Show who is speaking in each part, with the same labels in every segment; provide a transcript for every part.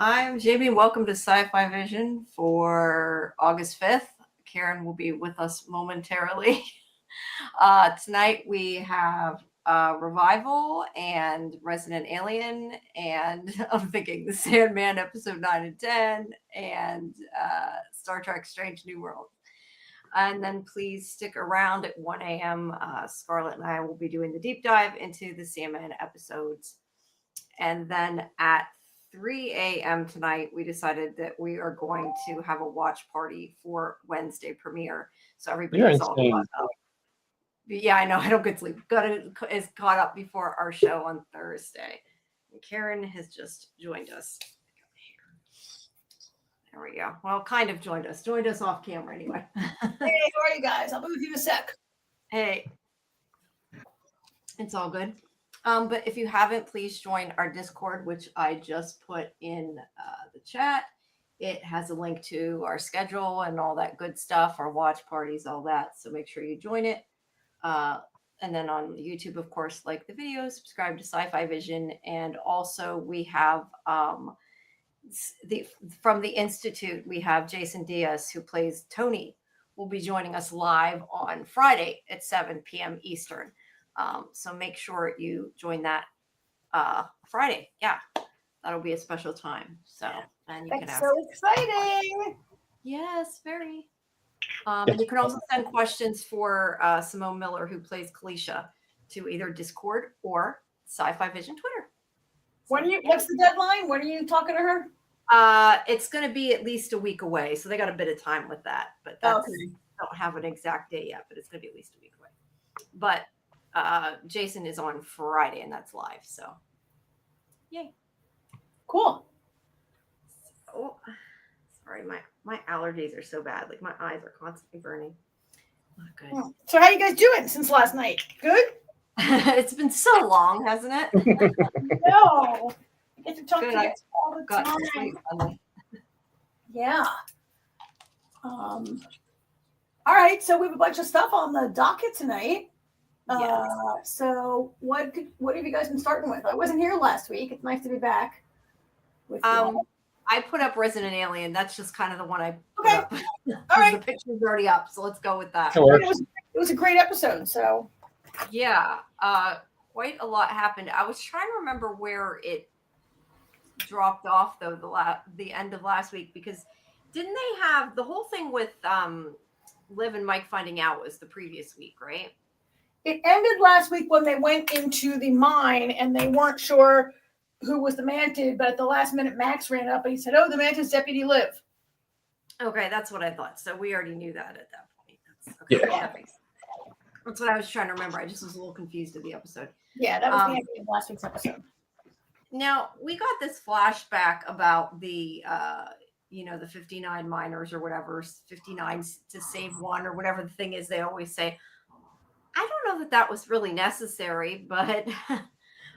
Speaker 1: Hi, I'm Jamie. Welcome to Sci-Fi Vision for August 5th. Karen will be with us momentarily. Tonight we have Revival and Resident Alien, and I'm thinking the Sandman episode 9 and 10, and Star Trek Strange New World. And then please stick around at 1 a.m. Scarlett and I will be doing the deep dive into the Sandman episodes. And then at 3 a.m. tonight, we decided that we are going to have a watch party for Wednesday premiere. So everybody's all caught up. Yeah, I know. I don't get sleep. Is caught up before our show on Thursday. And Karen has just joined us. There we go. Well, kind of joined us. Joined us off camera anyway.
Speaker 2: Hey, how are you guys? I'll be with you in a sec.
Speaker 1: Hey. It's all good. But if you haven't, please join our Discord, which I just put in the chat. It has a link to our schedule and all that good stuff, our watch parties, all that. So make sure you join it. And then on YouTube, of course, like the video, subscribe to Sci-Fi Vision. And also we have from the Institute, we have Jason Diaz, who plays Tony, will be joining us live on Friday at 7 p.m. Eastern. So make sure you join that Friday. Yeah, that'll be a special time. So and you
Speaker 2: That's so exciting.
Speaker 1: Yes, very. And you can also send questions for Simone Miller, who plays Kalisha, to either Discord or Sci-Fi Vision Twitter.
Speaker 2: What's the deadline? When are you talking to her?
Speaker 1: It's going to be at least a week away, so they got a bit of time with that. But that's, don't have an exact date yet, but it's going to be at least a week away. But Jason is on Friday, and that's live. So, yay!
Speaker 2: Cool.
Speaker 1: Oh, sorry, my allergies are so bad. Like my eyes are constantly burning. Not good.
Speaker 2: So, how you guys doing since last night? Good.
Speaker 1: It's been so long, hasn't it?
Speaker 2: No, I get to talk to you guys all the time. Yeah. All right. So we have a bunch of stuff on the docket tonight. Yes. So what have you guys been starting with? I wasn't here last week. It's nice to be back. With
Speaker 1: I put up Resident Alien. That's just kind of the one I put up.
Speaker 2: All right.
Speaker 1: The picture's already up, so let's go with that.
Speaker 2: Sure. It was a great episode. So
Speaker 1: yeah, quite a lot happened. I was trying to remember where it dropped off though the end of last week, because didn't they have the whole thing with Liv and Mike finding out was the previous week, right?
Speaker 2: It ended last week when they went into the mine and they weren't sure who was the Mantid, but at the last minute Max ran up and he said, "Oh, the Mantid's Deputy Liv."
Speaker 1: Okay, that's what I thought. So we already knew that at that point. That's what I was trying to remember. I just was a little confused of the episode.
Speaker 2: Yeah, that was the end of last week's episode.
Speaker 1: Now we got this flashback about the the 59 miners or whatever, 59 to save one or whatever the thing is they always say. I don't know that was really necessary, but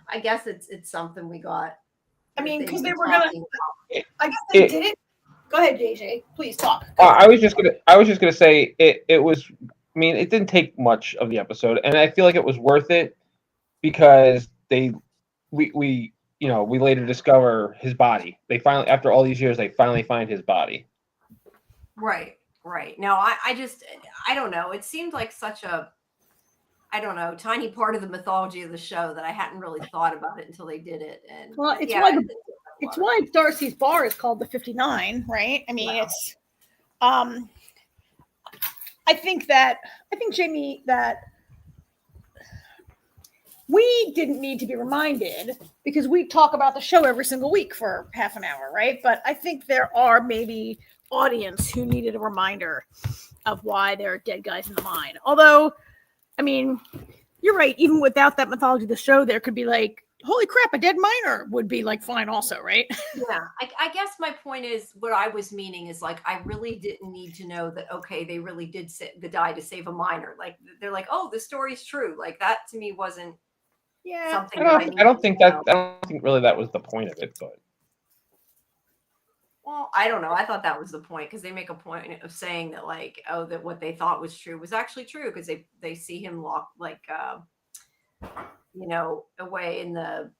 Speaker 1: I guess it's something we got.
Speaker 2: I mean, because they were gonna. I guess they did it. Go ahead, JJ. Please talk.
Speaker 3: I was just gonna say it was. I mean, it didn't take much of the episode, and I feel like it was worth it because we later discover his body. They finally, after all these years, they finally find his body.
Speaker 1: Right. No, I don't know. It seemed like such a, I don't know, tiny part of the mythology of the show that I hadn't really thought about it until they did it. And
Speaker 2: well, it's why Darcy's bar is called the 59, right? I mean, it's I think Jamie, that we didn't need to be reminded because we talk about the show every single week for half an hour, right? But I think there are maybe audience who needed a reminder of why there are dead guys in the mine. Although, I mean, you're right. Even without that mythology of the show, there could be like, holy crap, a dead miner would be like fine also, right?
Speaker 1: Yeah. I guess my point is what I was meaning is like, I really didn't need to know that, okay, they really did die to save a miner. Like, they're like, oh, the story's true. Like that to me wasn't something.
Speaker 3: I don't think really that was the point of it, but.
Speaker 1: Well, I don't know. I thought that was the point because they make a point of saying that, like, oh, that what they thought was true was actually true because they see him locked, like, away in the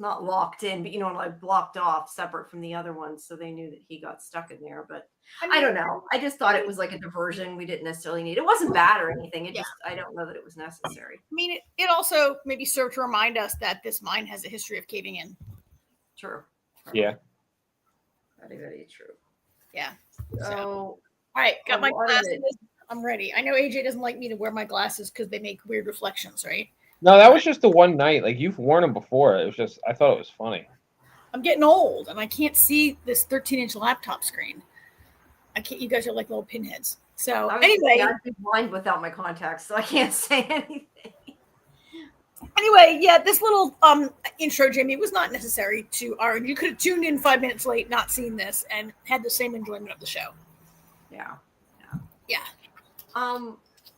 Speaker 1: not locked in, but like blocked off, separate from the other ones, so they knew that he got stuck in there. But I don't know. I just thought it was like a diversion we didn't necessarily need. It wasn't bad or anything. It just I don't know that it was necessary.
Speaker 2: I mean, it also maybe served to remind us that this mine has a history of caving in.
Speaker 1: True.
Speaker 3: Yeah.
Speaker 1: Very, very true.
Speaker 2: Yeah.
Speaker 1: So,
Speaker 2: all right, got my glasses. I'm ready. I know AJ doesn't like me to wear my glasses because they make weird reflections, right?
Speaker 3: No, that was just the one night. Like, you've worn them before. It was just, I thought it was funny.
Speaker 2: I'm getting old and I can't see this 13-inch laptop screen. I can't. You guys are like little pinheads. So anyway,
Speaker 1: I'd be blind without my contacts, so I can't say anything.
Speaker 2: Anyway, yeah, this little intro, Jamie, was not necessary to our. You could have tuned in 5 minutes late, not seen this, and had the same enjoyment of the show.
Speaker 1: Yeah.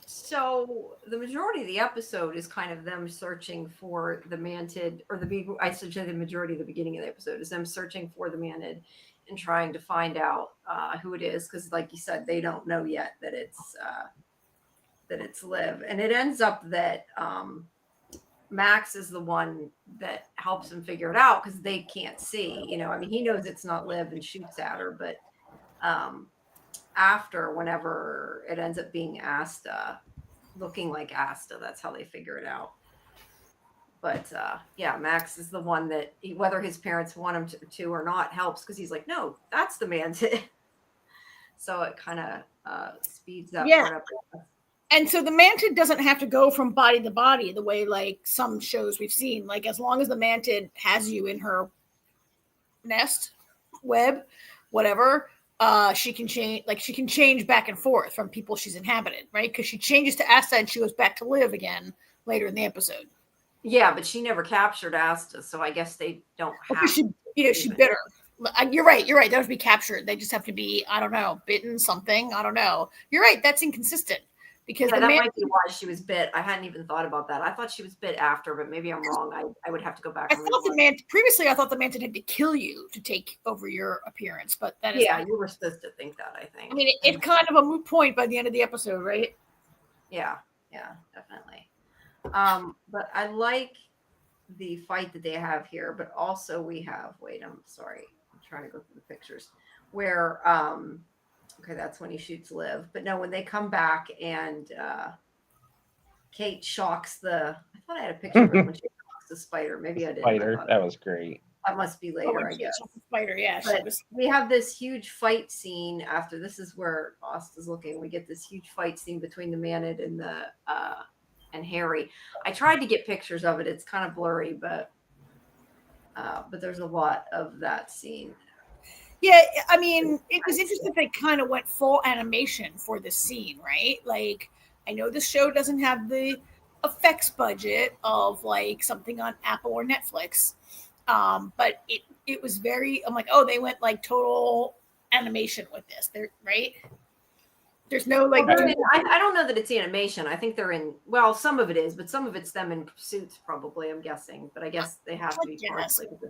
Speaker 1: So the majority of the episode is kind of them searching for the mantid, or I should say the majority of the beginning of the episode is them searching for the mantid and trying to find out who it is, because, like you said, they don't know yet that it's Liv, and it ends up that Max is the one that helps him figure it out because they can't see. I mean, he knows it's not Liv and shoots at her, but after, whenever it ends up being Asta, looking like Asta, that's how they figure it out. But Max is the one that, whether his parents want him to or not, helps, because he's like, no, that's the mantid. So it kind of speeds that part up.
Speaker 2: And so the mantid doesn't have to go from body to body the way like some shows we've seen. Like, as long as the mantid has you in her nest, web, whatever, she can change. Like, she can change back and forth from people she's inhabited, right? Because she changes to Asta and she goes back to Liv again later in the episode.
Speaker 1: Yeah, but she never captured Asta, so I guess they don't have.
Speaker 2: She's bitter. You're right. They don't have to be captured. They just have to be, I don't know, bitten something. I don't know. You're right. That's inconsistent. Because
Speaker 1: that might be why she was bit. I hadn't even thought about that. I thought she was bit after, but maybe I'm wrong. I would have to go back.
Speaker 2: Previously, I thought the mantid had to kill you to take over your appearance, but that is
Speaker 1: you were supposed to think that. I think.
Speaker 2: I mean, it's kind of a moot point by the end of the episode, right?
Speaker 1: Yeah, definitely. But I like the fight that they have here, but also we have. Wait, I'm sorry. I'm trying to go through the pictures where. Okay, that's when he shoots Liv. But no, when they come back and Kate shocks I thought I had a picture of it when she shocks the spider. Maybe I didn't.
Speaker 3: Spider, that was great.
Speaker 1: That must be later, I guess.
Speaker 2: Spider, yeah.
Speaker 1: We have this huge fight scene after. This is where Asta's looking. We get this huge fight scene between the mantid and and Harry. I tried to get pictures of it. It's kind of blurry, but there's a lot of that scene.
Speaker 2: Yeah, I mean, it was interesting that they kind of went full animation for this scene, right? Like, I know the show doesn't have the effects budget of like something on Apple or Netflix, but it was very. I'm like, oh, they went like total animation with this, right? There's no like.
Speaker 1: I don't know that it's animation. I think they're in. Well, some of it is, but some of it's them in suits, probably. I'm guessing, but I guess they have to be.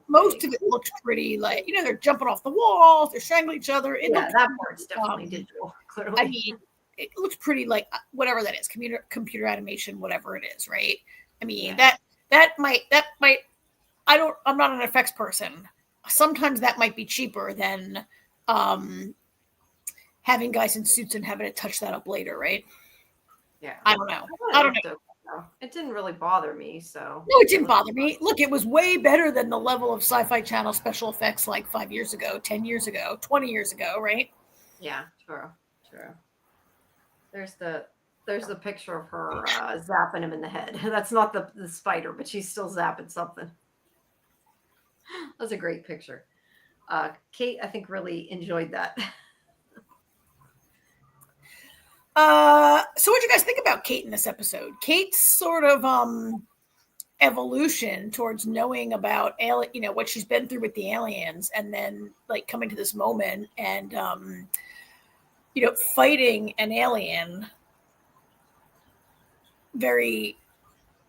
Speaker 2: Most of it looked pretty like they're jumping off the walls, they're strangling each other.
Speaker 1: That part's definitely digital. Clearly,
Speaker 2: I mean, it looks pretty like whatever that is, computer animation, whatever it is, right? I mean that might. I'm not an effects person. Sometimes that might be cheaper than. Having guys in suits and having to touch that up later, right?
Speaker 1: Yeah.
Speaker 2: I don't know.
Speaker 1: It didn't really bother me, so.
Speaker 2: No, it didn't bother me. Look, it was way better than the level of Sci-Fi Channel special effects like 5 years ago, 10 years ago, 20 years ago, right?
Speaker 1: Yeah, true. There's the picture of her zapping him in the head. That's not the spider, but she's still zapping something. That's a great picture. Kate, I think, really enjoyed that.
Speaker 2: So what do you guys think about Kate in this episode? Kate's sort of evolution towards knowing about what she's been through with the aliens, and then like coming to this moment and fighting an alien. Very,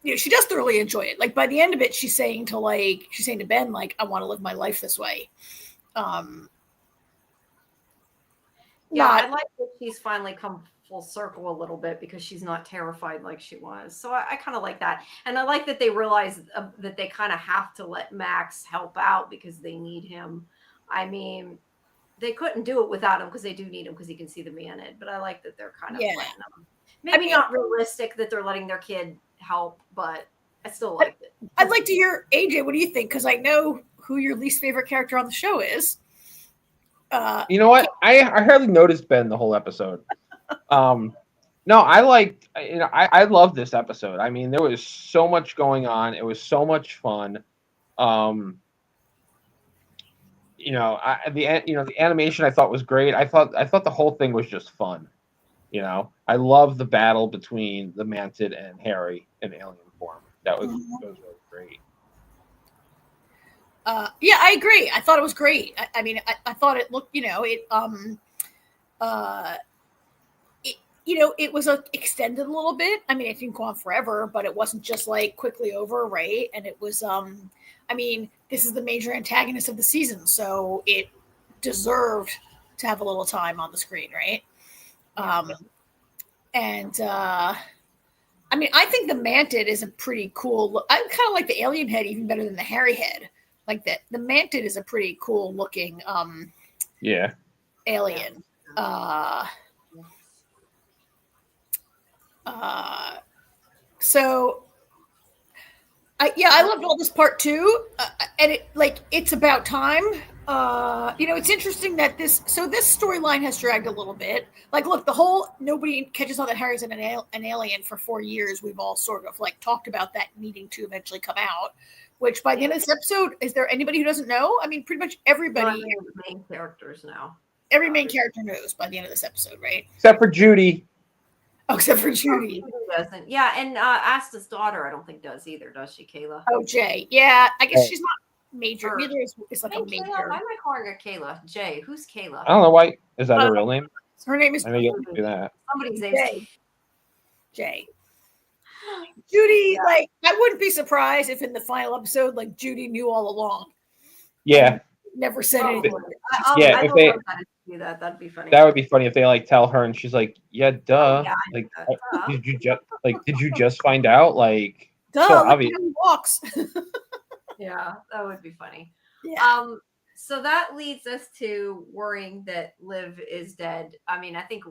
Speaker 2: she does thoroughly enjoy it. Like by the end of it, she's saying to Ben, like, I want to live my life this way. I
Speaker 1: like that she's finally come full circle a little bit because she's not terrified like she was. So I kind of like that. And I like that they realize that they kind of have to let Max help out because they need him. I mean, they couldn't do it without him because they do need him because he can see the man-id. But I like that they're kind of letting them. Maybe not realistic that they're letting their kid help, but I still liked it.
Speaker 2: I'd like to hear, AJ, what do you think? Because I know who your least favorite character on the show is.
Speaker 3: You know what? I hardly noticed Ben the whole episode. No, I liked. I love this episode. I mean, there was so much going on. It was so much fun. The animation I thought was great. I thought the whole thing was just fun. I love the battle between the Mantid and Harry in alien form. That was really great.
Speaker 2: Yeah, I agree. I thought it was great. I thought it looked, it was extended a little bit. I mean, it didn't go on forever, but it wasn't just like quickly over, right? And it was, this is the major antagonist of the season, so it deserved to have a little time on the screen, right? I think the Mantid is a pretty cool look. I kind of like the alien head even better than the Harry head. Like that, the Mantid is a pretty cool looking alien. So I loved all this part too, and it's about time. It's interesting that this storyline has dragged a little bit. Like, look, nobody catches on that Harry's an alien for 4 years. We've all sort of talked about that needing to eventually come out. Which by the end of this episode, is there anybody who doesn't know? I mean, pretty much everybody.
Speaker 1: The main characters now.
Speaker 2: Every main character knows by the end of this episode, right?
Speaker 3: Except for Judy.
Speaker 2: Oh, except for Judy.
Speaker 1: Judy doesn't. Yeah, and Asta's daughter, I don't think does either, does she, Kayla?
Speaker 2: Oh, Jay. Yeah, I guess she's not major. Neither is like a major.
Speaker 1: Kayla, why am I calling her Kayla? Jay. Who's Kayla?
Speaker 3: I don't know why. Is that her real name?
Speaker 2: Her name is.
Speaker 3: I know you don't do that.
Speaker 1: Somebody's name.
Speaker 2: Jay. Judy, I wouldn't be surprised if in the final episode, Judy knew all along.
Speaker 3: Yeah.
Speaker 2: Never said anything.
Speaker 3: If they
Speaker 1: do that, that'd be funny.
Speaker 3: That would be funny if they tell her and she's like, "Yeah, duh."
Speaker 1: Duh.
Speaker 3: Did you just find out?
Speaker 2: Duh.
Speaker 3: So obvious.
Speaker 2: He walks.
Speaker 1: Yeah, that would be funny.
Speaker 2: Yeah.
Speaker 1: So that leads us to worrying that Liv is dead. I mean, I think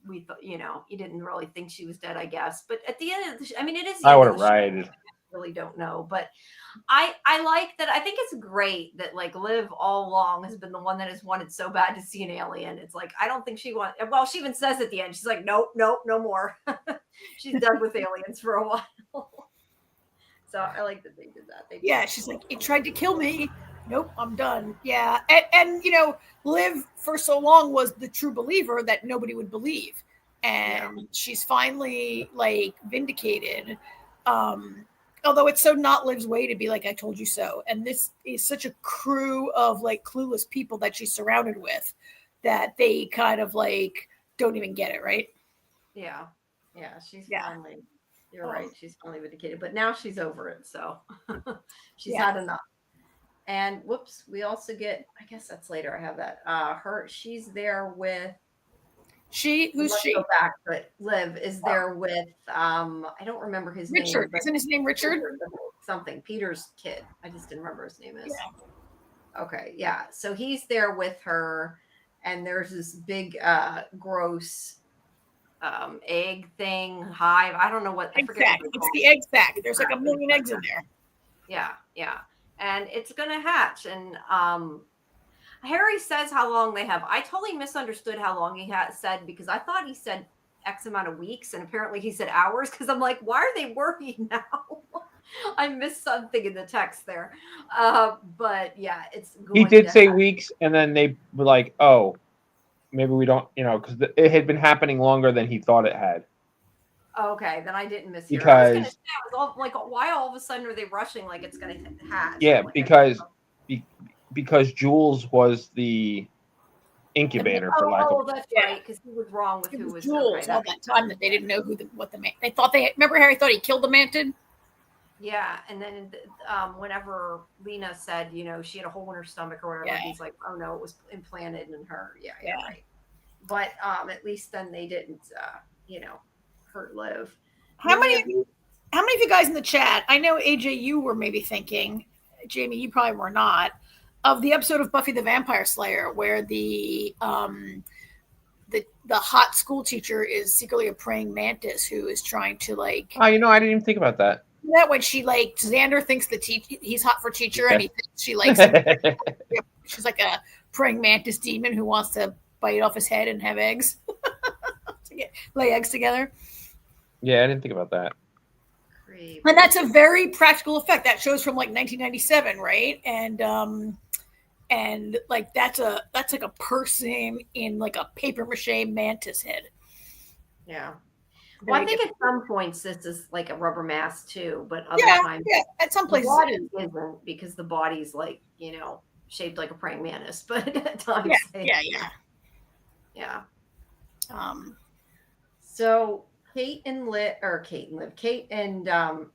Speaker 1: we thought, you didn't really think she was dead, I guess. But at the end of it is.
Speaker 3: I would have rioted.
Speaker 1: Really don't know, but I like that. I think it's great that Liv all along has been the one that has wanted so bad to see an alien. It's I don't think she wants. Well, she even says at the end, she's like, nope, no more. She's done with aliens for a while. So I like that they did that.
Speaker 2: She's like, it tried to kill me. Nope, I'm done. Yeah, and Liv for so long was the true believer that nobody would believe, and she's finally vindicated. Although it's so not Liv's way to be like, I told you so. And this is such a crew of clueless people that she's surrounded with that they kind of don't even get it, right?
Speaker 1: Yeah. Yeah. She's finally, you're right. She's finally vindicated, but now she's over it. So she's had enough. And whoops, we also get, I guess that's later. I have that. She's there with,
Speaker 2: who's she?
Speaker 1: Go back, but Liv is there with I don't remember his name.
Speaker 2: Richard. Isn't his name Richard?
Speaker 1: Something. Peter's kid. I just didn't remember his name is. Yeah. Okay, yeah. So he's there with her, and there's this big gross egg thing, hive. I don't know what
Speaker 2: egg sack. It's the egg sack. There's a million eggs in there.
Speaker 1: Yeah. And it's gonna hatch, and Harry says how long they have. I totally misunderstood how long he said, because I thought he said X amount of weeks, and apparently he said hours, because I'm like, why are they working now? I missed something in the text there. But yeah, it's going
Speaker 3: he did say weeks, and then they were like, oh, maybe we don't, because it had been happening longer than he thought it had.
Speaker 1: Okay, then I didn't miss
Speaker 3: because
Speaker 1: I was gonna say, I was all, why all of a sudden are they rushing like it's gonna hatch?
Speaker 3: Yeah, because Jules was the incubator for lack of.
Speaker 1: Oh, that's right, because he was wrong with who was
Speaker 2: Jules all that time that they didn't know what the man. They thought remember Harry thought he killed the Mantid.
Speaker 1: Yeah, and then whenever Lena said, she had a hole in her stomach or whatever, he's like, oh no, it was implanted in her. Yeah, right. but at least then they didn't, hurt Liv.
Speaker 2: How many of you guys in the chat? I know AJ, you were maybe thinking, Jamie, you probably were not, of the episode of Buffy the Vampire Slayer where the hot school teacher is secretly a praying mantis who is trying to like.
Speaker 3: Oh, I didn't even think about that.
Speaker 2: That when she like Xander thinks he's hot for teacher and he thinks she likes she's like a praying mantis demon who wants to bite off his head and have eggs lay eggs together.
Speaker 3: Yeah, I didn't think about that.
Speaker 1: Creep.
Speaker 2: And that's a very practical effect. That show's from like 1997, right? And like that's like a person in like a paper mache mantis head.
Speaker 1: Yeah. Well, I think at some points this is like a rubber mask too, but other times,
Speaker 2: at some places
Speaker 1: the body isn't, because the body's like, shaped like a praying mantis. But at times, yeah. So Kate and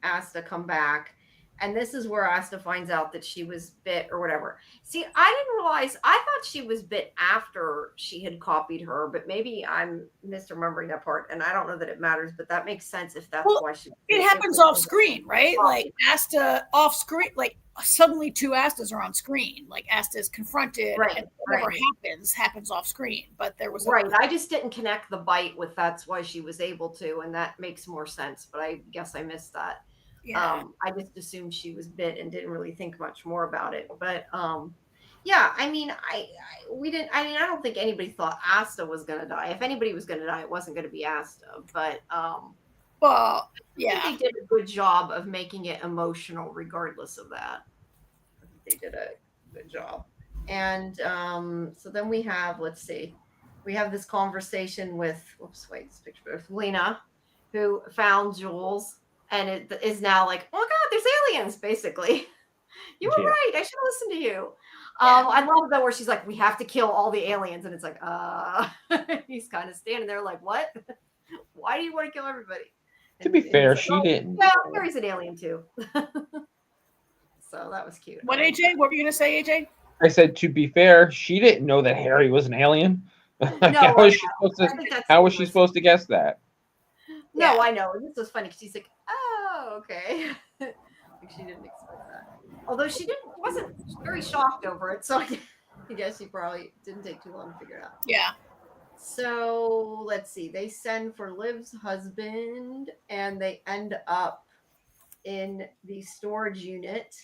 Speaker 1: Asta come back, and this is where Asta finds out that she was bit or whatever. See, I didn't realize. I thought she was bit after she had copied her, but maybe I'm misremembering that part, and I don't know that it matters. But that makes sense if that's why she.
Speaker 2: It happens off screen, right? Like Asta off screen, like suddenly two Astas are on screen. Like Asta is confronted, and whatever happens off screen. But there was
Speaker 1: I just didn't connect the bite with that's why she was able to, and that makes more sense. But I guess I missed that. Yeah. I just assumed she was bit and didn't really think much more about it. But I mean, I don't think anybody thought Asta was gonna die. If anybody was gonna die, it wasn't gonna be Asta. But I think they did a good job of making it emotional, regardless of that. I think they did a good job. And so then we have, we have this conversation with Lena, who found Jules. And it is now like, oh my God, there's aliens, basically. You were right. I should listen to you. I love that where she's like, we have to kill all the aliens. And it's like, he's kind of standing there like, what? Why do you want to kill everybody?
Speaker 3: To be fair, she didn't.
Speaker 1: Yeah, Harry's an alien too. So that was cute.
Speaker 2: What, AJ? What were you going to say, AJ?
Speaker 3: I said, to be fair, she didn't know that Harry was an alien. How was she supposed to guess that?
Speaker 1: No, I know. This was funny because she's like, oh, okay. Like she didn't expect that. Although wasn't very shocked over it. So I guess she probably didn't take too long to figure it out.
Speaker 2: Yeah.
Speaker 1: So let's see. They send for Liv's husband and they end up in the storage unit.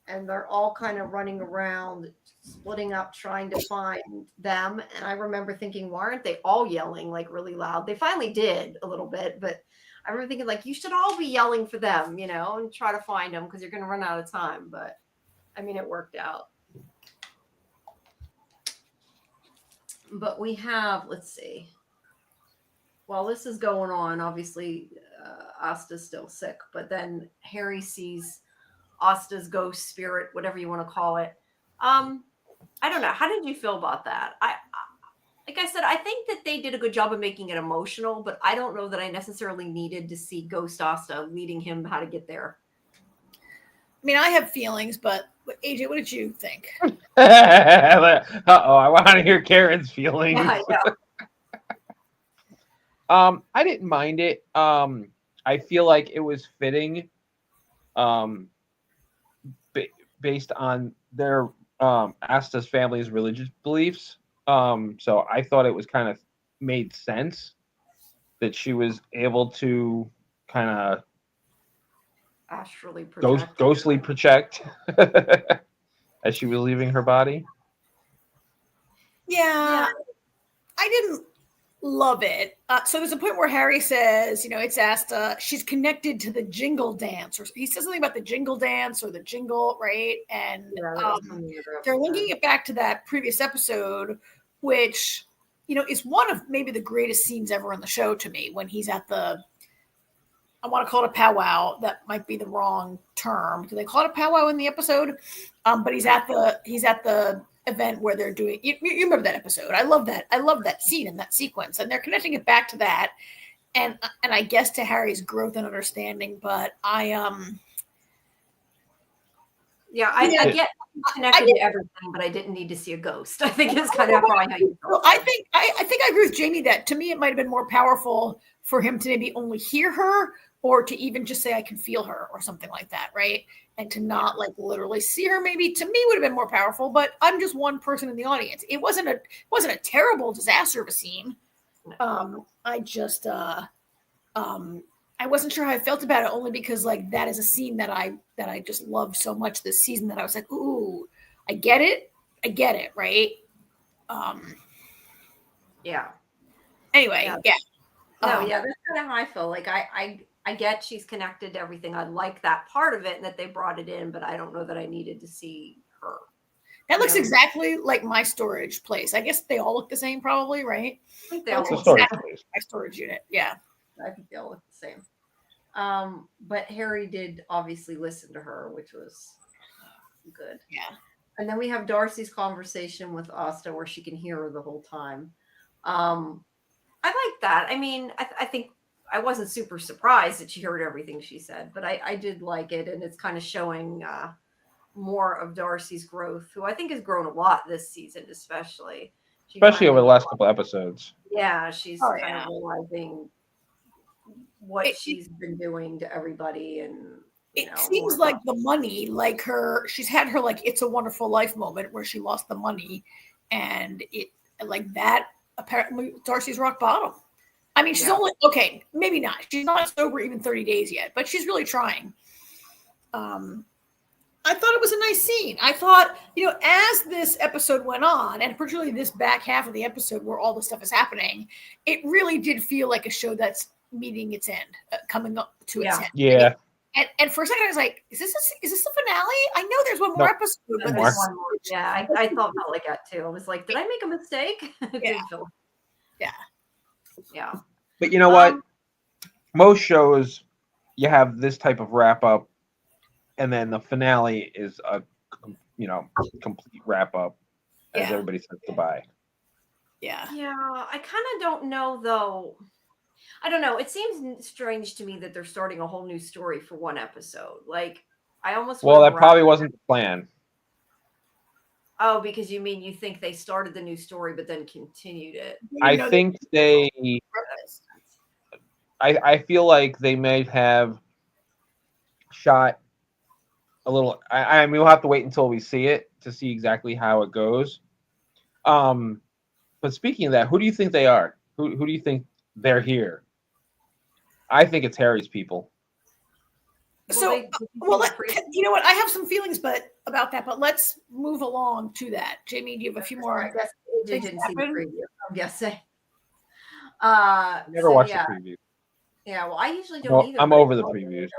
Speaker 1: And they're all kind of running around, splitting up, trying to find them. And I remember thinking, why aren't they all yelling like really loud? They finally did a little bit, but I remember thinking like, you should all be yelling for them, and try to find them because you're going to run out of time. But I mean, it worked out. But we have, let's see. While this is going on, obviously, Asta's still sick, but then Harry sees Asta's ghost spirit, whatever you want to call it. I don't know. How did you feel about that? Like I said, I think that they did a good job of making it emotional, but I don't know that I necessarily needed to see Ghost Asta leading him how to get there.
Speaker 2: I mean, I have feelings, but AJ, what did you think?
Speaker 3: I want to hear Karen's feelings. I didn't mind it. I feel like it was fitting. Based on their Asta's family's religious beliefs. So I thought it was kind of made sense that she was able to kind of
Speaker 1: astrally project.
Speaker 3: Ghostly project as she was leaving her body.
Speaker 2: Yeah. I didn't love it. So there's a point where Harry says, it's Asta. She's connected to the jingle dance, or he says something about the jingle dance or the jingle, right? And they're linking it back to that previous episode, which, is one of maybe the greatest scenes ever in the show to me, when he's at I want to call it a powwow. That might be the wrong term. Do they call it a powwow in the episode? But he's at the event where they're doing. You remember that episode? I love that. I love that scene and that sequence, and they're connecting it back to that, and I guess to Harry's growth and understanding. But
Speaker 1: Yeah, I
Speaker 2: Yeah.
Speaker 1: get connected to everything, but I didn't need to see a ghost. I think it's kind of probably how you feel.
Speaker 2: I think I agree with Jamie that to me it might have been more powerful for him to maybe only hear her or to even just say I can feel her or something like that, right? And to not like literally see her maybe to me would have been more powerful, but I'm just one person in the audience. It wasn't a terrible disaster of a scene. I just I wasn't sure how I felt about it only because like that is a scene that I just loved so much this season that I was like, ooh, I get it, right?
Speaker 1: Yeah.
Speaker 2: Anyway, yeah.
Speaker 1: No, yeah, that's kind of how I feel. Like I get she's connected to everything. I like that part of it and that they brought it in, but I don't know that I needed to see her.
Speaker 2: That looks exactly like my storage place. I guess they all look the same, probably, right?
Speaker 1: I think they all look
Speaker 3: storage
Speaker 1: the same.
Speaker 3: place.
Speaker 2: My storage unit, yeah.
Speaker 1: I think they all look the same. But Harry did obviously listen to her, which was good.
Speaker 2: Yeah.
Speaker 1: And then we have Darcy's conversation with Asta where she can hear her the whole time. I like that. I mean, I think I wasn't super surprised that she heard everything she said, but I did like it. And it's kind of showing more of Darcy's growth, who I think has grown a lot this season, especially.
Speaker 3: Especially over the last couple episodes.
Speaker 1: Yeah, she's kind of realizing what she's been doing to everybody. And
Speaker 2: it seems like the money, like she's had her like It's a Wonderful Life moment where she lost the money, and it like that apparently Darcy's rock bottom. I mean, she's only maybe not. She's not sober even 30 days yet, but she's really trying. I thought it was a nice scene. I thought, as this episode went on, and particularly this back half of the episode where all the stuff is happening, it really did feel like a show that's meeting its end, coming up to its end.
Speaker 3: Yeah.
Speaker 2: And for a second, I was like, "Is this the finale?" I know there's one more episode, but
Speaker 1: there's one more. Yeah, I felt like that too. I was like, "Did I make a mistake?" Yeah.
Speaker 3: But you know what? Most shows, you have this type of wrap up, and then the finale is a complete wrap up as everybody says goodbye.
Speaker 2: Yeah.
Speaker 1: Yeah, I kind of don't know though. I don't know. It seems strange to me that they're starting a whole new story for one episode. Like, I almost
Speaker 3: that probably wasn't the plan.
Speaker 1: Oh, because you think they started the new story but then continued it.
Speaker 3: I think they. I feel like they may have shot a little. I mean, we'll have to wait until we see it to see exactly how it goes. But speaking of that, who do you think they are? Who do you think they're here? I think it's Harry's people.
Speaker 2: So, you know what? I have some feelings about that, but let's move along to that. Jamie, do you have a few more?
Speaker 1: I guess AJ didn't see the preview, I'm guessing.
Speaker 3: Never watched the preview.
Speaker 1: Yeah, well, I usually don't either.
Speaker 3: I'm over the previews.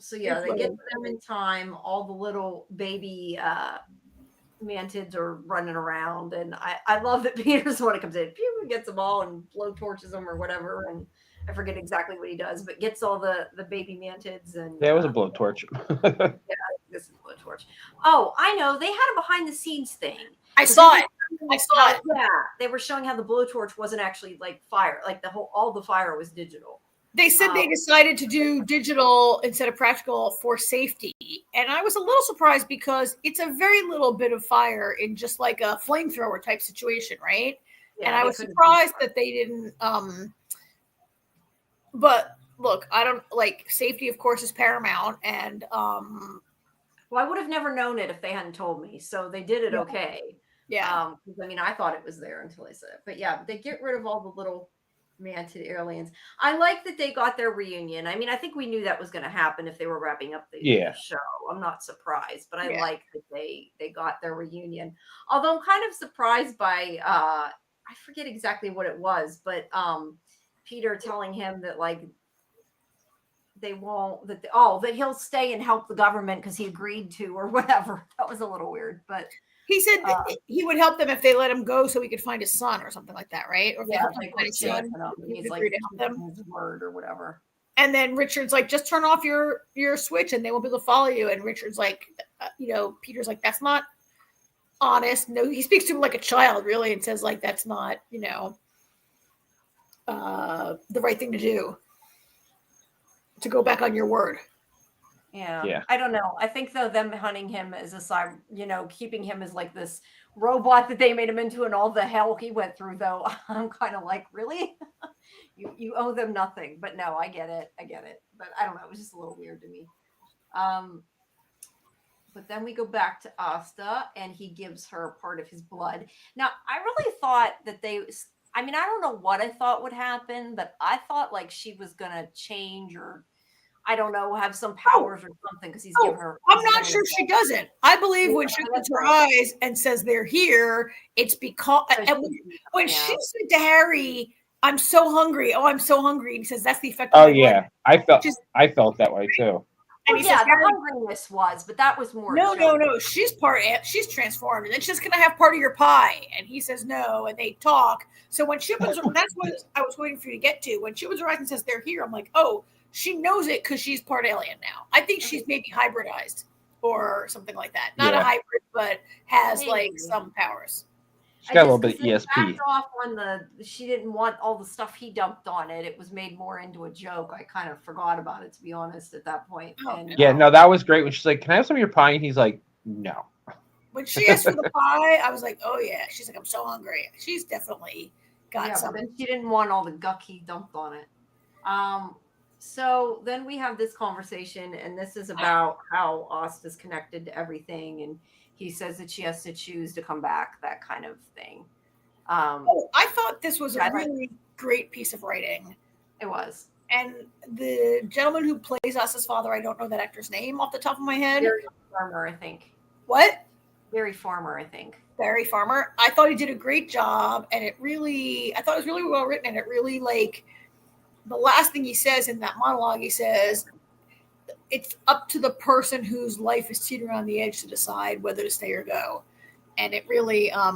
Speaker 1: So yeah, they get to them in time. All the little baby mantids are running around, and I love that Peter's the one that comes in, gets them all and blow torches them or whatever, and I forget exactly what he does, but gets all the baby mantids. And
Speaker 3: it was a blowtorch.
Speaker 1: Yeah, this is a blowtorch. Oh, I know, they had a behind the scenes thing.
Speaker 2: I saw it.
Speaker 1: Yeah, they were showing how the blowtorch wasn't actually like fire, like all the fire was digital.
Speaker 2: They said they decided to do digital instead of practical for safety. And I was a little surprised because it's a very little bit of fire in just like a flamethrower type situation, right? Yeah, and I was surprised that they didn't. But look, I don't safety, of course, is paramount. And
Speaker 1: well, I would have never known it if they hadn't told me. So they did it okay.
Speaker 2: Yeah.
Speaker 1: I mean, I thought it was there until I said it. But yeah, they get rid of all the little mantid aliens. I like that they got their reunion. I mean, I think we knew that was going to happen if they were wrapping up the show. I'm not surprised, but I like that they got their reunion. Although I'm kind of surprised by I forget exactly what it was, but Peter telling him that they won't that he'll stay and help the government because he agreed to or whatever. That was a little weird, but
Speaker 2: he said he would help them if they let him go so he could find his son or something like that, right? Or
Speaker 1: if they find his son, he's like to help them his word or whatever.
Speaker 2: And then Richard's like, just turn off your switch and they won't be able to follow you. And Richard's like, Peter's like, that's not honest. No, he speaks to him like a child, really, and says like, that's not, the right thing to do. To go back on your word.
Speaker 3: Yeah.
Speaker 1: I don't know. I think though them hunting him as a cyber, keeping him as like this robot that they made him into and all the hell he went through though, I'm kind of like, really? you owe them nothing. But no, I get it. But I don't know, it was just a little weird to me. But then we go back to Asta and he gives her part of his blood. Now, I really thought that I don't know what I thought would happen, but I thought like she was going to change or I don't know, have some powers or something because he's giving her.
Speaker 2: I'm not sure she doesn't. I believe when she opens her eyes and says they're here, it's because when she said to Harry, "I'm so hungry. Oh, I'm so hungry," and he says, "That's the effect."
Speaker 3: Oh yeah, I felt that way too.
Speaker 1: And says, the hungriness was, but that was more.
Speaker 2: No. She's transformed, and then she's gonna have part of your pie. And he says no, and they talk. So when she opens, that's what I was waiting for you to get to. When she opens her eyes and says they're here, I'm like, oh. She knows it because she's part alien now. I think she's maybe hybridized or something like that. Not a hybrid, but has like some powers.
Speaker 3: She's got a little bit of ESP.
Speaker 1: Off on she didn't want all the stuff he dumped on it. It was made more into a joke. I kind of forgot about it, to be honest, at that point. And,
Speaker 3: no, that was great when she's like, "Can I have some of your pie?" And he's like, "No."
Speaker 2: When she asked for the pie, I was like, "Oh yeah." She's like, "I'm so hungry." She's definitely got something.
Speaker 1: But then she didn't want all the guck he dumped on it. So then we have this conversation, and this is about how Asta's connected to everything, and he says that she has to choose to come back, that kind of thing.
Speaker 2: I thought this was a really great piece of writing.
Speaker 1: It was.
Speaker 2: And the gentleman who plays Asta's father, I don't know that actor's name off the top of my head.
Speaker 1: Barry Farmer, I think.
Speaker 2: What?
Speaker 1: Barry Farmer, I think.
Speaker 2: Barry Farmer. I thought he did a great job, and I thought it was really well written, and it really the last thing he says in that monologue, he says, it's up to the person whose life is teetering on the edge to decide whether to stay or go. And it really, I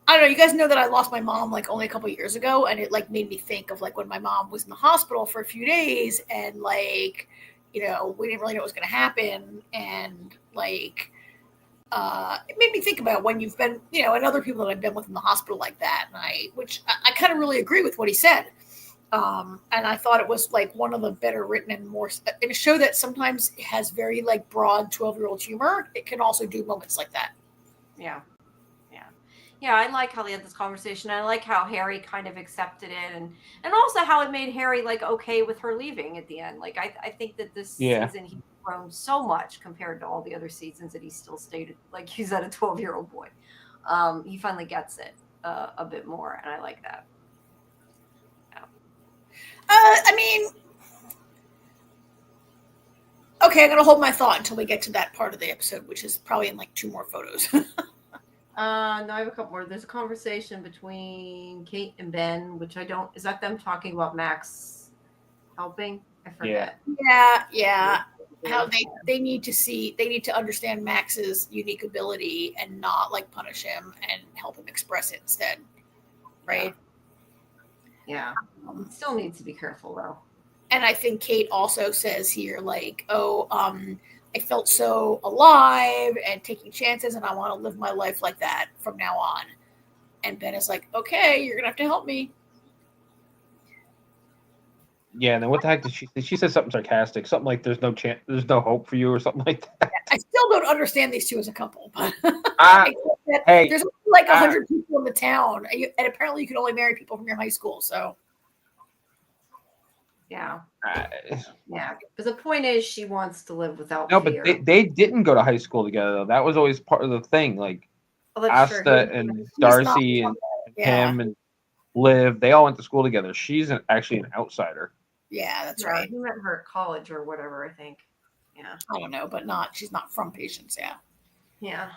Speaker 2: don't know. You guys know that I lost my mom only a couple of years ago. And it made me think of when my mom was in the hospital for a few days and we didn't really know what was going to happen. And it made me think about when you've been, and other people that I've been with in the hospital like that. And I kind of really agree with what he said. And I thought it was one of the better written and more in a show that sometimes has very broad 12-year-old humor. It can also do moments like that.
Speaker 1: Yeah. I like how they had this conversation. I like how Harry kind of accepted it and also how it made Harry okay with her leaving at the end. I think that this season he grown so much compared to all the other seasons that he still stayed he's at a 12-year-old boy. He finally gets it a bit more, and I like that.
Speaker 2: Okay, I'm gonna hold my thought until we get to that part of the episode, which is probably in 2 more photos.
Speaker 1: No, I have a couple more. There's a conversation between Kate and Ben, which is that them talking about Max helping? I forget.
Speaker 2: Yeah. How they need to understand Max's unique ability and not punish him and help him express it instead. Right?
Speaker 1: Yeah. Still needs to be careful though.
Speaker 2: And I think Kate also says here, I felt so alive and taking chances, and I want to live my life like that from now on. And Ben is like, okay, you're going to have to help me.
Speaker 3: Yeah, and then what the heck did she say? She said something sarcastic, something like there's no chance, there's no hope for you or something like that.
Speaker 2: I still don't understand these two as a couple. But
Speaker 3: hey,
Speaker 2: there's 100 people in the town, and apparently you can only marry people from your high school, so.
Speaker 1: Yeah. Because the point is she wants to live without
Speaker 3: fear. But they didn't go to high school together, though. That was always part of the thing. Asta and Darcy and him and Liv, they all went to school together. She's actually an outsider.
Speaker 2: Yeah, that's right.
Speaker 1: He met her at college or whatever, I think. Yeah.
Speaker 2: I don't know, but she's not from Patience, yeah.
Speaker 1: Yeah.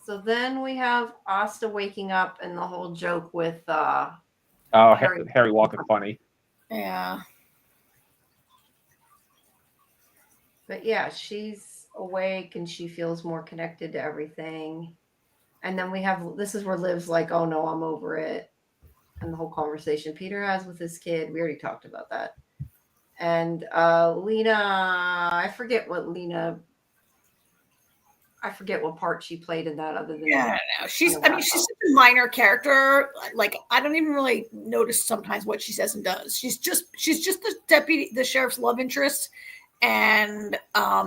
Speaker 1: So then we have Asta waking up and the whole joke with
Speaker 3: Harry walking funny.
Speaker 2: Yeah.
Speaker 1: But yeah, she's awake and she feels more connected to everything. And then this is where Liv's like, oh no, I'm over it. And the whole conversation Peter has with his kid, we already talked about that. And Lena, I forget what Lena I forget what part she played in that other than
Speaker 2: Yeah, no, she's such a minor character. Like, I don't even really notice sometimes what she says and does. She's just the sheriff's love interest, and I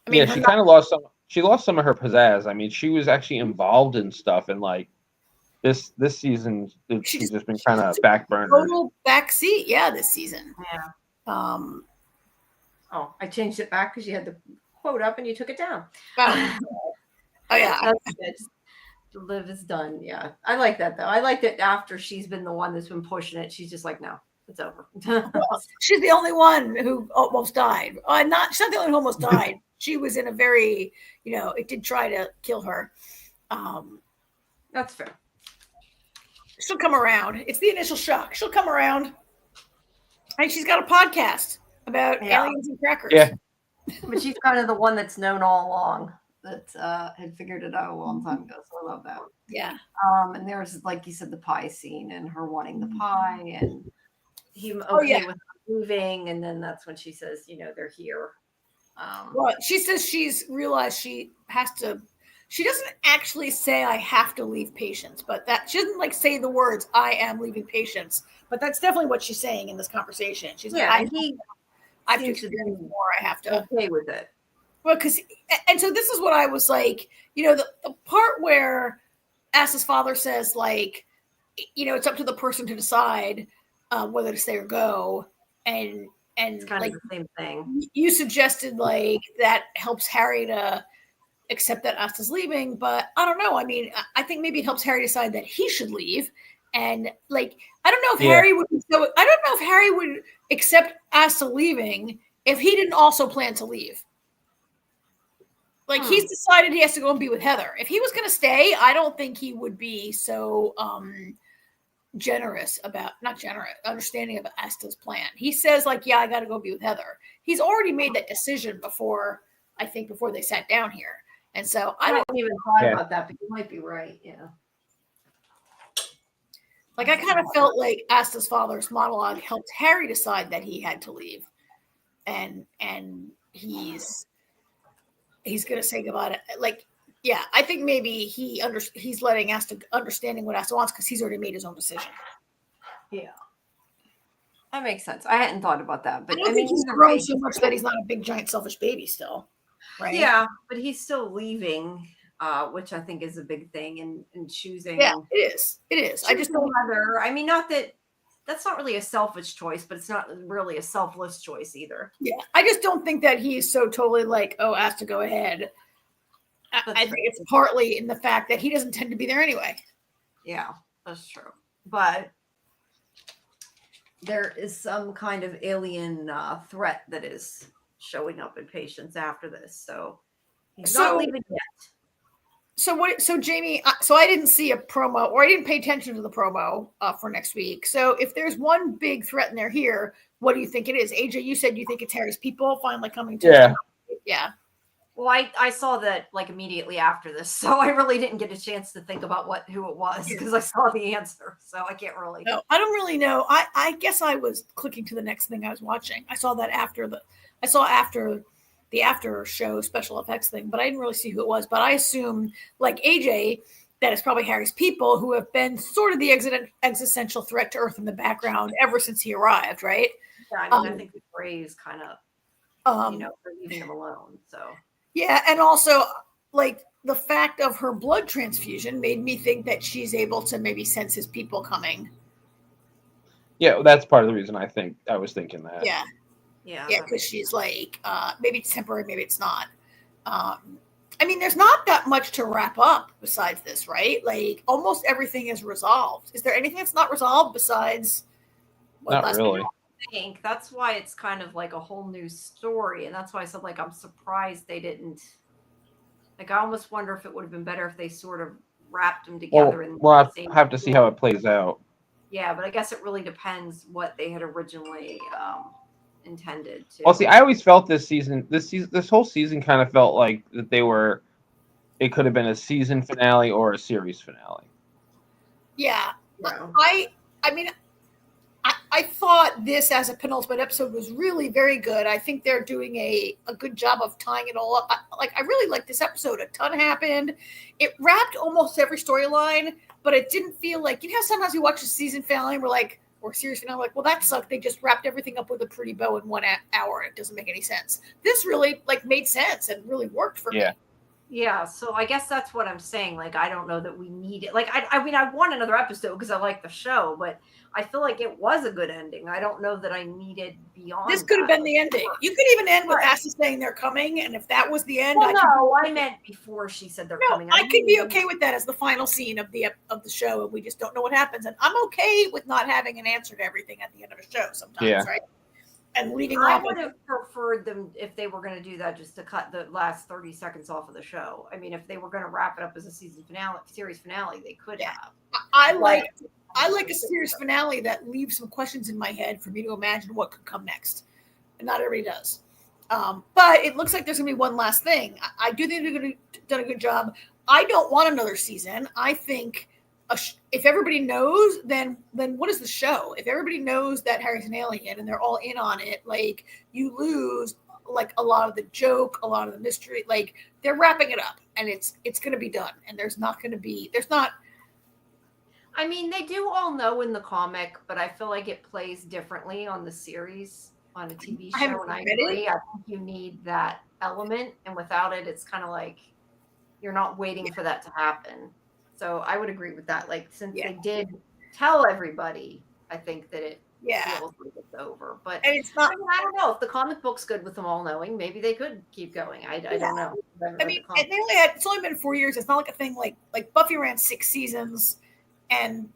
Speaker 2: mean,
Speaker 3: she kind of lost some. She lost some of her pizzazz. I mean, she was actually involved in stuff, and like this season, she's just been kind of backburner.
Speaker 2: Total backseat, yeah, this season.
Speaker 1: Yeah. Oh, I changed it back because you had the quote up and you took it down.
Speaker 2: Oh yeah.
Speaker 1: That's good. Liv is done. Yeah. I like that though. I like that after she's been the one that's been pushing it, she's just like, no, it's over.
Speaker 2: Well, she's the only one who almost died. She's not the only one who almost died. She was in a very, it did try to kill her.
Speaker 1: That's fair.
Speaker 2: She'll come around. It's the initial shock. She'll come around. And she's got a podcast about aliens and crackers.
Speaker 3: Yeah.
Speaker 1: But she's kind of the one that's known all along, that had figured it out a long time ago. So I love that.
Speaker 2: Yeah.
Speaker 1: And there's, like you said, the pie scene and her wanting the pie and him with moving. And then that's when she says, they're here.
Speaker 2: Well, she says she's realized she has to. She doesn't actually say I have to leave patients, but that she doesn't say the words I am leaving patients. But that's definitely what she's saying in this conversation. She's like, I have to experience more. I have to
Speaker 1: okay with it.
Speaker 2: Well, and so this is what I was like. The part where Asta's father says it's up to the person to decide whether to stay or go, and
Speaker 1: it's kind of the same thing.
Speaker 2: You suggested that helps Harry to accept that Asta's leaving, but I don't know. I mean, I think maybe it helps Harry decide that he should leave. And I don't know if Harry would. So I don't know if Harry would accept Asta leaving if he didn't also plan to leave. He's decided he has to go and be with Heather. If he was going to stay, I don't think he would be so understanding about Asta's plan. He says I got to go be with Heather. He's already made that decision before they sat down here. And so I don't
Speaker 1: even thought about that, but you might be right. Yeah.
Speaker 2: I kind of felt like Asta's father's monologue helped Harry decide that he had to leave. And he's going to say goodbye to, I think maybe he's letting Asta understanding what Asta wants because he's already made his own decision.
Speaker 1: Yeah. That makes sense. I hadn't thought about that, but
Speaker 2: I mean, he's grown so much that he's not a big, giant, selfish baby still, right?
Speaker 1: Yeah, but he's still leaving, which I think is a big thing, and choosing.
Speaker 2: Yeah, it is. It is. I just don't.
Speaker 1: I mean, not that that's not really a selfish choice, but it's not really a selfless choice either.
Speaker 2: Yeah, I just don't think that he's so totally Asta, go ahead. I think it's partly in the fact that he doesn't tend to be there anyway.
Speaker 1: Yeah, that's true, but there is some kind of alien threat that is showing up in patients after this. So he's not leaving yet.
Speaker 2: So Jamie, I didn't see a promo, or I didn't pay attention to the promo for next week. So if there's one big threat in there here, what do you think it is? AJ, you said you think it's Harry's people finally coming to
Speaker 3: Yeah.
Speaker 2: Yeah.
Speaker 1: Well, I saw that immediately after this, so I really didn't get a chance to think about who it was because I saw the answer, so I can't really.
Speaker 2: No, I don't really know. I guess I was clicking to the next thing I was watching. I saw that after the after show special effects thing, but I didn't really see who it was. But I assume, like AJ, that it's probably Harry's people who have been sort of the existential threat to Earth in the background ever since he arrived, right?
Speaker 1: Yeah, I think the Greys kind of, for leaving him alone, so.
Speaker 2: Yeah, and also the fact of her blood transfusion made me think that she's able to maybe sense his people coming.
Speaker 3: Yeah, that's part of the reason I was thinking that.
Speaker 2: Yeah, because she's maybe it's temporary, maybe it's not. I mean, there's not that much to wrap up besides this, right? Almost everything is resolved. Is there anything that's not resolved besides?
Speaker 3: Not really.
Speaker 1: I think that's why it's kind of like a whole new story, and that's why I said I'm surprised they didn't. I almost wonder if it would have been better if they sort of wrapped them together.
Speaker 3: We'll have to see how it plays out.
Speaker 1: Yeah, but I guess it really depends what they had originally intended to.
Speaker 3: Well, see, I always felt this whole season kind of felt like that it could have been a season finale or a series finale.
Speaker 2: Yeah,
Speaker 1: No.
Speaker 2: I mean, I I thought this as a penultimate episode was really very good. I think they're doing a good job of tying it all up. I really liked this episode. A ton happened. It wrapped almost every storyline, but it didn't feel like, you know, sometimes you watch a season finale and we're like, or series finale, like, well, that sucked. They just wrapped everything up with a pretty bow in 1 hour. It doesn't make any sense. This really like made sense and really worked for me.
Speaker 1: Yeah, so I guess that's what I'm saying. Like, I don't know that we need it. Like, I mean, I want another episode because I like the show, but I feel like it was a good ending. I don't know that I needed beyond.
Speaker 2: This could have been the ending. You could even end with Asa saying they're coming, and if that was the end,
Speaker 1: I meant before she said they're coming.
Speaker 2: I could be okay with that as the final scene of the show, and we just don't know what happens. And I'm okay with not having an answer to everything at the end of a show sometimes, right? And leaving off.
Speaker 1: I would have preferred them if they were going to do that, just to cut the last 30 seconds off of the show. I mean, if they were going to wrap it up as a series finale, they could have. I like a series finale that leaves some questions in my head for me to imagine what could come next. And not everybody does. But it looks like there's going to be one last thing. I do think they're done a good job. I don't want another season. I think if everybody knows, then what is the show? If everybody knows that Harry's an alien and they're all in on it, like, you lose like a lot of the joke, a lot of the mystery. Like, they're wrapping it up, and it's going to be done. And there's not. I mean, they do all know in the comic, but I feel like it plays differently on the series, on a TV show. And I agree. I think you need that element, and without it, it's kind of like you're not waiting for that to happen. So I would agree with that. Like, since they did tell everybody, I think that it feels like it's over. But
Speaker 2: and it's not.
Speaker 1: I don't know if the comic book's good with them all knowing. Maybe they could keep going. I don't know.
Speaker 2: I mean, it's only been 4 years. It's not like a thing like Buffy ran 6 seasons, and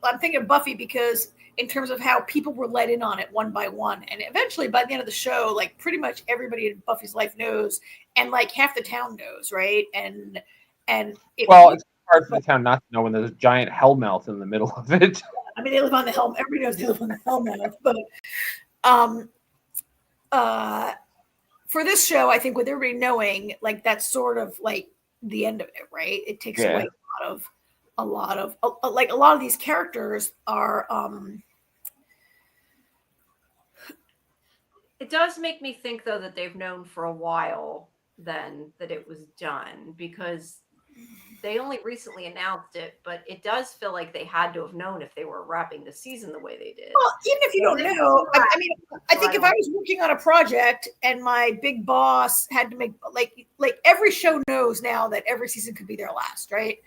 Speaker 2: I'm thinking of Buffy because in terms of how people were let in on it one by one, and eventually by the end of the show, like, pretty much everybody in Buffy's life knows, and like half the town knows, right? And
Speaker 3: it's hard for the town not to know when there's a giant hellmouth in the middle of it.
Speaker 2: I mean, they live on the helm. Everybody knows they live on the hellmouth. But for this show, I think with everybody knowing, like, that's sort of like the end of it, right? It takes away a lot of these characters are.
Speaker 1: It does make me think, though, that they've known for a while then that it was done, because they only recently announced it, but it does feel like they had to have known if they were wrapping the season the way they did.
Speaker 2: Well, even if you don't know, I mean, I think if I was working on a project and my big boss had to make, like every show knows now that every season could be their last, right?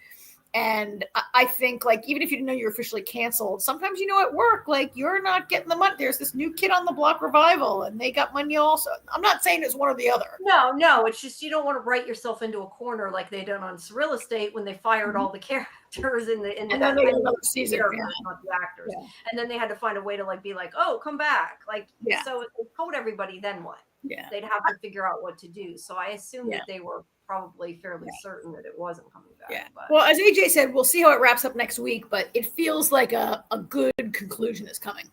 Speaker 2: And I think, like, even if you didn't know you're officially canceled, sometimes, you know, at work, like, you're not getting the money. There's this new kid on the block revival, and they got money also. I'm not saying it's one or the other.
Speaker 1: No, it's just you don't want to write yourself into a corner like they done on Surreal Estate when they fired all the characters in the
Speaker 2: and then they had another season,
Speaker 1: not the actors, and then they had to find a way to, like, be like, oh, come back, like, so if they told everybody, then what? They'd have to figure out what to do. So I assume that they were probably fairly certain that it wasn't coming back. But.
Speaker 2: Well, as AJ said, we'll see how it wraps up next week, but it feels like a good conclusion is coming.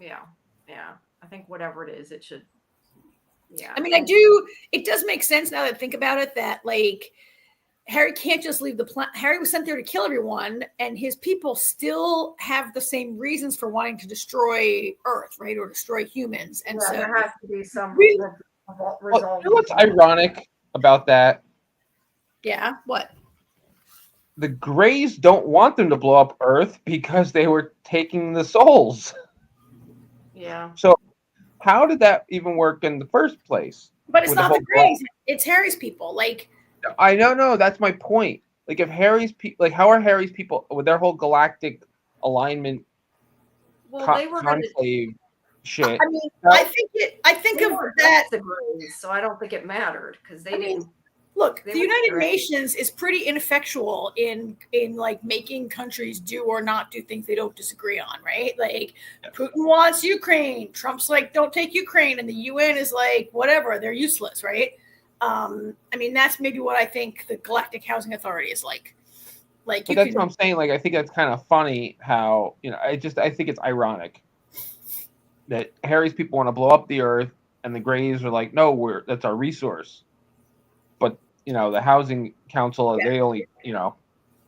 Speaker 1: Yeah. I think whatever it is, it should. Yeah.
Speaker 2: I mean, it does make sense now that I think about it, that, like, Harry can't just leave the planet. Harry was sent there to kill everyone, and his people still have the same reasons for wanting to destroy Earth, right? Or destroy humans. And so
Speaker 1: there has to be some
Speaker 3: result. You know what's ironic about that?
Speaker 2: Yeah, what?
Speaker 3: The Greys don't want them to blow up Earth because they were taking the souls.
Speaker 1: Yeah.
Speaker 3: So how did that even work in the first place?
Speaker 2: But it's not the Greys. It's Harry's people. Like,
Speaker 3: I don't know. That's my point. Like, if Harry's people, like, how are Harry's people with their whole galactic alignment?
Speaker 1: Well, they were
Speaker 3: conclave shit.
Speaker 2: I mean, I think of that.
Speaker 1: The Greys, so I don't think it mattered because they didn't.
Speaker 2: Look, the United Nations is pretty ineffectual in like making countries do or not do things they don't disagree on, right? Like, Putin wants Ukraine, Trump's like, don't take Ukraine, and the UN is like, whatever, they're useless, right? I mean, that's maybe what I think the Galactic Housing Authority is like. Like,
Speaker 3: but that's what I'm saying. Like, I think that's kind of funny how, you know, I think it's ironic that Harry's people want to blow up the Earth, and the Greys are like, no, that's our resource. But, you know, the Housing Council, they only, you know,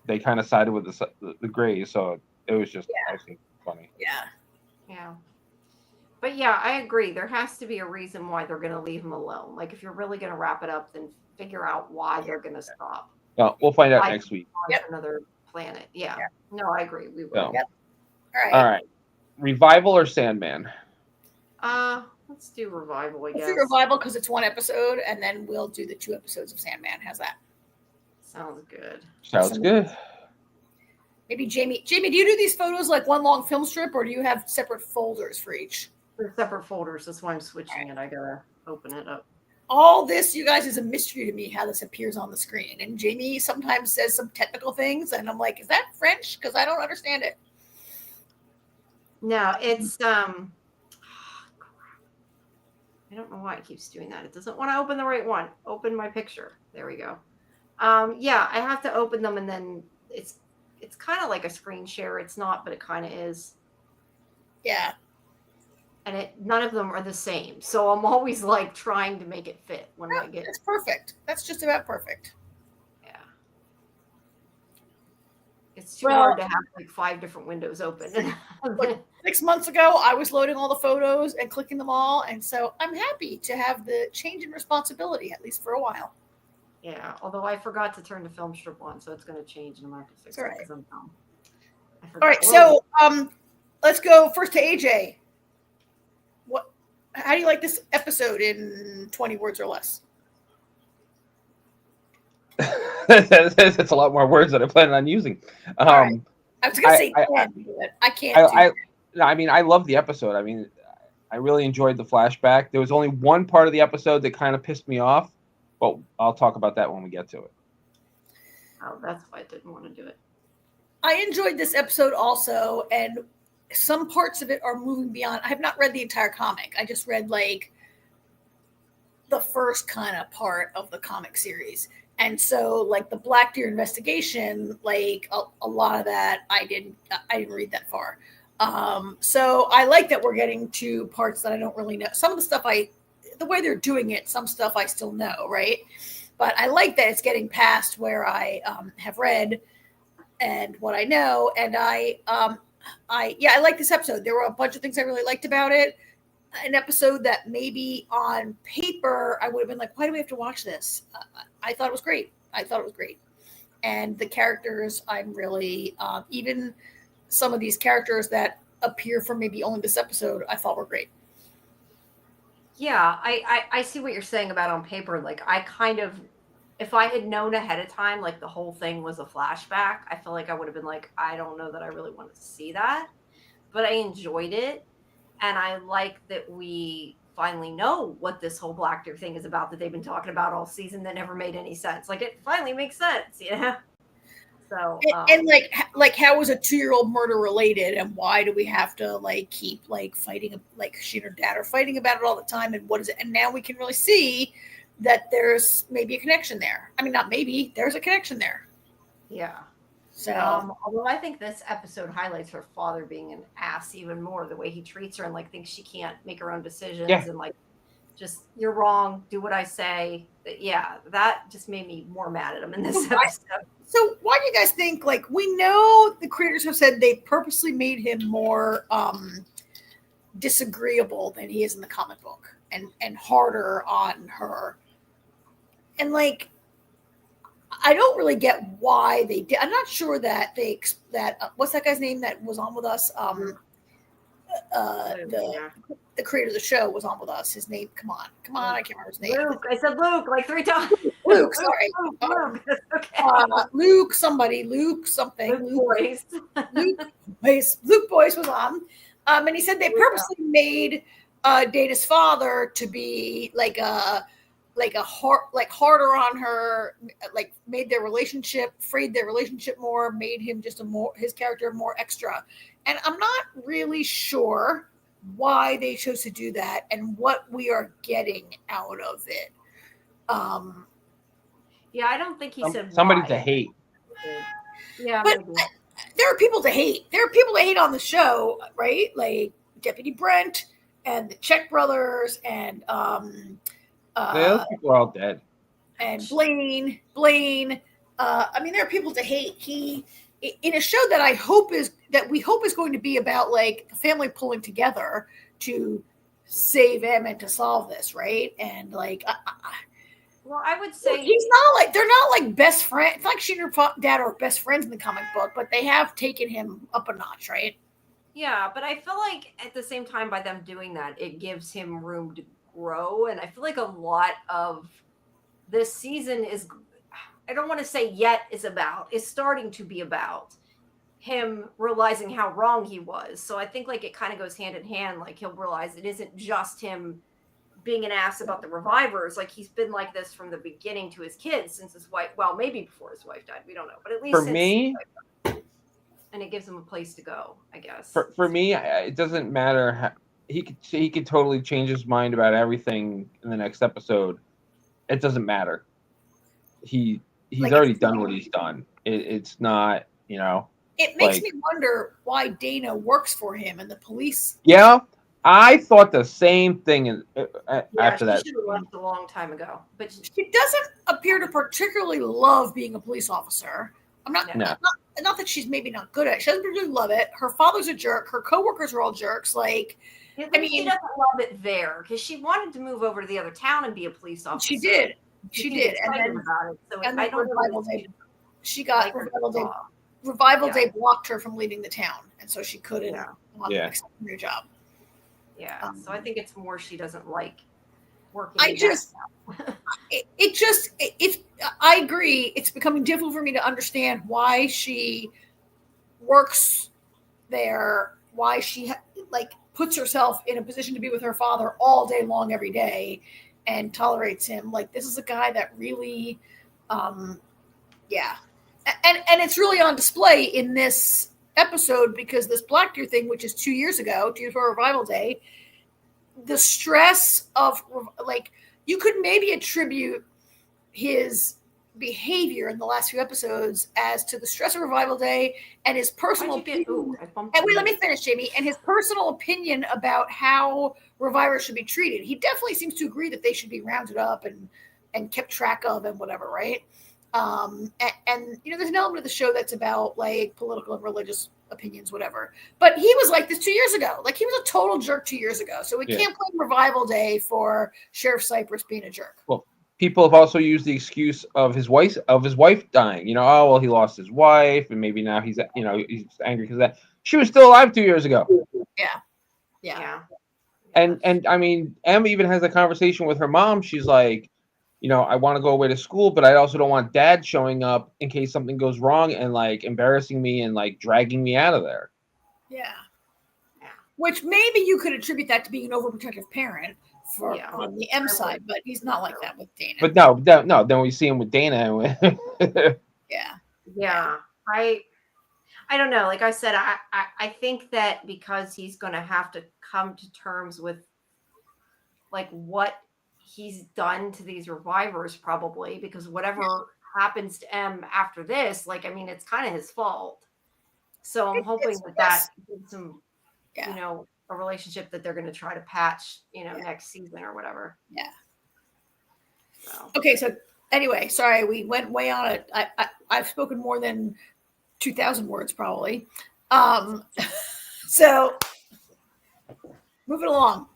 Speaker 3: they kind of sided with the Greys, so it was just I think funny.
Speaker 1: Yeah. But yeah, I agree. There has to be a reason why they're going to leave him alone. Like if you're really going to wrap it up, then figure out why they're going to stop.
Speaker 3: No, we'll find out
Speaker 1: Why
Speaker 3: next week.
Speaker 1: on to another planet. Yeah. No, I agree. We will.
Speaker 3: So,
Speaker 2: Yep. All
Speaker 3: all
Speaker 2: right.
Speaker 3: right. Revival or Sandman?
Speaker 1: Let's do Revival, I
Speaker 2: Let's
Speaker 1: guess.
Speaker 2: do Revival because it's one episode, and then we'll do the 2 episodes of Sandman. How's that?
Speaker 1: Sounds good.
Speaker 3: Sounds good.
Speaker 2: Maybe Jamie, do you do these photos like one long film strip, or do you have separate folders for each?
Speaker 1: They're separate folders. That's why I'm switching it. I gotta open it up.
Speaker 2: All this, you guys, is a mystery to me how this appears on the screen. And Jamie sometimes says some technical things, and I'm like, is that French? Because I don't understand it.
Speaker 1: No, it's I don't know why it keeps doing that. It doesn't want to open the right one. Open my picture. There we go. Yeah, I have to open them, and then it's kind of like a screen share. It's not, but it kind of is.
Speaker 2: Yeah.
Speaker 1: And none of them are the same. So I'm always like trying to make it fit when I get.
Speaker 2: That's perfect. That's just about perfect.
Speaker 1: Yeah. It's too hard to have like 5 different windows open.
Speaker 2: Look, 6 months ago, I was loading all the photos and clicking them all. And so I'm happy to have the change in responsibility, at least for a while.
Speaker 1: Yeah, although I forgot to turn the film strip on, so it's going to change in a market fix
Speaker 2: All right.
Speaker 1: because I'm dumb.
Speaker 2: All right, so let's go first to AJ. How do you like this episode in 20 words or less?
Speaker 3: That's a lot more words that I plan on using.
Speaker 2: Right. I was going to say 10, but I can't.
Speaker 3: I mean, I love the episode. I mean, I really enjoyed the flashback. There was only one part of the episode that kind of pissed me off, but I'll talk about that when we get to it.
Speaker 1: Oh, that's why I didn't want to do it.
Speaker 2: I enjoyed this episode also, and some parts of it are moving beyond. I have not read the entire comic. I just read like the first kind of part of the comic series. And so like the Black Deer investigation, like a lot of that I didn't read that far. So I like that we're getting to parts that I don't really know. Some of the stuff the way they're doing it, some stuff I still know, right? But I like that it's getting past where I have read and what I know. And I like this episode. There were a bunch of things I really liked about it. An episode that maybe on paper I would have been like, why do we have to watch this? I thought it was great. And the characters, I'm really, even some of these characters that appear for maybe only this episode, I thought were great.
Speaker 1: Yeah, I see what you're saying about on paper. Like I kind of, if I had known ahead of time, like the whole thing was a flashback, I feel like I would have been like, I don't know that I really wanted to see that, but I enjoyed it. And I like that we finally know what this whole Black Deer thing is about that they've been talking about all season that never made any sense. Like it finally makes sense, yeah. So
Speaker 2: and like how is a 2-year-old murder related, and why do we have to like keep like fighting, like she and her dad are fighting about it all the time, and what is it? And now we can really see that there's maybe a connection there. I mean, not maybe, there's a connection there.
Speaker 1: Yeah.
Speaker 2: So
Speaker 1: although I think this episode highlights her father being an ass even more, the way he treats her and like thinks she can't make her own decisions and like just you're wrong, do what I say. Yeah, that just made me more mad at him in this episode.
Speaker 2: So why do you guys think, like, we know the creators have said they purposely made him more disagreeable than he is in the comic book and harder on her. And like, I don't really get why they did. I'm not sure that what's that guy's name that was on with us? The creator of the show was on with us. His name, come on, I can't remember his name.
Speaker 1: Luke. I said Luke like 3 times.
Speaker 2: Luke, sorry.
Speaker 1: Luke. Okay.
Speaker 2: Luke something. Luke
Speaker 1: Boyce.
Speaker 2: Luke Boyce was on. And he said they purposely made Data's father to be harder on her, like frayed their relationship more, made him just his character more extra. And I'm not really sure why they chose to do that and what we are getting out of it.
Speaker 1: Yeah, I don't think he said
Speaker 3: somebody
Speaker 1: why.
Speaker 3: to hate.
Speaker 1: Yeah,
Speaker 2: but
Speaker 1: maybe.
Speaker 2: There are people to hate. There are people to hate on the show, right? Like Deputy Brent and the Czech brothers and
Speaker 3: Those people are all dead.
Speaker 2: And Blaine. I mean, there are people to hate. He, in a show that we hope is going to be about like the family pulling together to save Emmett to solve this, right? And like,
Speaker 1: Well, I would say
Speaker 2: they're not like best friends. It's like she and her dad are best friends in the comic book, but they have taken him up a notch, right?
Speaker 1: Yeah, but I feel like at the same time, by them doing that, it gives him room to grow. And I feel like a lot of this season is, I don't want to say yet is starting to be about him realizing how wrong he was. So I think like it kind of goes hand in hand. Like he'll realize it isn't just him being an ass about the revivers. Like he's been like this from the beginning to his kids since his wife, well, maybe before his wife died. We don't know, but at least
Speaker 3: For me,
Speaker 1: and it gives him a place to go, I guess.
Speaker 3: For me, it doesn't matter how he could totally change his mind about everything in the next episode. It doesn't matter. He's
Speaker 2: Like,
Speaker 3: already done what he's done. It's not, you know.
Speaker 2: It makes
Speaker 3: like,
Speaker 2: me wonder why Dana works for him and the police.
Speaker 3: Yeah, I thought the same thing after that.
Speaker 1: She should have left a long time ago. But
Speaker 2: she doesn't appear to particularly love being a police officer. Not that she's maybe not good at it. She doesn't really love it. Her father's a jerk. Her coworkers are all jerks. Like,
Speaker 1: I mean, she doesn't love it there because she wanted to move over to the other town and be a police officer.
Speaker 2: She did. She did. And then,
Speaker 1: about it. So
Speaker 2: and
Speaker 1: I
Speaker 2: then
Speaker 1: don't
Speaker 2: Revival
Speaker 1: know.
Speaker 2: Day. She got Revival Day. Revival Day blocked her from leaving the town, and so she couldn't accept a new job.
Speaker 1: Yeah. So I think it's more she doesn't like working.
Speaker 2: I agree. It's becoming difficult for me to understand why she works there, why she like puts herself in a position to be with her father all day long, every day, and tolerates him. Like, this is a guy that really, and it's really on display in this episode because this Blackdeer thing, which is 2 years ago, 2 years before Revival Day, the stress of, like, you could maybe attribute his behavior in the last few episodes as to the stress of Revival Day and his personal opinion. And wait, let me finish, Jamie. And his personal opinion about how revivers should be treated. He definitely seems to agree that they should be rounded up and kept track of and whatever, right? And you know, there's an element of the show that's about like political and religious opinions, whatever. But he was like this 2 years ago. Like, he was a total jerk 2 years ago. So we can't blame Revival Day for Sheriff Cypress being a jerk.
Speaker 3: Well, people have also used the excuse of his wife dying. You know, oh well, he lost his wife, and maybe now he's angry because that she was still alive 2 years ago.
Speaker 2: Yeah.
Speaker 3: And I mean, Em even has a conversation with her mom. She's like, you know, I want to go away to school, but I also don't want Dad showing up in case something goes wrong and like embarrassing me and like dragging me out of there.
Speaker 2: Yeah. Which maybe you could attribute that to being an overprotective parent on the M side, but he's not like that with Dana.
Speaker 3: But no. Then we see him with Dana.
Speaker 1: Yeah. I don't know. Like I said, I think that because he's going to have to come to terms with like what he's done to these revivers, probably, because whatever happens to M after this, like, I mean, it's kind of his fault. So I'm hoping that gives him, you know, a relationship that they're going to try to patch, you know, next season or whatever.
Speaker 2: Yeah.
Speaker 1: So. Okay.
Speaker 2: So anyway, sorry, we went way on it. I've spoken more than 2,000 words probably. So moving along.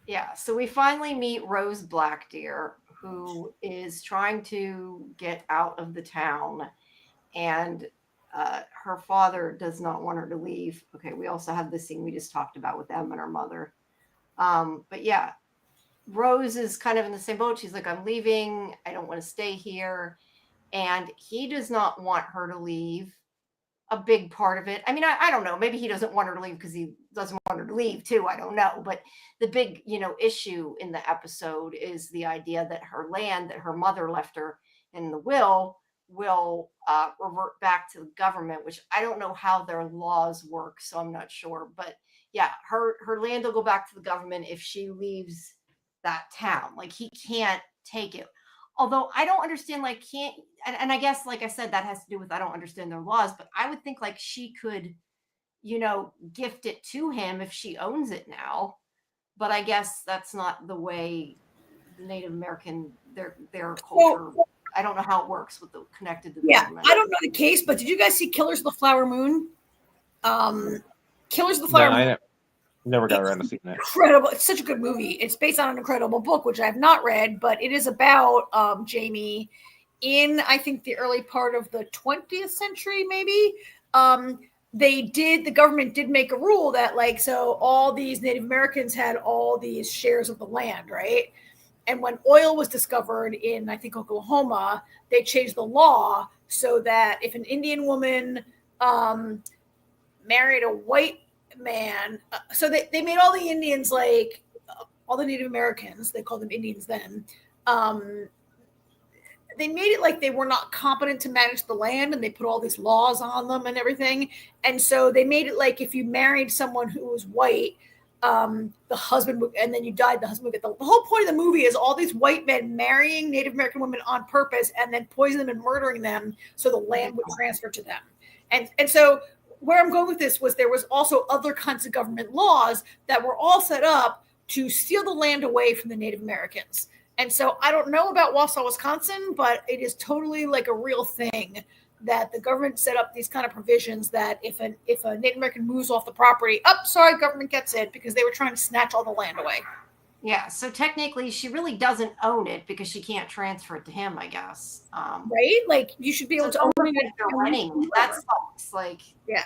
Speaker 1: Yeah. So we finally meet Rose Blackdeer, who is trying to get out of the town, and her father does not want her to leave. Okay, we also have the scene we just talked about with Em and her mother. But yeah, Rose is kind of in the same boat. She's like, I'm leaving. I don't want to stay here. And he does not want her to leave. A big part of it. I mean, I don't know. Maybe he doesn't want her to leave because he doesn't want her to leave too. I don't know. But the big, you know, issue in the episode is the idea that her land that her mother left her in the will revert back to the government, which I don't know how their laws work, so I'm not sure. But yeah, her land will go back to the government if she leaves that town. Like, he can't take it. Although I don't understand, like, and I guess, like I said, that has to do with I don't understand their laws, but I would think like she could, you know, gift it to him if she owns it now. But I guess that's not the way the Native American, their culture. I don't know how it works with the connected to the government.
Speaker 2: I don't know the case, but did you guys see Killers of the Flower Moon? Killers of the Flower Moon.
Speaker 3: Never got around to seeing that.
Speaker 2: Incredible. It's such a good movie. It's based on an incredible book, which I've not read, but it is about Jamie in, I think, the early part of the 20th century, maybe. The government did make a rule that, like, so all these Native Americans had all these shares of the land, right? And when oil was discovered in, I think, Oklahoma, they changed the law so that if an Indian woman married a white man, so they made all the Indians, like all the Native Americans, they called them Indians then, they made it like they were not competent to manage the land, and they put all these laws on them and everything. And so they made it like if you married someone who was white, the husband would, and then you died, the husband would get the whole point of the movie is all these white men marrying Native American women on purpose and then poisoning them and murdering them so the land would transfer to them. And so where I'm going with this was there was also other kinds of government laws that were all set up to steal the land away from the Native Americans. And so I don't know about Wausau, Wisconsin, but it is totally like a real thing that the government set up these kind of provisions that if a Native American moves off the property, government gets it, because they were trying to snatch all the land away.
Speaker 1: Yeah, so technically she really doesn't own it because she can't transfer it to him, I guess.
Speaker 2: Right? Like you should be able to own it.
Speaker 1: Renting. That sucks. Like,
Speaker 2: yeah.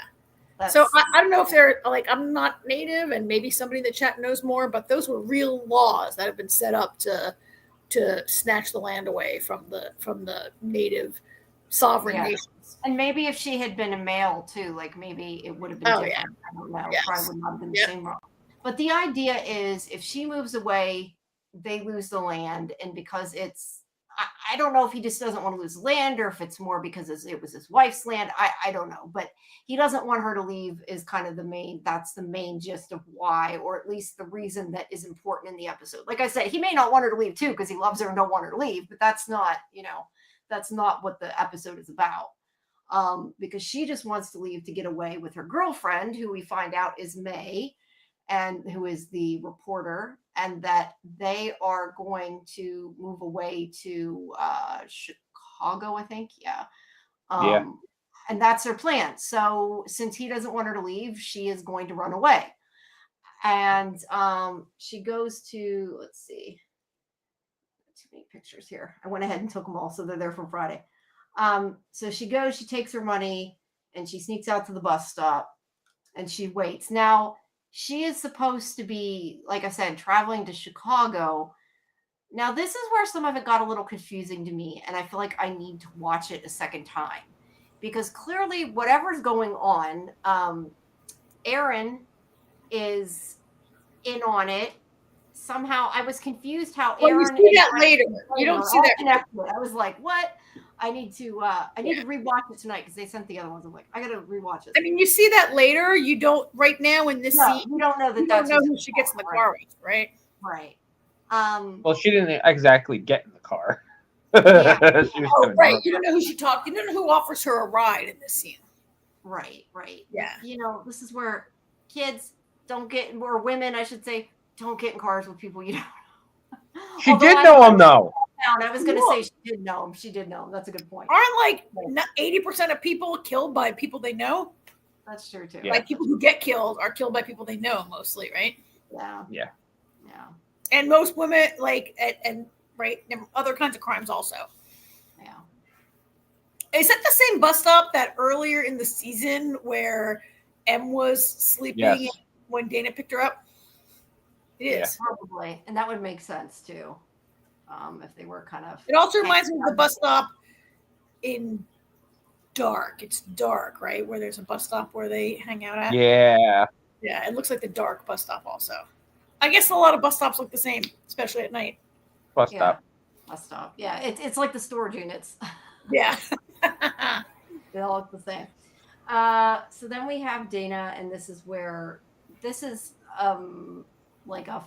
Speaker 2: So I don't know if they're like, I'm not Native, and maybe somebody in the chat knows more, but those were real laws that have been set up to snatch the land away from the Native sovereign nations.
Speaker 1: And maybe if she had been a male too, like maybe it would have been different. Yeah. I don't know. Yes. Probably would not have been the same role. But the idea is if she moves away, they lose the land. And because I don't know if he just doesn't want to lose land or if it's more because it was his wife's land. I don't know. But he doesn't want her to leave is kind of that's the main gist of why, or at least the reason that is important in the episode. Like I said, he may not want her to leave too because he loves her and don't want her to leave. But that's not what the episode is about. Because she just wants to leave to get away with her girlfriend, who we find out is May, and who is the reporter, and that they are going to move away to Chicago, I think. Yeah. And that's her plan. So since he doesn't want her to leave, she is going to run away. And she goes to, let's see, too many pictures here. I went ahead and took them all, so they're there from Friday. So she takes her money, and she sneaks out to the bus stop, and she waits. Now, she is supposed to be, like I said, traveling to Chicago. Now, this is where some of it got a little confusing to me, and I feel like I need to watch it a second time. Because clearly, whatever's going on, Aaron is in on it. Somehow, I was confused how Aaron...
Speaker 2: You see that later. You don't see that.
Speaker 1: Connected. I was like, what? I need to rewatch it tonight because they sent the other ones. I'm like, I gotta rewatch it.
Speaker 2: I mean, you see that later. You don't right now in this scene.
Speaker 1: You don't know that.
Speaker 2: You don't know who she gets in the car with, right?
Speaker 1: Right.
Speaker 3: Well, she didn't exactly get in the car.
Speaker 2: Yeah. Right. You don't know who she talked. You don't know who offers her a ride in this scene.
Speaker 1: Right.
Speaker 2: Yeah.
Speaker 1: This is where kids don't get, or women, I should say, don't get in cars with people you don't know.
Speaker 3: She did know him, though.
Speaker 1: I was going to say she did know him. She did know him. That's a good point.
Speaker 2: Aren't 80% of people killed by people they know?
Speaker 1: That's true too.
Speaker 2: Yeah. Like people who get killed are killed by people they know mostly, right?
Speaker 1: Yeah.
Speaker 2: And most women and other kinds of crimes also.
Speaker 1: Yeah.
Speaker 2: Is that the same bus stop that earlier in the season where M was sleeping when Dana picked her up? It is.
Speaker 1: Probably. And that would make sense too. If they were kind of...
Speaker 2: It also reminds me of the bus stop in Dark. It's Dark, right? Where there's a bus stop where they hang out at.
Speaker 3: Yeah.
Speaker 2: Yeah, it looks like the Dark bus stop also. I guess a lot of bus stops look the same, especially at night.
Speaker 3: Bus stop.
Speaker 1: Yeah, it's like the storage units.
Speaker 2: Yeah.
Speaker 1: They all look the same. So then we have Dana, and this is like a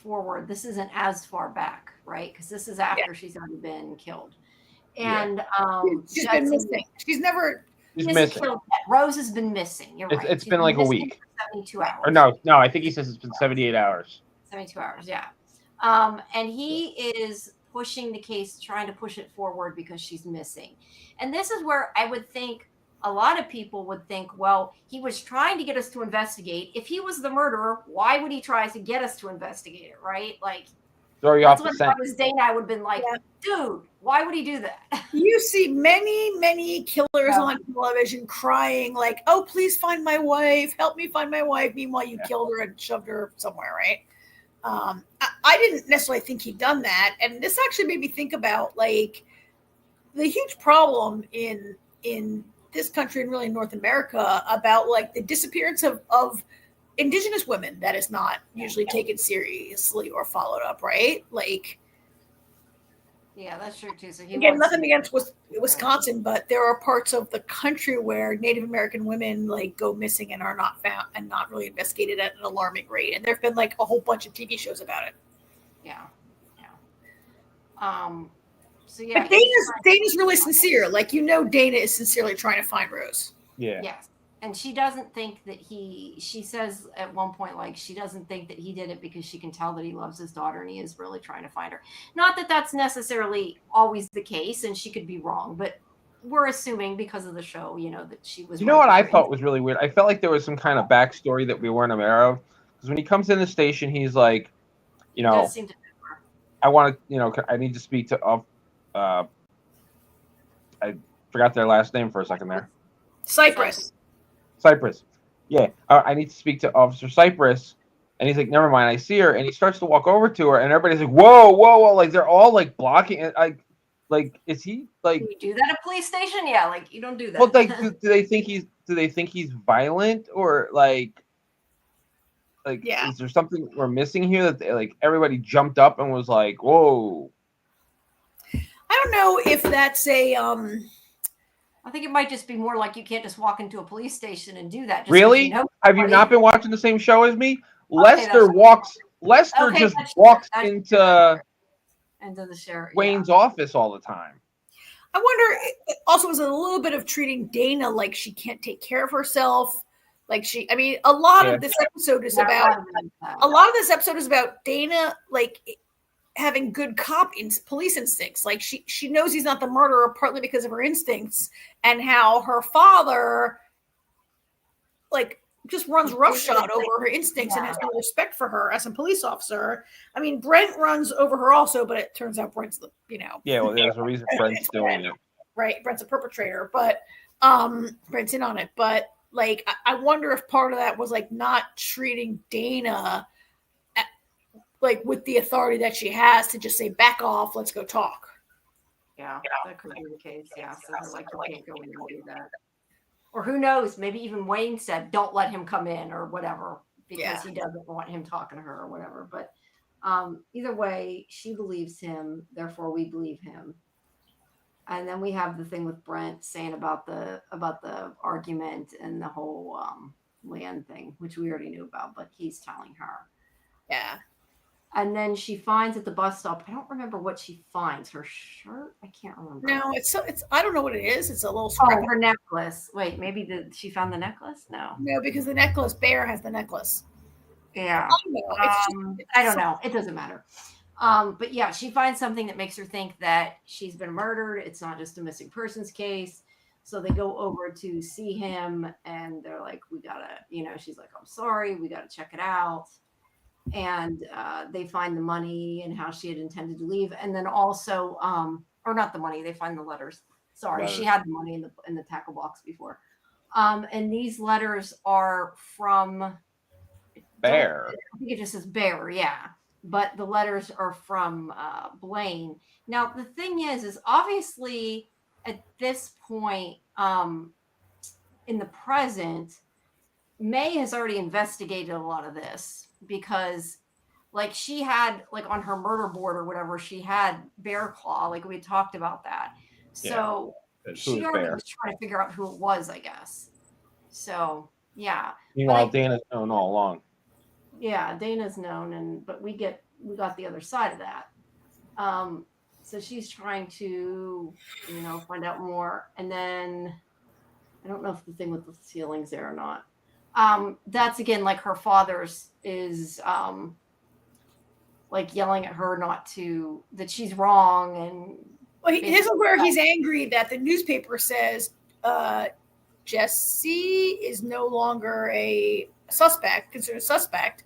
Speaker 1: forward. This isn't as far back, right? Because this is after she's already been killed. And
Speaker 2: she's been missing. She's
Speaker 3: missing.
Speaker 1: Rose has been missing. You're right.
Speaker 3: It's been like a week.
Speaker 1: 72 hours.
Speaker 3: Or no, I think he says it's been 78 hours.
Speaker 1: 72 hours, yeah. And he is pushing the case, trying to push it forward because she's missing. And this is where I would think a lot of people would think, well, he was trying to get us to investigate. If he was the murderer, why would he try to get us to investigate it, right? Like,
Speaker 3: Throw you
Speaker 1: that's
Speaker 3: off
Speaker 1: what
Speaker 3: the
Speaker 1: if I
Speaker 3: scent.
Speaker 1: was Dana, I would have been like, dude, why would he do that?
Speaker 2: You see many killers on television crying like, oh, please find my wife, help me find my wife. Meanwhile, you killed her and shoved her somewhere, right? I didn't necessarily think he'd done that. And this actually made me think about like the huge problem in this country and really in North America about like the disappearance of Indigenous women that is not usually taken seriously or followed up, right? Like,
Speaker 1: yeah, that's true too. So he
Speaker 2: again, nothing against Wisconsin, but there are parts of the country where Native American women like go missing and are not found and not really investigated at an alarming rate. And there've been like a whole bunch of TV shows about it.
Speaker 1: Yeah. So yeah,
Speaker 2: but Dana's really sincere. Like, you know, Dana is sincerely trying to find Rose.
Speaker 3: Yeah.
Speaker 1: Yes. And she doesn't think that she says at one point, like, she doesn't think that he did it because she can tell that he loves his daughter and he is really trying to find her. Not that that's necessarily always the case, and she could be wrong, but we're assuming because of the show, you know, that she was.
Speaker 3: You know what I thought was really weird? I felt like there was some kind of backstory that we weren't aware of. Because when he comes in the station, he's like, you know, I want to, you know, I need to speak to, I forgot their last name for a second there.
Speaker 2: Cypress.
Speaker 3: Yeah. I need to speak to Officer Cypress. And he's like, never mind, I see her. And he starts to walk over to her, and everybody's like, whoa. Like, they're all like blocking it. Like, is he like?
Speaker 1: Do you do that at a police station? Yeah, like, you don't do that.
Speaker 3: Well, like, do they think he's violent, or like, is there something we're missing here that like everybody jumped up and was like, whoa?
Speaker 2: I don't know if that's a
Speaker 1: I think it might just be more like you can't just walk into a police station and do that. Just
Speaker 3: really?
Speaker 1: You know,
Speaker 3: have you not been watching the same show as me?
Speaker 1: Okay,
Speaker 3: Lester just walks into
Speaker 1: the sheriff
Speaker 3: Wayne's office all the time.
Speaker 2: I wonder, also, is it a little bit of treating Dana like she can't take care of herself? Like a lot of this episode is about Dana, like, having good police instincts. Like, she knows he's not the murderer partly because of her instincts, and how her father, like, just runs roughshod over her instincts and has no respect for her as a police officer. I mean, Brent runs over her also, but it turns out Brent's the, you know.
Speaker 3: Yeah, well, there's a reason Brent's doing it.
Speaker 2: Right, Brent's a perpetrator, but Brent's in on it. But like, I wonder if part of that was like not treating Dana like with the authority that she has to just say, back off, let's go talk.
Speaker 1: Yeah, that could be the case. Yeah, so they're like, you can't go in and do that. Or who knows, maybe even Wayne said, don't let him come in or whatever, because he doesn't want him talking to her or whatever. But either way, she believes him, therefore we believe him. And then we have the thing with Brent saying about the argument and the whole land thing, which we already knew about, but he's telling her.
Speaker 2: Yeah.
Speaker 1: And then she finds at the bus stop, I don't remember what she finds. Her shirt? I can't remember.
Speaker 2: No, it's I don't know what it is. It's a little scrap.
Speaker 1: Oh, her necklace. Wait, maybe she found the necklace? No.
Speaker 2: No, because the necklace, Bear has the necklace.
Speaker 1: Yeah. I don't know. It doesn't matter. But yeah, she finds something that makes her think that she's been murdered. It's not just a missing persons case. So they go over to see him, and they're like, we gotta, you know, she's like, I'm sorry, we gotta check it out. And they find the money and how she had intended to leave. And then also, or not the money, they find the letters. Sorry, she had the money in the tackle box before. And these letters are from
Speaker 3: Bear.
Speaker 1: I think it just says Bear, yeah. But the letters are from Blaine. Now, the thing is obviously at this point in the present, May has already investigated a lot of this, because like she had, like, on her murder board or whatever, she had Bear Claw, like we had talked about that. So she already was trying to figure out who it was, I guess. So yeah.
Speaker 3: Meanwhile, Dana's known all along.
Speaker 1: Yeah, Dana's known, but we got the other side of that. So she's trying to, you know, find out more. And then I don't know if the thing with the ceilings there or not. That's again like her father's is like yelling at her that she's wrong. And
Speaker 2: well, this is where he's angry that the newspaper says Jesse is no longer considered a suspect,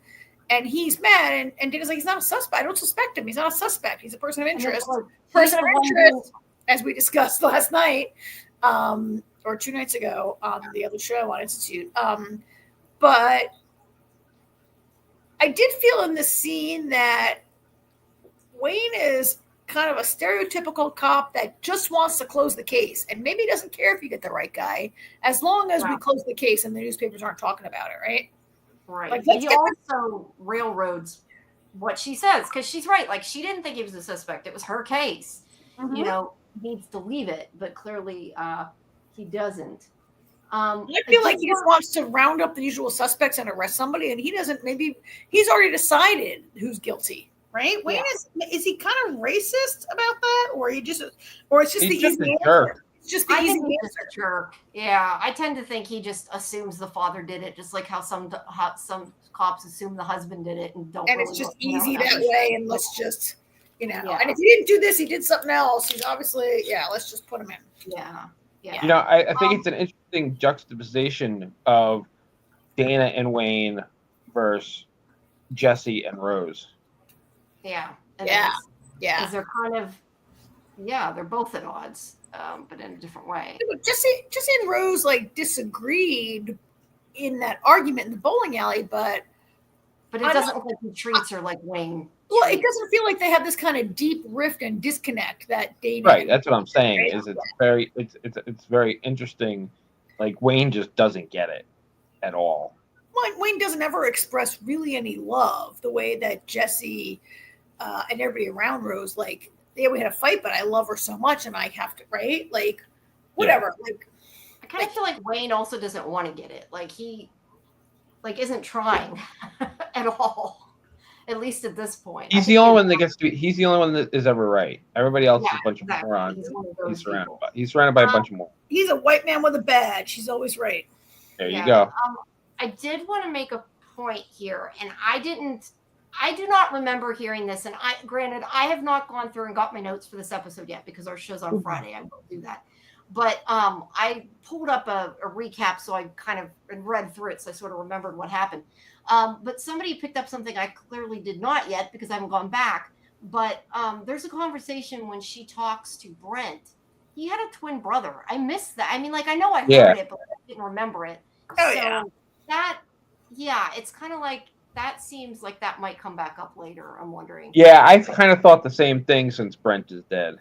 Speaker 2: and he's mad. And Dana's like, he's not a suspect. I don't suspect him. He's not a suspect. He's a person of interest. Person of interest, as we discussed last night, or 2 nights ago on the other show on Institute. But I did feel in the scene that Wayne is kind of a stereotypical cop that just wants to close the case and maybe doesn't care if you get the right guy, as long as we close the case and the newspapers aren't talking about it, right?
Speaker 1: Right.
Speaker 2: Like,
Speaker 1: he also railroads what she says, because she's right. Like, she didn't think he was a suspect. It was her case.
Speaker 2: Mm-hmm.
Speaker 1: You know, he needs to leave it, but clearly he doesn't.
Speaker 2: I feel like he just wants to round up the usual suspects and arrest somebody, and he doesn't. Maybe he's already decided who's guilty, right? Wayne is he kind of racist about that, or it's just the easy answer? It's just the easy answer.
Speaker 1: Jerk. Yeah, I tend to think he just assumes the father did it, just like how some cops assume the husband did it and don't.
Speaker 2: And
Speaker 1: really
Speaker 2: it's just easy that way, and let's just, And if he didn't do this, he did something else. He's obviously, let's just put him in.
Speaker 1: Yeah.
Speaker 3: I think it's an interesting juxtaposition of Dana and Wayne versus Jesse and Rose.
Speaker 1: Yeah.
Speaker 2: Because
Speaker 1: they're kind of, they're both at odds, but in a different way.
Speaker 2: Jesse and Rose disagreed in that argument in the bowling alley, but
Speaker 1: it doesn't look like he treats her like Wayne.
Speaker 2: Well, it doesn't feel like they have this kind of deep rift and disconnect that Dana.
Speaker 3: Right, that's what I'm saying.
Speaker 2: Right?
Speaker 3: It's very interesting. Like, Wayne just doesn't get it at all.
Speaker 2: Wayne doesn't ever express really any love the way that Jesse and everybody around Rose, we had a fight, but I love her so much and I have to, right? Whatever.
Speaker 1: Yeah. I kind of feel like Wayne also doesn't want to get it. He isn't trying at all. At least at this point.
Speaker 3: He's the only one that gets to be. He's the only one that is ever right. Everybody else is a bunch of morons. He's surrounded by a bunch of morons.
Speaker 2: He's a white man with a badge. He's always right.
Speaker 3: There you go.
Speaker 1: I did want to make a point here, and I do not remember hearing this. And granted, I have not gone through and got my notes for this episode yet because our show's on Friday. I will do that. But I pulled up a recap, so I kind of read through it, so I sort of remembered what happened. But somebody picked up something I clearly did not yet because I haven't gone back. But there's a conversation when she talks to Brent. He had a twin brother. I missed that. I mean, I know I heard it, but I didn't remember it. It's kind of like that seems like that might come back up later. I'm wondering.
Speaker 3: Yeah, I kind of thought the same thing since Brent is dead.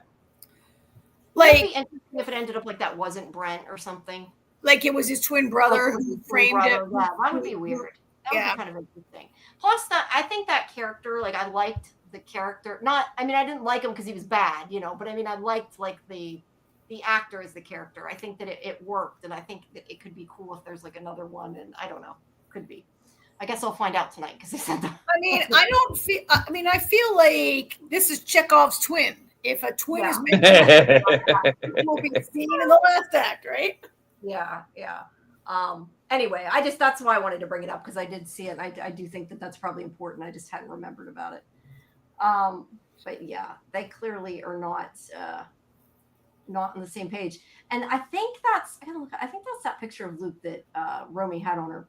Speaker 1: It'd be interesting if it ended up like that wasn't Brent or something.
Speaker 2: Like it was his twin brother who framed it.
Speaker 1: Yeah, that would be weird. That would be kind of interesting. Plus, I think that character, I liked the character. I didn't like him because he was bad, but I liked the actor as the character. I think that it worked, and I think that it could be cool if there's another one, and I don't know, could be. I guess I'll find out tonight because they said that.
Speaker 2: I feel like this is Chekhov's twin. If a twin is mentioned, it will be seen in the last act, right?
Speaker 1: Yeah. Anyway, that's why I wanted to bring it up because I did see it. And I do think that that's probably important. I just hadn't remembered about it. But yeah, they clearly are not on the same page. And I think that's that picture of Luke that Romy had on her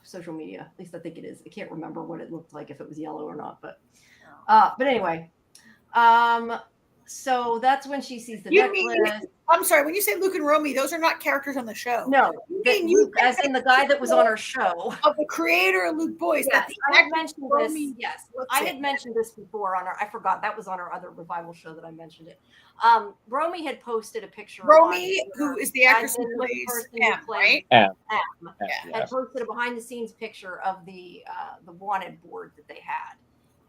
Speaker 1: social media. At least I think it is. I can't remember what it looked like, if it was yellow or not. But anyway. So that's when she sees the necklace.
Speaker 2: I'm sorry, when you say Luke and Romy, those are not characters on the show.
Speaker 1: No, Luke, as in the guy that was on our show.
Speaker 2: Of the creator of Luke Boyce.
Speaker 1: Yes, I had mentioned this. Yes, I had mentioned this before on I forgot that was on our other revival show that I mentioned it. Romy had posted a picture.
Speaker 2: Romy, who is the actress who plays M, right?
Speaker 3: M.
Speaker 1: Had posted a behind the scenes picture of the wanted board that they had.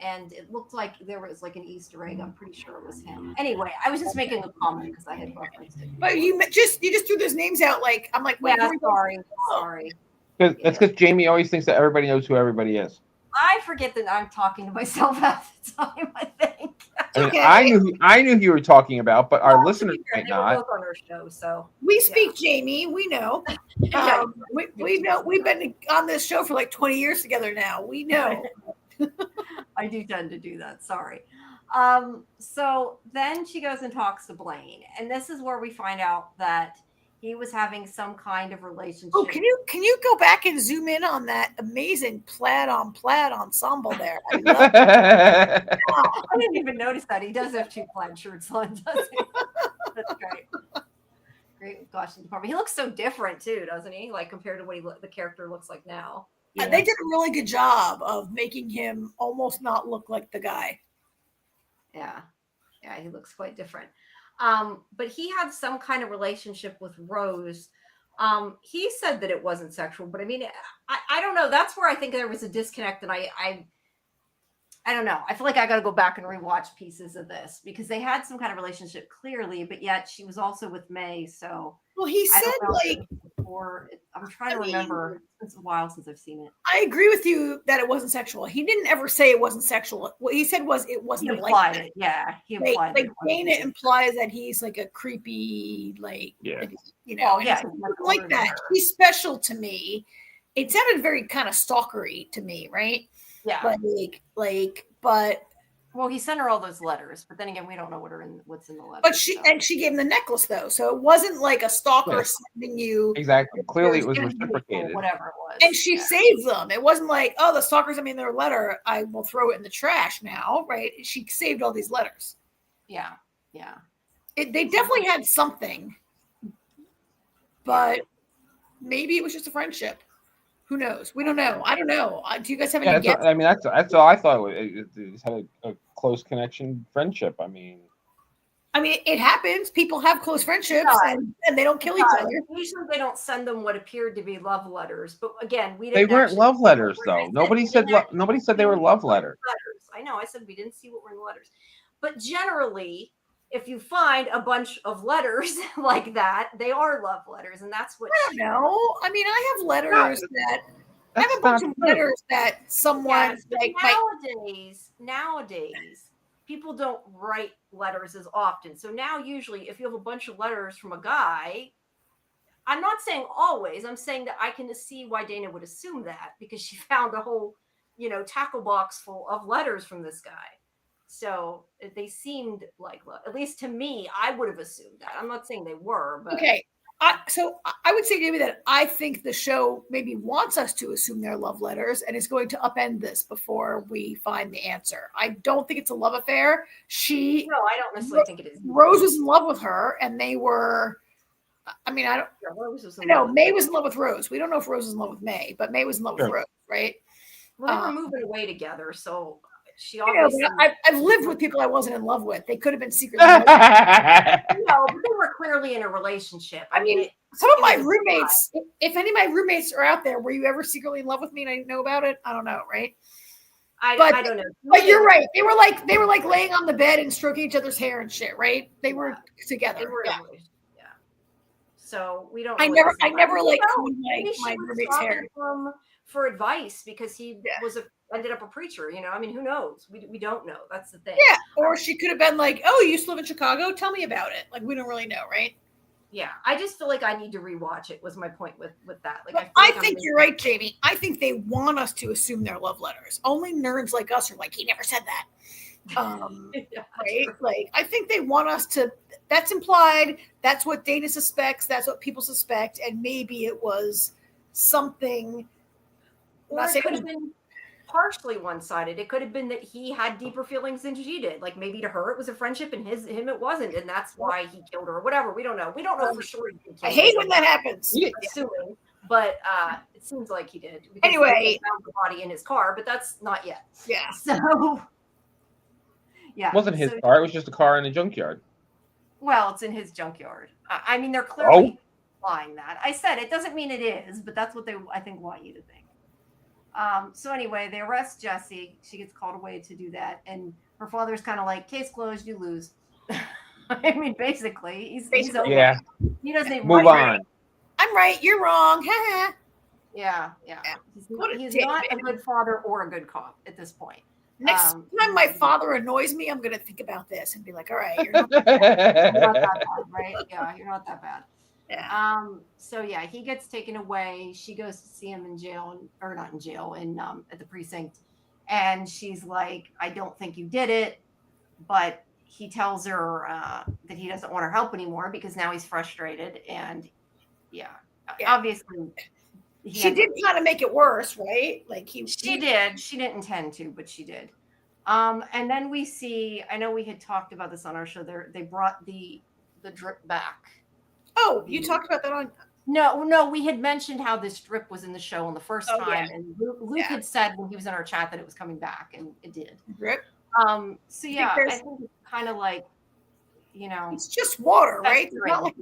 Speaker 1: And it looked like there was an Easter egg. I'm pretty sure it was him. Anyway, I was just making a comment because I had referenced it.
Speaker 2: But you just threw those names out. I'm like, wait,
Speaker 1: sorry.
Speaker 3: That's because Jamie always thinks that everybody knows who everybody is.
Speaker 1: I forget that I'm talking to myself half the time. I think.
Speaker 2: I
Speaker 3: knew who you were talking about, but our listeners might not.
Speaker 1: They were both on our show, so
Speaker 2: we speak Jamie. We know. We know. We've been on this show for 20 years together now. We know.
Speaker 1: I do tend to do that. Sorry. So then she goes and talks to Blaine. And this is where we find out that he was having some kind of relationship.
Speaker 2: Oh, can you go back and zoom in on that amazing plaid on plaid ensemble there? I love it.
Speaker 1: I didn't even notice that. He does have 2 plaid shirts on, doesn't he? That's great. Great costume department. He looks so different too, doesn't he? Like compared to what the character looks like now.
Speaker 2: Yeah. They did a really good job of making him almost not look like the guy.
Speaker 1: Yeah. Yeah, he looks quite different. But he had some kind of relationship with Rose. He said that it wasn't sexual, but I mean, I don't know. That's where I think there was a disconnect, and I don't know. I feel like I got to go back and rewatch pieces of this because they had some kind of relationship clearly, but yet she was also with May. So
Speaker 2: well, he said like,
Speaker 1: I'm trying to remember. It's a while since I've seen it.
Speaker 2: I agree with you that it wasn't sexual. He didn't ever say it wasn't sexual. What he said was it wasn't.
Speaker 1: He implied it. Yeah, he implied
Speaker 2: it. Like Dana implies that he's like a creepy, like like that. He's special to me. It sounded very kind of stalkery to me, right?
Speaker 1: Yeah.
Speaker 2: But
Speaker 1: well, he sent her all those letters, but then again, we don't know what's in the letters.
Speaker 2: But she gave him the necklace though, so it wasn't like a stalker sending you.
Speaker 3: Exactly. Clearly, it was reciprocated.
Speaker 1: Whatever it was.
Speaker 2: And she saved them. It wasn't like, oh, the stalker sent me their letter. I will throw it in the trash now, right? She saved all these letters.
Speaker 1: Yeah. Yeah.
Speaker 2: They definitely had something, but maybe it was just a friendship. Who knows? We don't know. I don't know. Do you guys have any guesses?
Speaker 3: That's all I thought. It had a close connection, friendship. I mean,
Speaker 2: it happens. People have close friendships, and they don't kill each other.
Speaker 1: Usually, they don't send them what appeared to be love letters. But again,
Speaker 3: they weren't love letters, though. Nobody said they were love letters.
Speaker 1: I know. I said we didn't see what were in the letters, but generally, if you find a bunch of letters like that, they are love letters, and that's what.
Speaker 2: I don't know. I have letters I have a bunch of letters that someone
Speaker 1: nowadays people don't write letters as often. So now usually if you have a bunch of letters from a guy, I'm not saying always, I'm saying that I can see why Dana would assume that because she found a whole, tackle box full of letters from this guy. So they seemed like love. At least to me, I would have assumed that. I'm not saying they were, but
Speaker 2: okay. So I would say, Jamie, that I think the show maybe wants us to assume they're love letters and is going to upend this before we find the answer. I don't think it's a love affair.
Speaker 1: No, I don't necessarily think it is.
Speaker 2: Rose was in love with her, and they were. May was in love with Rose. We don't know if Rose was in love with May, but May was in love with Rose, right?
Speaker 1: Well, they were moving away together, so she obviously.
Speaker 2: I've lived with people I wasn't in love with. They could have been secretly.
Speaker 1: No, but they were clearly in a relationship. I mean,
Speaker 2: some of my roommates. If any of my roommates are out there, were you ever secretly in love with me and I didn't know about it? I don't know, right?
Speaker 1: I don't know.
Speaker 2: But you're right. They were like laying on the bed and stroking each other's hair and shit, right? They were together.
Speaker 1: They were So we don't.
Speaker 2: I never like my roommate's hair
Speaker 1: for advice because he ended up a preacher. Who knows? We don't know. That's the thing.
Speaker 2: Yeah, or she could have been like, "Oh, you used to live in Chicago? Tell me about it." Like we don't really know, right?
Speaker 1: Yeah, I just feel like I need to rewatch it. Was my point with that? Like,
Speaker 2: I think you're right, Jamie. I think they want us to assume they're love letters. Only nerds like us are like, he never said that. Right? Like, I think they want us to. That's implied. That's what Dana suspects. That's what people suspect, and maybe it was something.
Speaker 1: Or it could have been partially one-sided. It could have been that he had deeper feelings than she did. Like maybe to her it was a friendship, and him it wasn't, and that's why he killed her or whatever. We don't know. We don't know for sure.
Speaker 2: I hate when that happens.
Speaker 1: Assuming, but it seems like he did.
Speaker 2: Anyway,
Speaker 1: he found the body in his car, but that's not yet.
Speaker 2: Yeah.
Speaker 1: So. Yeah.
Speaker 3: It wasn't his car. It was just a car in a junkyard.
Speaker 1: Well, it's in his junkyard. I mean, they're clearly implying that. I said it doesn't mean it is, but that's what they, I think, want you to think. So anyway, they arrest Jessie. She gets called away to do that, and her father's kind of like, "Case closed. You lose." I mean, basically, he's over.
Speaker 3: Yeah.
Speaker 1: He doesn't even
Speaker 3: move on.
Speaker 2: I'm right. You're wrong.
Speaker 1: Yeah. He's not a good father or a good cop at this point.
Speaker 2: Next time my father annoys me, I'm going to think about this and be like, all right, you're not that
Speaker 1: bad, right? Yeah, you're not that bad.
Speaker 2: Yeah.
Speaker 1: So yeah, he gets taken away. She goes to see him in jail, or not in jail, at the precinct. And she's like, I don't think you did it. But he tells her that he doesn't want her help anymore because now he's frustrated. And Yeah.
Speaker 2: Yeah.
Speaker 1: Obviously,
Speaker 2: She did kind of make it worse, right? Like
Speaker 1: She did. She didn't intend to, but she did. And then we see. I know we had talked about this on our show. They brought the drip back.
Speaker 2: Oh, you talked about that on.
Speaker 1: No, we had mentioned how this drip was in the show on the first
Speaker 2: Oh,
Speaker 1: time,
Speaker 2: yeah.
Speaker 1: and Luke had said when he was in our chat that it was coming back, and it did.
Speaker 2: Drip.
Speaker 1: So yeah, I think it's kind of like,
Speaker 2: it's just water, right? It's not like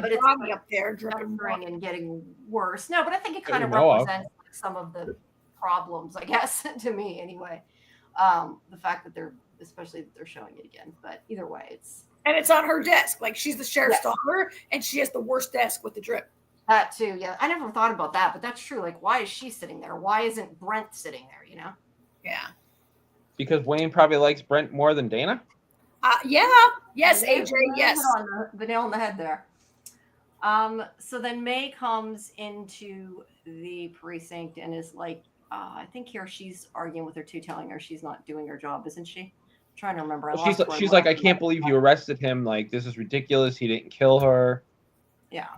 Speaker 1: but it's
Speaker 2: body up there dripping
Speaker 1: and getting worse. No, but I think it kind of
Speaker 3: know of.
Speaker 1: represents some of the problems, I guess, to me anyway. The fact that they're showing it again, but either way, it's
Speaker 2: on her desk. Like she's the sheriff's daughter, and she has the worst desk with the drip.
Speaker 1: That too, yeah. I never thought about that, but that's true. Like, why is she sitting there? Why isn't Brent sitting there?
Speaker 2: Yeah.
Speaker 3: Because Wayne probably likes Brent more than Dana.
Speaker 2: Yeah. Yes, AJ. Yes.
Speaker 1: The nail on the head there. So then May comes into the precinct and is like, I think here she's arguing with her too, telling her she's not doing her job, isn't she? I'm trying to remember.
Speaker 3: She's like, I can't believe you arrested him. Like, this is ridiculous. He didn't kill her.
Speaker 1: Yeah.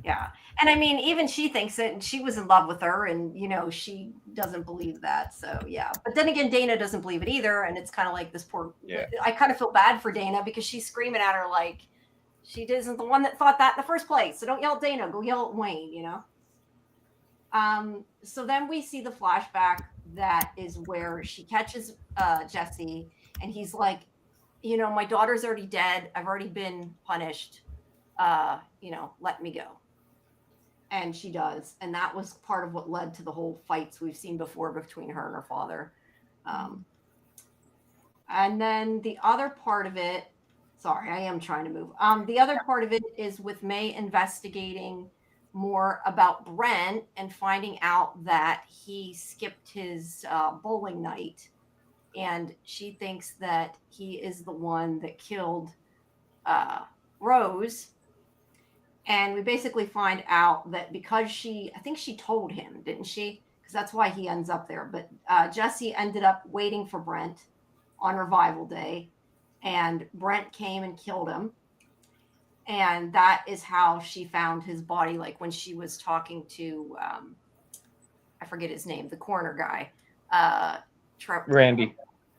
Speaker 1: Yeah. And I mean, even she thinks it, and she was in love with her, and she doesn't believe that. So yeah. But then again, Dana doesn't believe it either. And it's kind of like this poor, I kind of feel bad for Dana because she's screaming at her like she isn't the one that thought that in the first place. So don't yell at Dana, go yell at Wayne, So then we see the flashback that is where she catches Jesse, and he's like, my daughter's already dead. I've already been punished. Let me go. And she does. And that was part of what led to the whole fights we've seen before between her and her father. And then the other part of it, sorry, I am trying to move. The other part of it is with May investigating more about Brent and finding out that he skipped his bowling night. And she thinks that he is the one that killed Rose. And we basically find out that because I think she told him, didn't she? Because that's why he ends up there. But Jesse ended up waiting for Brent on Revival Day, and Brent came and killed him. And that is how she found his body, like when she was talking to, I forget his name, the coroner guy.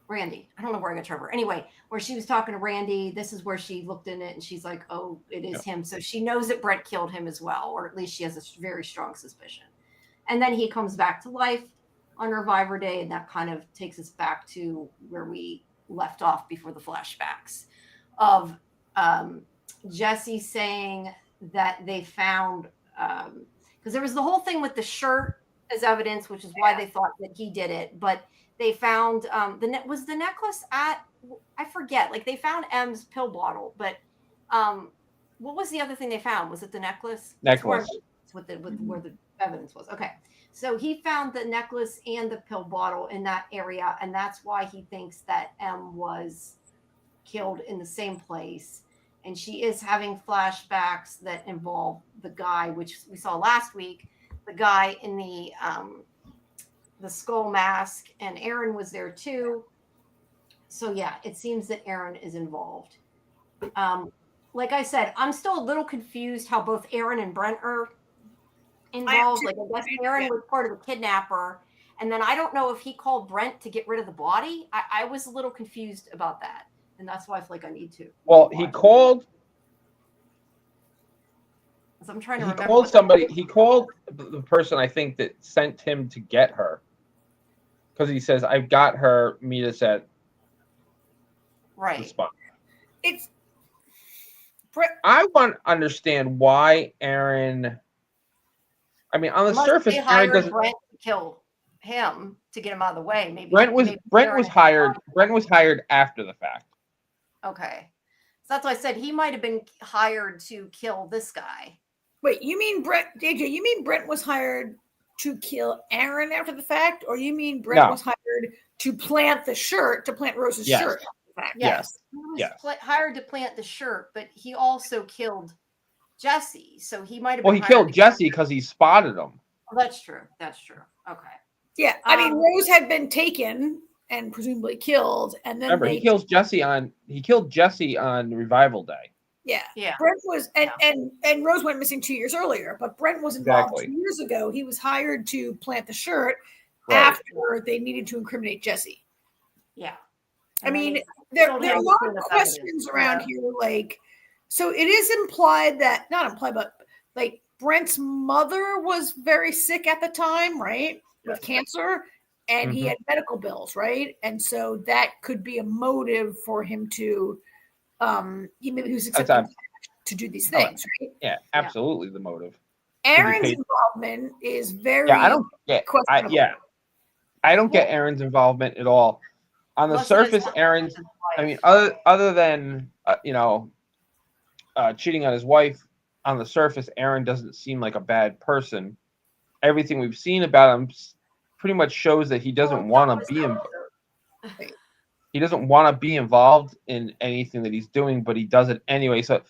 Speaker 1: Randy. I don't know where I got Trevor. Anyway, where she was talking to Randy, this is where she looked in it and she's like, oh, it is him. So she knows that Brent killed him as well, or at least she has a very strong suspicion. And then he comes back to life on Revival Day, and that kind of takes us back to where we left off before the flashbacks of Jesse saying that they found, because there was the whole thing with the shirt as evidence, which is why they thought that he did it, but they found was the necklace at, I forget, like they found M's pill bottle, but what was the other thing they found? Was it the necklace?
Speaker 3: Necklace.
Speaker 1: Where the evidence was. Okay. So he found the necklace and the pill bottle in that area, and that's why he thinks that M was killed in the same place. And she is having flashbacks that involve the guy, which we saw last week, the guy in the skull mask, and Aaron was there too. So yeah, it seems that Aaron is involved. Like I said, I'm still a little confused how both Aaron and Brent are involved. Like I guess Aaron was part of the kidnapper, and then I don't know if he called Brent to get rid of the body. I was a little confused about that, and that's why I feel like I need to.
Speaker 3: Well, he called.
Speaker 1: So I'm trying to remember.
Speaker 3: He called somebody. He called the person I think that sent him to get her, because he says, "I've got her. Meet us at the spot." I want to understand why Aaron. I mean, on the surface, Aaron doesn't.
Speaker 1: Brent to kill him to get him out of the way. Maybe
Speaker 3: Brent was hired. Brent was hired after the fact.
Speaker 1: Okay, so that's why I said he might have been hired to kill this guy.
Speaker 2: Wait, you mean Brent? JJ, you mean Brent was hired to kill Aaron after the fact, or you mean Brent was hired to plant the shirt, to plant Rose's shirt?
Speaker 1: Yes. He was hired to plant the shirt, but he also killed Jesse. So he might have been.
Speaker 3: Well, he killed Jesse because he spotted him.
Speaker 1: Oh, that's true. Okay.
Speaker 2: Yeah. I mean, Rose had been taken and presumably killed. And then
Speaker 3: remember, he killed Jesse on Revival Day.
Speaker 2: Yeah.
Speaker 1: Yeah.
Speaker 2: Brent was and Rose went missing 2 years earlier, but Brent was involved
Speaker 3: Exactly.
Speaker 2: 2 years ago. He was hired to plant the shirt
Speaker 3: Right.
Speaker 2: after they needed to incriminate Jesse.
Speaker 1: Yeah.
Speaker 2: I mean,
Speaker 1: they
Speaker 2: there
Speaker 1: killed
Speaker 2: are a
Speaker 1: him
Speaker 2: lot
Speaker 1: to
Speaker 2: of
Speaker 1: clean up
Speaker 2: questions
Speaker 1: evidence.
Speaker 2: around here. Like, so it is implied that, not implied, but like Brent's mother was very sick at the time, right? With
Speaker 1: Yes.
Speaker 2: cancer, and he
Speaker 3: Mhm.
Speaker 2: had medical bills, right? And so that could be a motive for him to, he maybe was
Speaker 3: That's
Speaker 2: accepting to do these things, right?
Speaker 3: Yeah, absolutely the motive.
Speaker 2: Aaron's
Speaker 3: paid-
Speaker 2: involvement is very
Speaker 3: Yeah, I don't get.
Speaker 2: questionable.
Speaker 3: I don't get Aaron's involvement at all. On the
Speaker 1: Unless it has
Speaker 3: surface,
Speaker 1: something to do
Speaker 3: Aaron's.
Speaker 1: with his
Speaker 3: I mean,
Speaker 1: wife.
Speaker 3: other than cheating on his wife, on the surface, Aaron doesn't seem like a bad person. Everything we've seen about him pretty much shows that he doesn't want to be. He doesn't want to be involved in anything that he's doing, but he does it anyway. So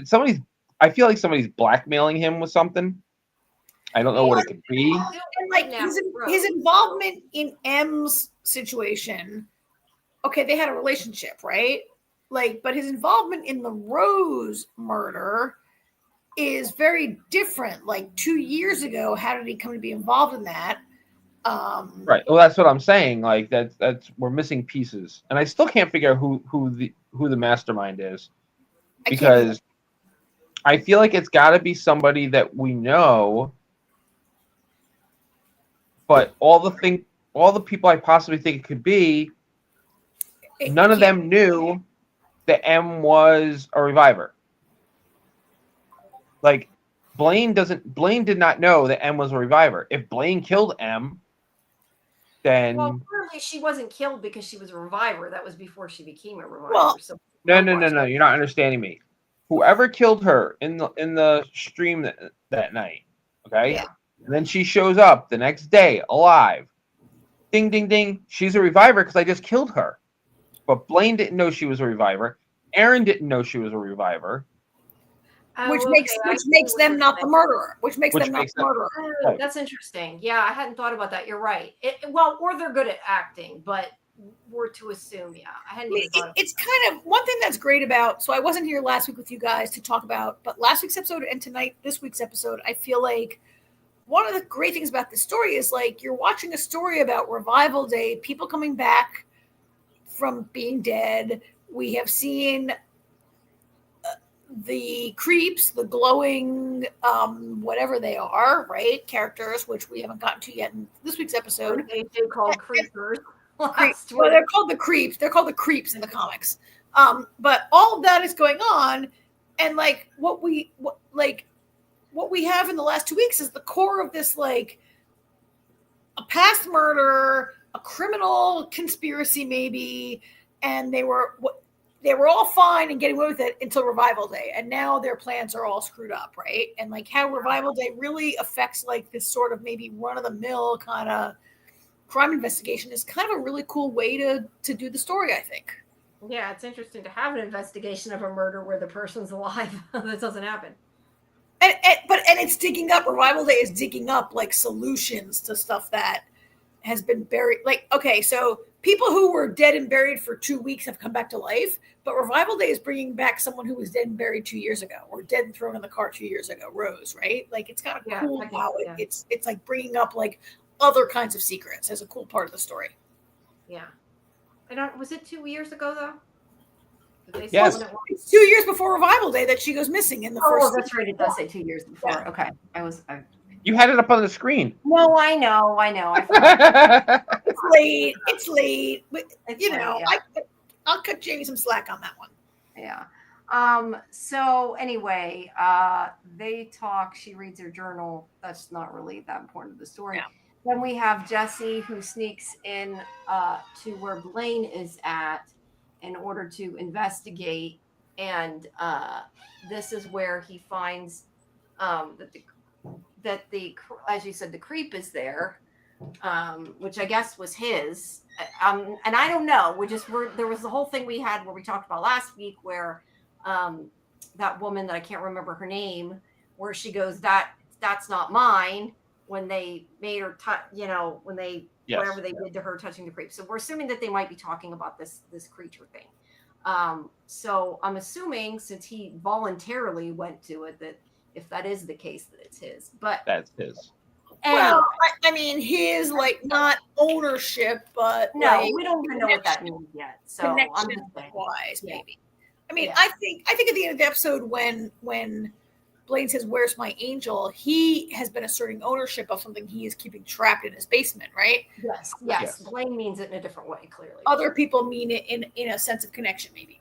Speaker 3: somebody's. I feel like somebody's blackmailing him with something. I don't know what it could be.
Speaker 2: And like his involvement in M's situation, okay, they had a relationship, right? Like, but his involvement in the Rose murder is very different. Like 2 years ago, how did he come to be involved in that?
Speaker 3: Right. Well, that's what I'm saying. Like that's we're missing pieces, and I still can't figure out who the mastermind is, because I feel like it's got to be somebody that we know. But all the people I possibly think it could be, none of them knew that M was a reviver. Like Blaine did not know that M was a reviver. If Blaine killed M, then
Speaker 1: clearly she wasn't killed because she was a reviver. That was before she became a reviver.
Speaker 2: Well,
Speaker 1: so
Speaker 3: no. You're not understanding me. Whoever killed her in the stream that night, okay?
Speaker 2: Yeah.
Speaker 3: And then she shows up the next day alive. Ding, ding, ding. She's a reviver because I just killed her. But Blaine didn't know she was a reviver. Aaron didn't know she was a reviver.
Speaker 2: Which makes them not the murderer. Which makes them not the murderer.
Speaker 1: Right. That's interesting. Yeah, I hadn't thought about that. You're right. Or they're good at acting, but we're to assume, yeah. I hadn't even thought.
Speaker 2: It's kind of one thing that's great about. So I wasn't here last week with you guys to talk about, but last week's episode and this week's episode, I feel like one of the great things about this story is like you're watching a story about Revival Day, people coming back from being dead. We have seen the creeps, the glowing, whatever they are, right? Characters, which we haven't gotten to yet in this week's episode.
Speaker 1: They called creepers.
Speaker 2: Well, they're called the creeps. They're called the creeps in the comics. But all of that is going on, and like what we have in the last 2 weeks is the core of this, like a past murder, a criminal conspiracy, maybe, and they were all fine and getting away with it until Revival Day, and now their plans are all screwed up, right? And like how Revival Day really affects like this sort of maybe run-of-the-mill kind of crime investigation is kind of a really cool way to do the story, I think.
Speaker 1: Yeah, it's interesting to have an investigation of a murder where the person's alive. That doesn't happen.
Speaker 2: And it's digging up. Revival Day is digging up like solutions to stuff that has been buried. Like, okay, so people who were dead and buried for 2 weeks have come back to life, but Revival Day is bringing back someone who was dead and buried 2 years ago, or dead and thrown in the car 2 years ago. Rose, right? Like, it's kind of cool how it's like bringing up like other kinds of secrets as a cool part of the story.
Speaker 1: Yeah. Was it 2 years ago though?
Speaker 3: Yes.
Speaker 2: It's 2 years before Revival Day that she goes missing in the first.
Speaker 1: Oh, that's right. It does say 2 years before. Yeah. Okay.
Speaker 3: You had it up on the screen.
Speaker 1: No, I know. I forgot.
Speaker 2: It's late. But,
Speaker 1: yeah.
Speaker 2: I'll cut Jamie some slack on that one.
Speaker 1: Yeah. So anyway, they talk. She reads her journal. That's not really that important to the story.
Speaker 2: Yeah.
Speaker 1: Then we have Jesse who sneaks in to where Blaine is at in order to investigate, and this is where he finds that the as you said, the creep is there, which I guess was his. And I don't know. There was the whole thing we had where we talked about last week where that woman that I can't remember her name, where she goes, that's not mine, when they made her when they whatever they did to her touching the creep. So we're assuming that they might be talking about this creature thing. So I'm assuming since he voluntarily went to it, that if that is the case, that it's his. But
Speaker 3: That's his.
Speaker 1: anyway,
Speaker 2: Well, I mean, his like not ownership, but
Speaker 1: no,
Speaker 2: like
Speaker 1: we don't even know what that means yet. So I'm
Speaker 2: connection
Speaker 1: just saying.
Speaker 2: wise,
Speaker 1: Yeah.
Speaker 2: maybe. I mean,
Speaker 1: Yeah.
Speaker 2: I think at the end of the episode when Blaine says, "Where's my angel?" he has been asserting ownership of something he is keeping trapped in his basement, right?
Speaker 1: Yes.
Speaker 3: Yes.
Speaker 1: Blaine means it in a different way, clearly.
Speaker 2: Other people mean it in a sense of connection, maybe.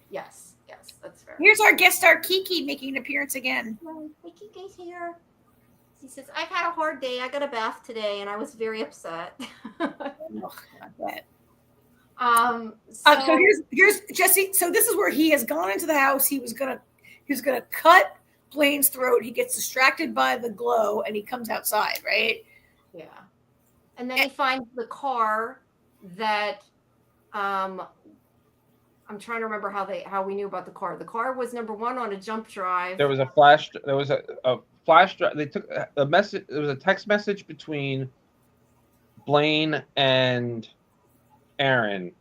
Speaker 1: Yes, that's fair.
Speaker 2: Here's our guest star Kiki making an appearance again.
Speaker 1: Kiki's here. He says, "I've had a hard day. I got a bath today, and I was very upset."
Speaker 2: Oh, not that.
Speaker 1: So
Speaker 2: Here's Jesse. So this is where he has gone into the house. He was gonna cut Blaine's throat. He gets distracted by the glow, and he comes outside, right?
Speaker 1: yeah, and then he finds the car that I'm trying to remember how we knew about the car. The car was number one on a jump drive.
Speaker 3: There was a flash. There was a flash drive. They took a message. There was a text message between Blaine and Aaron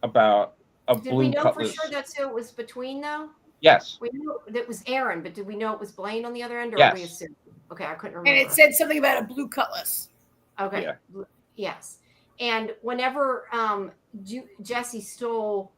Speaker 3: about a
Speaker 1: Did we
Speaker 3: blue
Speaker 1: know
Speaker 3: cutlass.
Speaker 1: for sure that's who it was between, though?
Speaker 3: Yes.
Speaker 1: We knew that was Aaron, but did we know it was Blaine on the other end, or
Speaker 3: Yes.
Speaker 1: we assumed? Okay, I couldn't remember.
Speaker 2: And it said something about a blue cutlass.
Speaker 1: Okay.
Speaker 3: Yeah.
Speaker 1: Yes. And whenever Jesse stole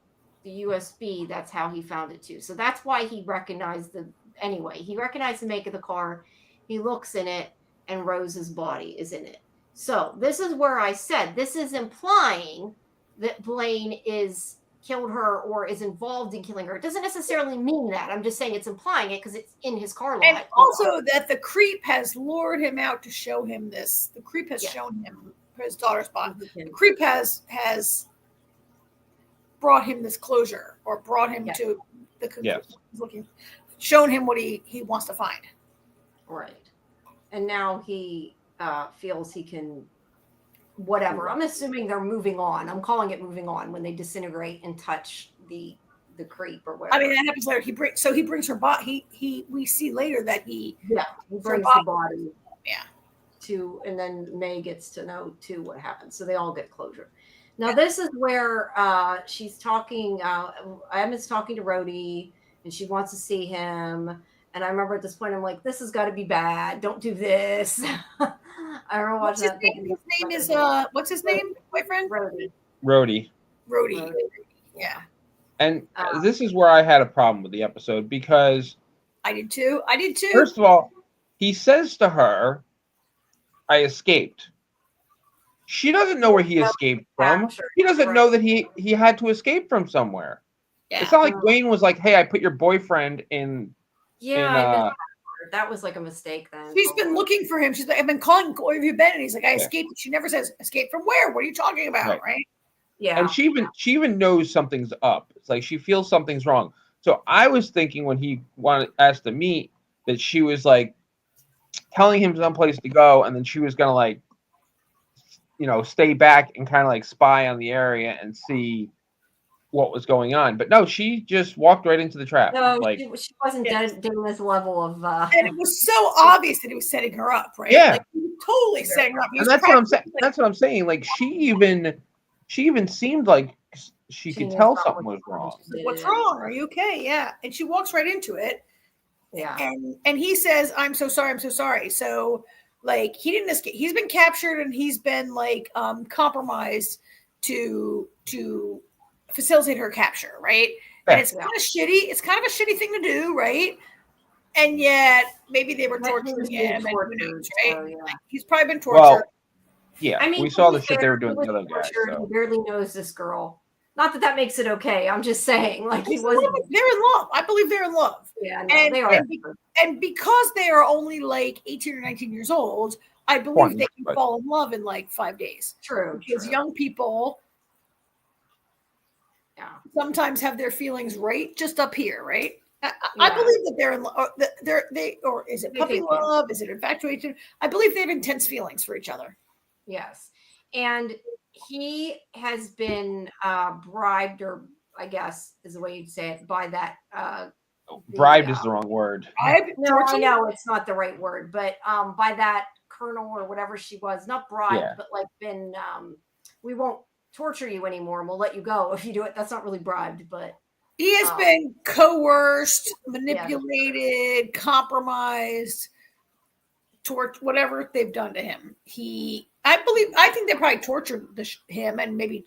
Speaker 1: the USB, that's how he found it too. So that's why he recognized he recognized the make of the car. He looks in it, and Rose's body is in it. So this is where I said this is implying that Blaine is killed her or is involved in killing her. It doesn't necessarily mean that. I'm just saying it's implying it because it's in his car lot.
Speaker 2: And also that the creep has lured him out to show him this. The creep has shown him his daughter's body. The creep has brought him this closure, or brought him to the conclusion. He's shown him what he wants to find.
Speaker 1: Right. And now he feels he can whatever. I'm assuming they're moving on. I'm calling it moving on when they disintegrate and touch the creep or whatever.
Speaker 2: I mean, that happens later. He brings her body. We see later that he
Speaker 1: brings the body.
Speaker 2: Yeah.
Speaker 1: And then May gets to know too what happened. So they all get closure. Now this is where she's talking. Emma's talking to Rhodey, and she wants to see him. And I remember at this point, I'm like, this has got to be bad. Don't do this. I remember watching that.
Speaker 2: His name is what's his name, boyfriend?
Speaker 3: Rhodey.
Speaker 2: Yeah.
Speaker 3: And this is where I had a problem with the episode, because
Speaker 2: I did too.
Speaker 3: First of all, he says to her, "I escaped." She doesn't know where he escaped from. He doesn't know that he had to escape from somewhere. Yeah. It's not like Wayne was like, "Hey, I put your boyfriend in."
Speaker 1: Yeah, that was like a mistake then.
Speaker 2: She's been looking for him. She's like, "I've been calling. Where have you been?" And he's like, "I escaped." She never says, "Escape from where? What are you talking about?" Right?
Speaker 1: Yeah.
Speaker 3: And she even knows something's up. It's like she feels something's wrong. So I was thinking when he asked to meet, that she was like telling him someplace to go, and then she was gonna like, stay back and kind of like spy on the area and see what was going on. But no, she just walked right into the trap.
Speaker 1: No, she wasn't doing this level of.
Speaker 2: And it was so obvious that he was setting her up, right?
Speaker 3: Yeah,
Speaker 2: like, he was totally setting her up.
Speaker 3: And that's what I'm saying. That's what I'm saying. Like she even seemed like she could tell something was wrong.
Speaker 2: What's wrong? Are you okay? Yeah. And she walks right into it.
Speaker 1: Yeah.
Speaker 2: And he says, "I'm so sorry. I'm so sorry." So like he didn't escape. He's been captured and he's been like compromised to facilitate her capture, right? And it's kind of shitty. It's kind of a shitty thing to do, right? And yet maybe they were torturing him, and who knows, right? Like, he's probably been tortured.
Speaker 3: Well, yeah,
Speaker 1: I mean,
Speaker 3: we saw the shit they were doing to the other guys.
Speaker 1: He barely knows this girl. Not that makes it okay. I'm just saying, like he wasn't.
Speaker 2: They're in love. I believe they're in love.
Speaker 1: Yeah, no, they are.
Speaker 2: And because they are only like 18 or 19 years old, I believe they can fall in love in like 5 days.
Speaker 1: True.
Speaker 2: Because young people sometimes have their feelings right just up here, right? I believe that they're in love. Or is it puppy love? Is it infatuation? I believe they have intense feelings for each other.
Speaker 1: Yes. And he has been bribed, or I guess is the way you'd say it, by that.
Speaker 3: Bribed is the wrong word.
Speaker 1: No, I know it's not the right word, but by that colonel or whatever she was, not bribed, but like been. We won't torture you anymore, and we'll let you go if you do it. That's not really bribed, but
Speaker 2: he has been coerced, manipulated, compromised, whatever they've done to him. I think they probably tortured him and maybe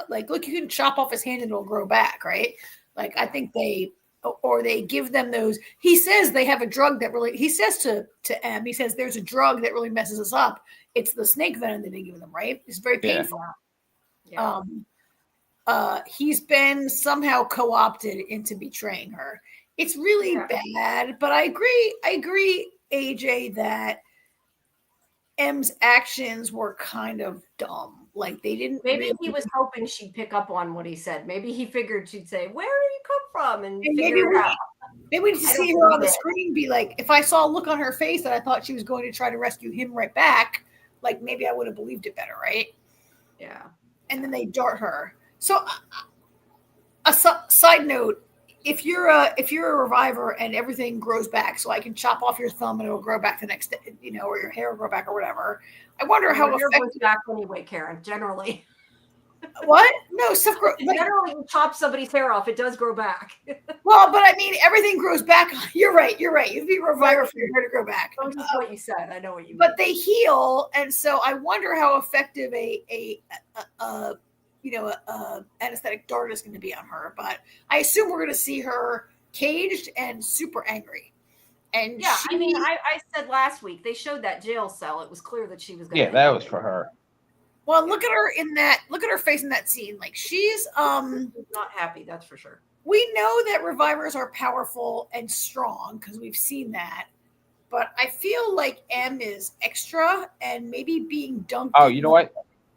Speaker 2: look, you can chop off his hand and it'll grow back, right? Like, I think they give them those. He says they have a drug that really, he says to M, he says there's a drug that really messes us up. It's the snake venom that they give them, right? It's very painful.
Speaker 1: Yeah.
Speaker 2: He's been somehow co-opted into betraying her. It's really bad, but I agree, AJ, that M's actions were kind of dumb. Like, they didn't.
Speaker 1: Maybe he was hoping she'd pick up on what he said. Maybe he figured she'd say, "Where do you come from?" and figure it out.
Speaker 2: Maybe we see her on the screen be like, if I saw a look on her face that I thought she was going to try to rescue him right back, like, maybe I would have believed it better, right?
Speaker 1: Yeah.
Speaker 2: And then they dart her. So, a side note: if you're a reviver and everything grows back, so I can chop off your thumb and it'll grow back the next day, or your hair will grow back or whatever. I wonder how
Speaker 1: your hair grows back anyway, Karen. Generally.
Speaker 2: What? No, stuff grows.
Speaker 1: Generally, you chop somebody's hair off, it does grow back.
Speaker 2: Well, but I mean, everything grows back. You're right. You'd be a reviver for your hair to grow back.
Speaker 1: That's just what you said. I know what you mean.
Speaker 2: But they heal, and so I wonder how effective anesthetic dart is going to be on her. But I assume we're going to see her caged and super angry. And
Speaker 1: yeah, I mean, I said last week they showed that jail cell. It was clear that she was going to.
Speaker 3: Yeah, that was for her.
Speaker 2: Well, look at her look at her face in that scene. Like, she's
Speaker 1: not happy, that's for sure.
Speaker 2: We know that revivers are powerful and strong because we've seen that. But I feel like M is extra and maybe being dunked.
Speaker 3: Oh, you know what?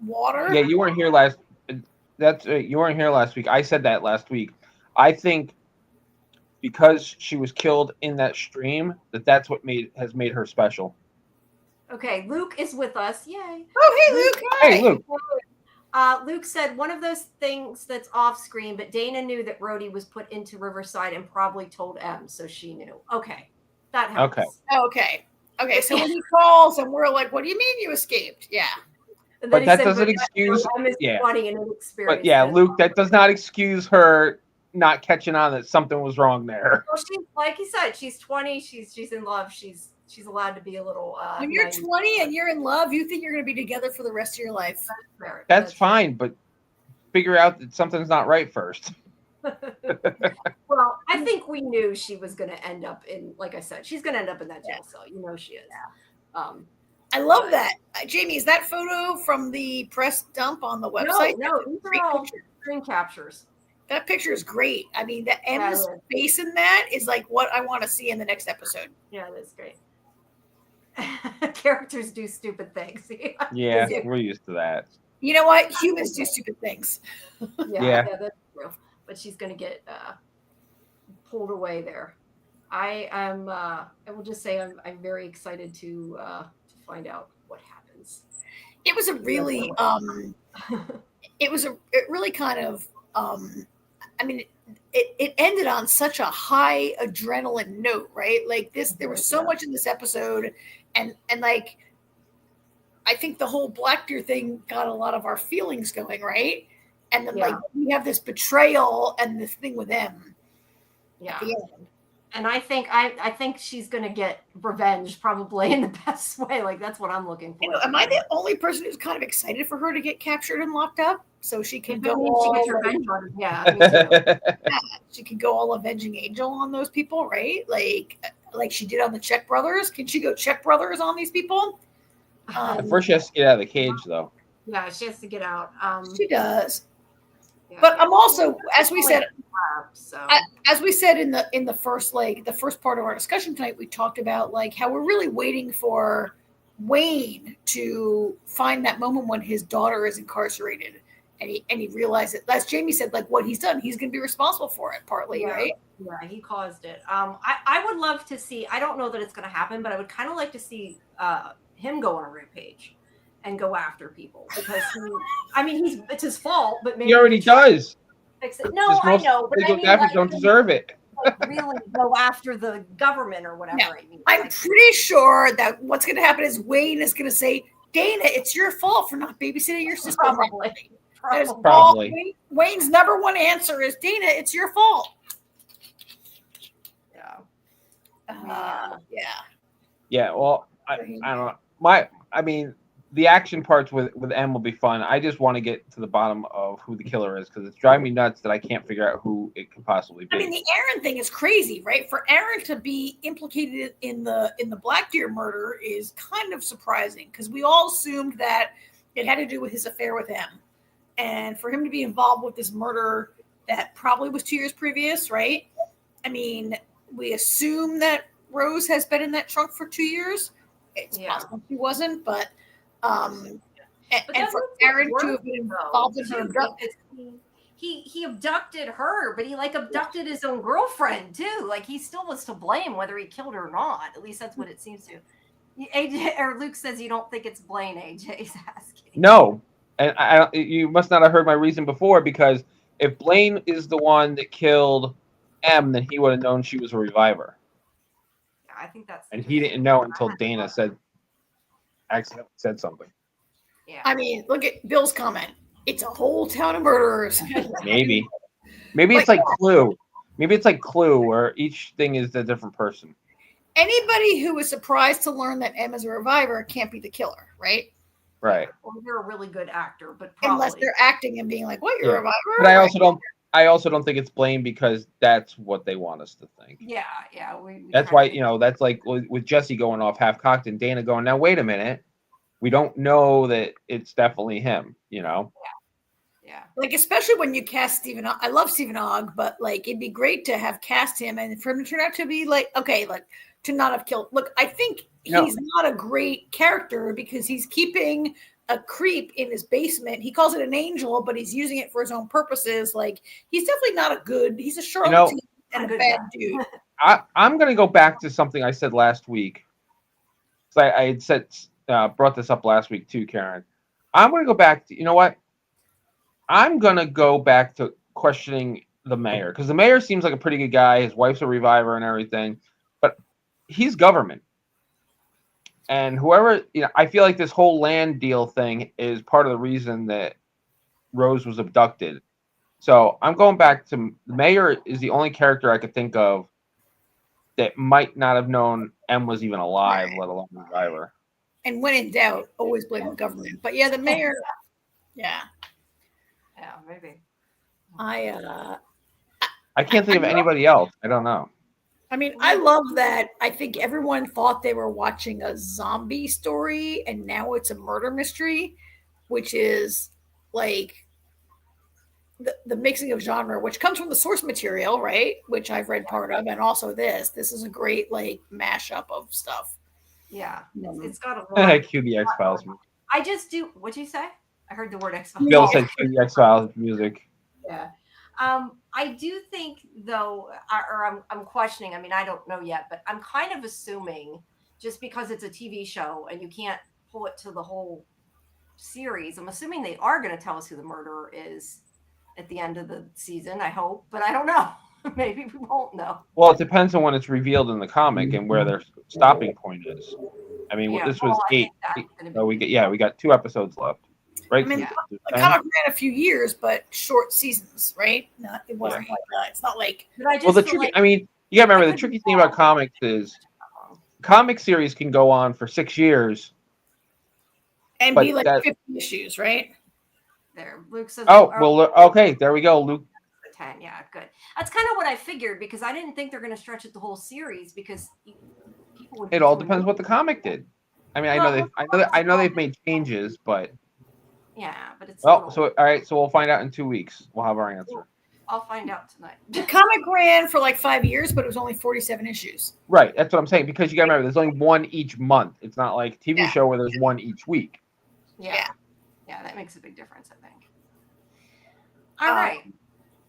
Speaker 2: Water.
Speaker 3: Yeah, you weren't here last. You weren't here last week. I said that last week. I think because she was killed in that stream, that's what has made her special.
Speaker 1: Okay, Luke is with us. Yay.
Speaker 2: Oh, hey, Luke.
Speaker 3: Hi. Hey, Luke.
Speaker 1: Luke said one of those things that's off screen, but Dana knew that Rhodey was put into Riverside and probably told M, so she knew. Okay, that helps.
Speaker 2: Okay, so when he calls and we're like, what do you mean you escaped? Yeah.
Speaker 3: But that doesn't excuse.
Speaker 1: Yeah.
Speaker 3: But yeah, Luke, that does not excuse her not catching on that something was wrong there.
Speaker 1: Well, she's, like he said, she's 20. She's in love. She's allowed to be a little.
Speaker 2: When you're 20 and you're in love, you think you're going to be together for the rest of your life.
Speaker 3: That's fine, but figure out that something's not right first.
Speaker 1: Well, I think we knew she was going to end up in, like I said, she's going to end up in that jail cell. You know she is.
Speaker 2: Yeah. I love that. Jamie, is that photo from the press dump on the website?
Speaker 1: No, these are all screen captures.
Speaker 2: That picture is great. I mean, the M's face in that is like what I want to see in the next episode.
Speaker 1: Yeah, that's great. Characters do stupid things.
Speaker 3: Yeah, we're used to that.
Speaker 2: You know what? Humans do stupid things.
Speaker 1: Yeah, that's true. But she's going to get pulled away there. I will just say I'm very excited to find out what happens.
Speaker 2: It was a really kind of I mean, it ended on such a high adrenaline note, right? Like this, there was so much in this episode, and like I think the whole Blackbeard thing got a lot of our feelings going, right? And then like we have this betrayal and this thing with them.
Speaker 1: Yeah. At the end. And I think she's gonna get revenge probably in the best way. Like that's what I'm looking for.
Speaker 2: Am I the only person who's kind of excited for her to get captured and locked up so she can go?
Speaker 1: She gets revenge on her. Yeah,
Speaker 2: she can go all avenging angel on those people, right? Like she did on the Czech Brothers. Can she go Czech Brothers on these people?
Speaker 3: First, she has to get out of the cage, though.
Speaker 1: Yeah, she has to get out.
Speaker 2: She does. Yeah. But I'm also, as we said in the first part of our discussion tonight, we talked about like how we're really waiting for Wayne to find that moment when his daughter is incarcerated, and he realized it. As Jamie said, like what he's done, he's going to be responsible for it partly, right?
Speaker 1: Yeah, he caused it. I would love to see. I don't know that it's going to happen, but I would kind of like to see him go on a rampage and go after people because it's his fault, but maybe
Speaker 3: he already does.
Speaker 1: Fix it. No, I know, but
Speaker 3: don't deserve it.
Speaker 1: Like, really go after the government or whatever.
Speaker 2: No, I'm pretty sure that what's going to happen is Wayne is going to say, "Dana, it's your fault for not babysitting your sister." That is
Speaker 3: Probably.
Speaker 2: all, Wayne's number one answer is, Dana, it's your fault.
Speaker 1: Yeah.
Speaker 2: Yeah.
Speaker 3: Well, I don't know. I mean, the action parts with M will be fun. I just want to get to the bottom of who the killer is because it's driving me nuts that I can't figure out who it could possibly be.
Speaker 2: I mean, the Aaron thing is crazy, right? For Aaron to be implicated in the Black Deer murder is kind of surprising because we all assumed that it had to do with his affair with M, and for him to be involved with this murder that probably was 2 years previous, right? I mean, we assume that Rose has been in that trunk for 2 years. It's possible she wasn't, but and for Aaron to have been involved in her abduction.
Speaker 1: He abducted her, but he like abducted his own girlfriend too. Like he still was to blame whether he killed her or not. At least that's what it seems to. AJ or Luke says you don't think it's Blaine. AJ's asking.
Speaker 3: No, and you must not have heard my reason before because if Blaine is the one that killed M, then he would have known she was a reviver.
Speaker 1: Yeah, I think that's.
Speaker 3: And he didn't know until Dana accidentally said something.
Speaker 1: Yeah.
Speaker 2: I mean, look at Bill's comment. It's a whole town of murderers.
Speaker 3: Maybe it's like Clue. Maybe it's like Clue, where each thing is a different person.
Speaker 2: Anybody who is surprised to learn that M is a reviver can't be the killer, right?
Speaker 3: Right.
Speaker 1: Or they're a really good actor, but probably.
Speaker 2: Unless they're acting and being like, "What, you're a reviver?"
Speaker 3: But I also don't think it's Blaine because that's what they want us to think.
Speaker 1: Yeah.
Speaker 3: That's why that's like with Jesse going off half cocked and Dana going, now wait a minute, we don't know that it's definitely him.
Speaker 1: Yeah.
Speaker 2: Like, especially when you cast Stephen Ogg. I love Stephen Ogg, but like it'd be great to have cast him and for him to turn out to be like, okay, like to not have killed. Look, I think he's not a great character because he's keeping a creep in his basement. He calls it an angel, but he's using it for his own purposes. Like, he's definitely not a good. He's a charlatan and a bad dude.
Speaker 3: I'm going to go back to something I said last week. So I had said brought this up last week too, Karen. I'm going to go back to, you know what? I'm going to go back to questioning the mayor because the mayor seems like a pretty good guy. His wife's a reviver and everything, but he's government. And whoever, I feel like this whole land deal thing is part of the reason that Rose was abducted. So I'm going back to the mayor is the only character I could think of that might not have known M was even alive, let alone a reviver.
Speaker 2: And when in doubt, always blame the government. But yeah, the mayor,
Speaker 1: Yeah, maybe.
Speaker 2: I
Speaker 3: can't think of anybody else. I don't know.
Speaker 2: I mean, I love that. I think everyone thought they were watching a zombie story, and now it's a murder mystery, which is like the mixing of genre, which comes from the source material, right? Which I've read part of, and also this. This is a great like mashup of stuff.
Speaker 1: Yeah, it's got a lot.
Speaker 3: Cue the X-Files.
Speaker 1: I just do. What'd you say? I heard the word X-Files.
Speaker 3: Bill said cue the X-Files music.
Speaker 1: Yeah. I do think, though, or I'm questioning. I mean, I don't know yet, but I'm kind of assuming just because it's a TV show and you can't pull it to the whole series, I'm assuming they are going to tell us who the murderer is at the end of the season. I hope, but I don't know. Maybe we won't know.
Speaker 3: Well, it depends on when it's revealed in the comic and where their stopping point is. I mean, this was 8. So we got 2 episodes left. Right.
Speaker 2: I mean, the comic ran a few years, but short seasons, right? It wasn't like that. It's not like.
Speaker 3: Well, the tricky. I mean, you gotta remember the tricky thing about comics is, comic series can go on for 6 years,
Speaker 2: and be like 50 issues, right?
Speaker 1: There, Luke says.
Speaker 3: Oh well, okay, there we go, Luke.
Speaker 1: 10, yeah, good. That's kind of what I figured because I didn't think they're going to stretch it the whole series because people would.
Speaker 3: It all depends what the comic did. I mean, I know they've made changes, but.
Speaker 1: Yeah, but it's.
Speaker 3: Well, so all right, so we'll find out in 2 weeks. We'll have our answer.
Speaker 1: I'll find out tonight.
Speaker 2: The comic ran for like 5 years, but it was only 47 issues.
Speaker 3: Right, that's what I'm saying because you got to remember, there's only one each month. It's not like a TV show where there's one each week.
Speaker 1: Yeah, that makes a big difference, I think. All right.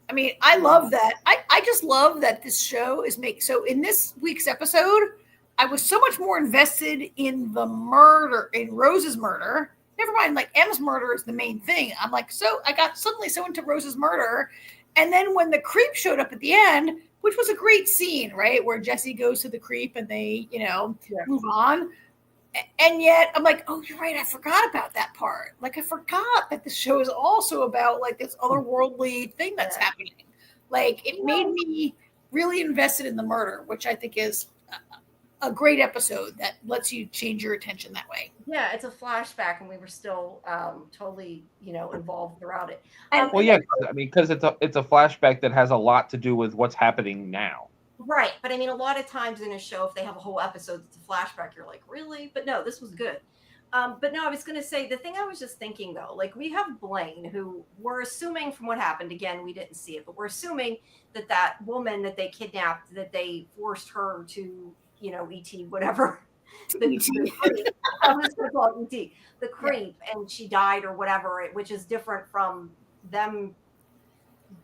Speaker 2: I mean, I love that. I just love that this show is so in this week's episode, I was so much more invested in the murder, in Rose's murder. Never mind, like M's murder is the main thing. I'm like, so I got suddenly so into Rose's murder. And then when the creep showed up at the end, which was a great scene, right? Where Jesse goes to the creep and they, move on. And yet I'm like, oh, you're right. I forgot about that part. Like, I forgot that the show is also about like this otherworldly thing that's happening. Like, it made me really invested in the murder, which I think is a great episode that lets you change your attention that way.
Speaker 1: Yeah, it's a flashback, and we were still totally, involved throughout it.
Speaker 2: And,
Speaker 3: Well, yeah, I mean, because it's a flashback that has a lot to do with what's happening now.
Speaker 1: Right, but I mean, a lot of times in a show, if they have a whole episode that's a flashback, you're like, really? But no, this was good. But no, I was going to say, the thing I was just thinking, though, like, we have Blaine, who we're assuming from what happened, again, we didn't see it, but we're assuming that woman that they kidnapped, that they forced her to, ET, whatever. I was going to call it ET, the creep, and she died or whatever, which is different from them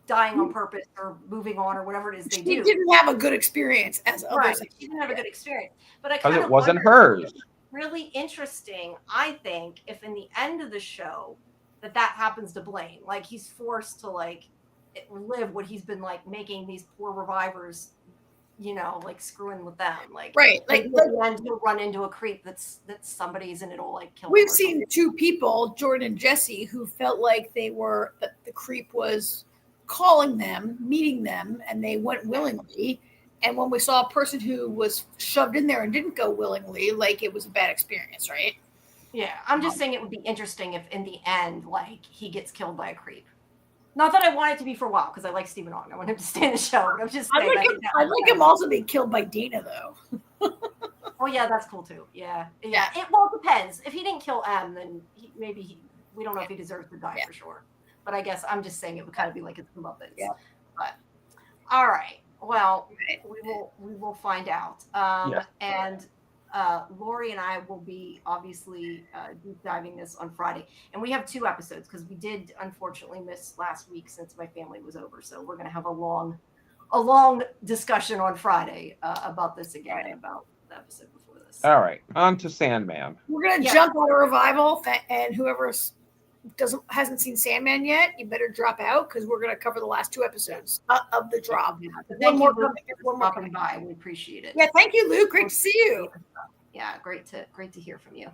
Speaker 1: dying on purpose or moving on or whatever it is they do.
Speaker 2: She didn't have a good experience as others.
Speaker 1: Right, she didn't have a good experience. But I
Speaker 3: Because
Speaker 1: kind
Speaker 3: it
Speaker 1: of
Speaker 3: wasn't hers.
Speaker 1: Really interesting, I think, if in the end of the show that happens to Blaine, like he's forced to like live what he's been like making these poor revivers, like screwing with them, like
Speaker 2: right, like
Speaker 1: at the end he'll run into a creep that's somebody's and it'll like kill.
Speaker 2: We've seen two people, Jordan and Jesse, who felt like that the creep was calling them, meeting them, and they went willingly. And when we saw a person who was shoved in there and didn't go willingly, like it was a bad experience, right?
Speaker 1: Yeah, I'm just saying it would be interesting if in the end, like, he gets killed by a creep. Not that I want it to be for a while, because I like Stephen Hawking. I want him to stay in the show. But I'm just saying.
Speaker 2: I'd like him also being killed by Dina, though.
Speaker 1: Oh, yeah, that's cool, too. Yeah. It depends. If he didn't kill M, then we don't know if he deserves to die for sure. But I guess I'm just saying it would kind of be like it's comeuppance.
Speaker 2: Yeah.
Speaker 1: But, all right. Well, we will find out. And Lori and I will be obviously deep diving this on Friday, and we have 2 episodes because we did unfortunately miss last week since my family was over. So we're going to have a long discussion on Friday about this again, about the episode before this.
Speaker 3: All right, on to Sandman.
Speaker 2: We're going to jump on a revival, and whoever hasn't seen Sandman yet, you better drop out because we're going to cover the last 2 episodes of the drop.
Speaker 1: Yeah, thank you for stopping by. We appreciate it.
Speaker 2: Yeah, thank you, Luke. Great to see you.
Speaker 1: Yeah, great to hear from you.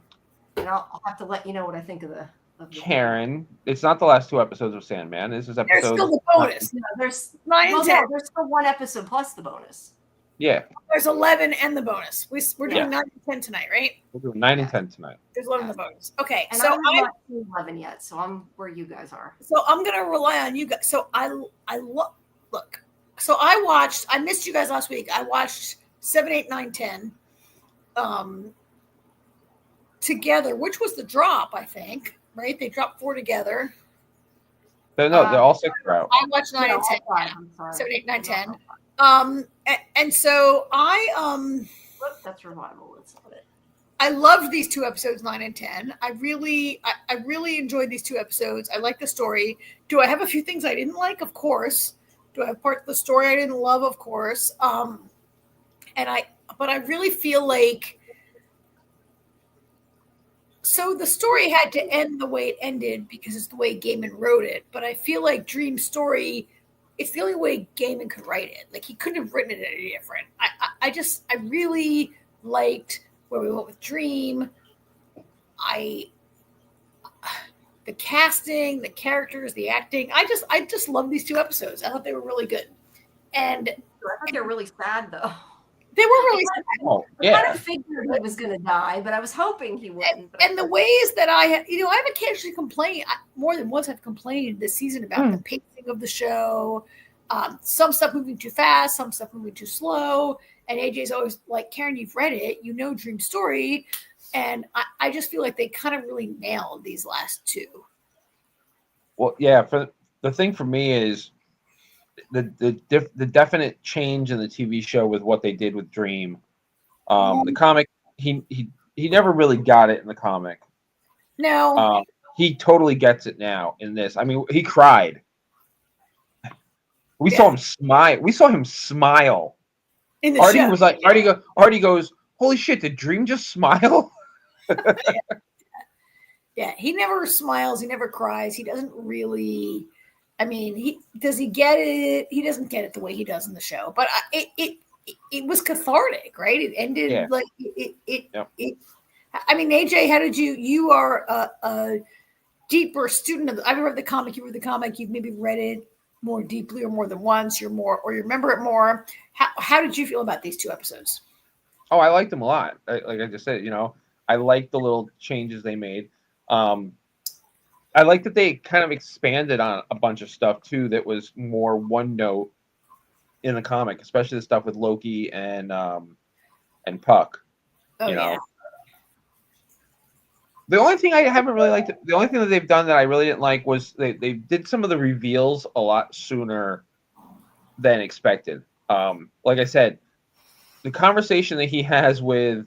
Speaker 1: And I'll have to let you know what I think of the
Speaker 3: Karen, it's not the last 2 episodes of Sandman. This is episode.
Speaker 2: There's still the bonus.
Speaker 1: No, there's
Speaker 2: 9 and 10.
Speaker 1: There's still 1 episode plus the bonus.
Speaker 3: Yeah.
Speaker 2: There's 11 and the bonus. We're doing 9 and 10 tonight, right?
Speaker 3: We're doing 9 and 10 tonight.
Speaker 2: There's 11 the bonus. Okay,
Speaker 1: and
Speaker 2: so
Speaker 1: I'm not 11 yet, so I'm where you guys are.
Speaker 2: So I'm gonna rely on you guys. So I look. So I missed you guys last week. I watched 7, 8, 9, 10 together, which was the drop, I think. Right? They dropped 4 together.
Speaker 3: They're all 6 out.
Speaker 2: I watched 9 and 10.
Speaker 1: I'm sorry.
Speaker 2: 7, 8, 9, 10. And so
Speaker 1: that's revival. That's not it.
Speaker 2: I loved these 2 episodes, 9 and 10. I really enjoyed these 2 episodes. I like the story. Do I have a few things I didn't like? Of course. Do I have part of the story I didn't love? Of course. But I really feel like, so the story had to end the way it ended because it's the way Gaiman wrote it. But I feel like Dream's story, it's the only way Gaiman could write it. Like, he couldn't have written it any different. I really liked where we went with Dream. The casting, the characters, the acting. I just love these 2 episodes. I thought they were really good. And
Speaker 1: I thought they were really sad, though.
Speaker 2: They were really sad.
Speaker 3: Oh,
Speaker 1: I kind of figured he was going to die, but I was hoping he wouldn't.
Speaker 2: And the ways that I have occasionally complained, more than once I've complained this season about the pacing of the show. Some stuff moving too fast, some stuff moving too slow. And AJ's always like, Karen, you've read it. You know Dream's story. And I just feel like they kind of really nailed these last 2.
Speaker 3: Well, yeah. For the thing for me is the definite change in the TV show with what they did with Dream. The comic, he never really got it in the comic.
Speaker 2: No.
Speaker 3: He totally gets it now in this. I mean, he cried. We saw him smile. We saw him smile.
Speaker 2: In the
Speaker 3: Artie
Speaker 2: show.
Speaker 3: was like, Artie goes, holy shit, did Dream just smile?
Speaker 2: Yeah, he never smiles. He never cries. He doesn't really. I mean, does he get it? He doesn't get it the way he does in the show. But it was cathartic, right? It ended like it. I mean, AJ, how did you are a deeper student of I've read the comic, you read the comic, you've maybe read it more deeply or more than once, or you remember it more. How did you feel about these 2 episodes?
Speaker 3: Oh, I liked them a lot. Like I just said, I like the little changes they made. I like that they kind of expanded on a bunch of stuff too that was more one note in the comic, especially the stuff with Loki and Puck.
Speaker 2: Oh,
Speaker 3: you know,
Speaker 2: yeah.
Speaker 3: the only thing I haven't really liked, the only thing that they've done that I really didn't like was they did some of the reveals a lot sooner than expected. Like I said, the conversation that he has with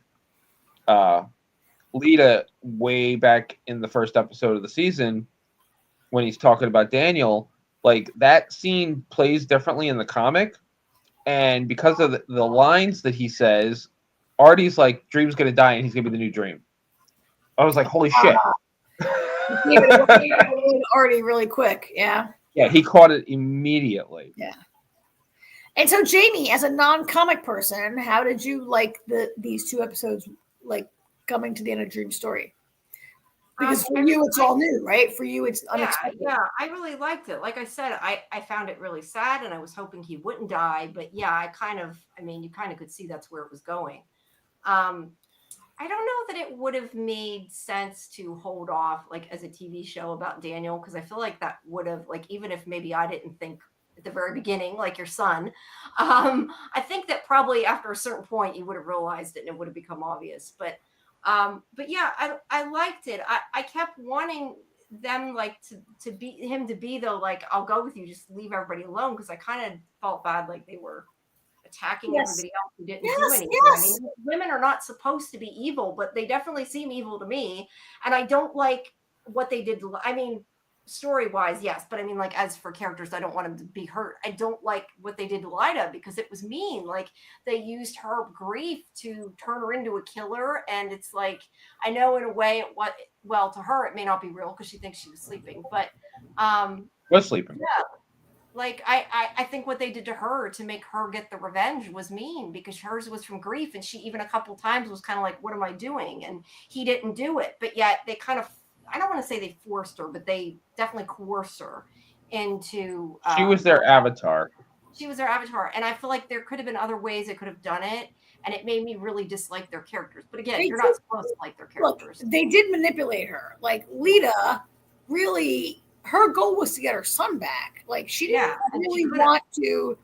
Speaker 3: Lita way back in the first episode of the season when he's talking about Daniel, like that scene plays differently in the comic, and because of the lines that he says, Artie's like, Dream's gonna die and he's gonna be the new Dream. I was like, holy shit.
Speaker 2: He already really quick, yeah.
Speaker 3: Yeah, he caught it immediately.
Speaker 2: Yeah. And so, Jamie, as a non-comic person, how did you like these 2 episodes, like coming to the end of Dream's story? Because for you, it's all new, right? For you, it's unexpected.
Speaker 1: Yeah, I really liked it. Like I said, I found it really sad, and I was hoping he wouldn't die. But yeah, you kind of could see that's where it was going. I don't know that it would have made sense to hold off, like, as a TV show about Daniel, because I feel like that would have, like, even if maybe I didn't think at the very beginning, like your son, I think that probably after a certain point you would have realized it and it would have become obvious. But yeah, I liked it. I kept wanting them, like, to be though, like, I'll go with you, just leave everybody alone, because I kind of felt bad, like they were attacking everybody else who didn't do anything. I mean, women are not supposed to be evil, but they definitely seem evil to me. And I don't like what they did. I mean, story-wise, yes, but I mean, like, as for characters, I don't want them to be hurt. I don't like what they did to Lida because it was mean. Like, they used her grief to turn her into a killer, and it's like, I know in a way well, to her it may not be real because she thinks she was sleeping, but
Speaker 3: was sleeping.
Speaker 1: Yeah. Like, I think what they did to her to make her get the revenge was mean, because hers was from grief, and she even a couple times was kind of like, what am I doing? And he didn't do it. But yet they kind of, I don't want to say they forced her, but they definitely coerced her into...
Speaker 3: she was their avatar.
Speaker 1: She was their avatar. And I feel like there could have been other ways they could have done it, and it made me really dislike their characters. But again, you're not supposed to like their characters.
Speaker 2: Look, they did manipulate her. Like, Lita really... her goal was to get her son back. Like, she didn't really want to.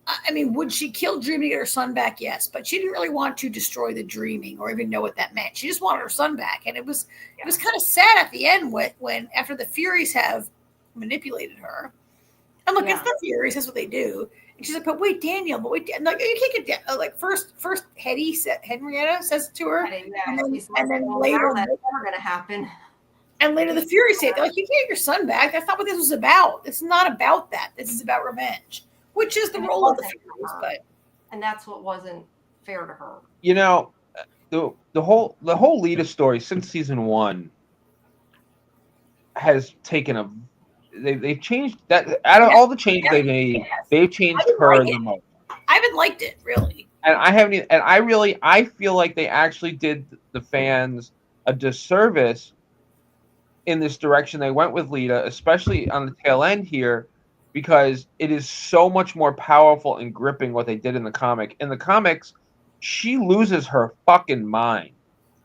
Speaker 2: I mean, would she kill Dream to get her son back? Yes, but she didn't really want to destroy the dreaming or even know what that meant. She just wanted her son back, and it was kind of sad at the end when after the Furies have manipulated her. And look, it's the Furies. That's what they do. And she's like, but wait, Daniel, but wait, like, you can't get down. Like, first Henrietta says to her, and then later
Speaker 1: that's never going to happen.
Speaker 2: And later the Furies say, like, you can't get your son back. That's not what this was about. It's not about that. This is about revenge, which is the role of the Furies. But
Speaker 1: and that's what wasn't fair to her.
Speaker 3: You know, the whole Lita story since season 1 has taken they've changed that. Out of all the changes they made, they've changed her the most.
Speaker 2: I haven't liked it, really.
Speaker 3: And I haven't. And I feel like they actually did the fans a disservice in this direction they went with Lita, especially on the tail end here, because it is so much more powerful and gripping what they did in the comic. In the comics, she loses her fucking mind.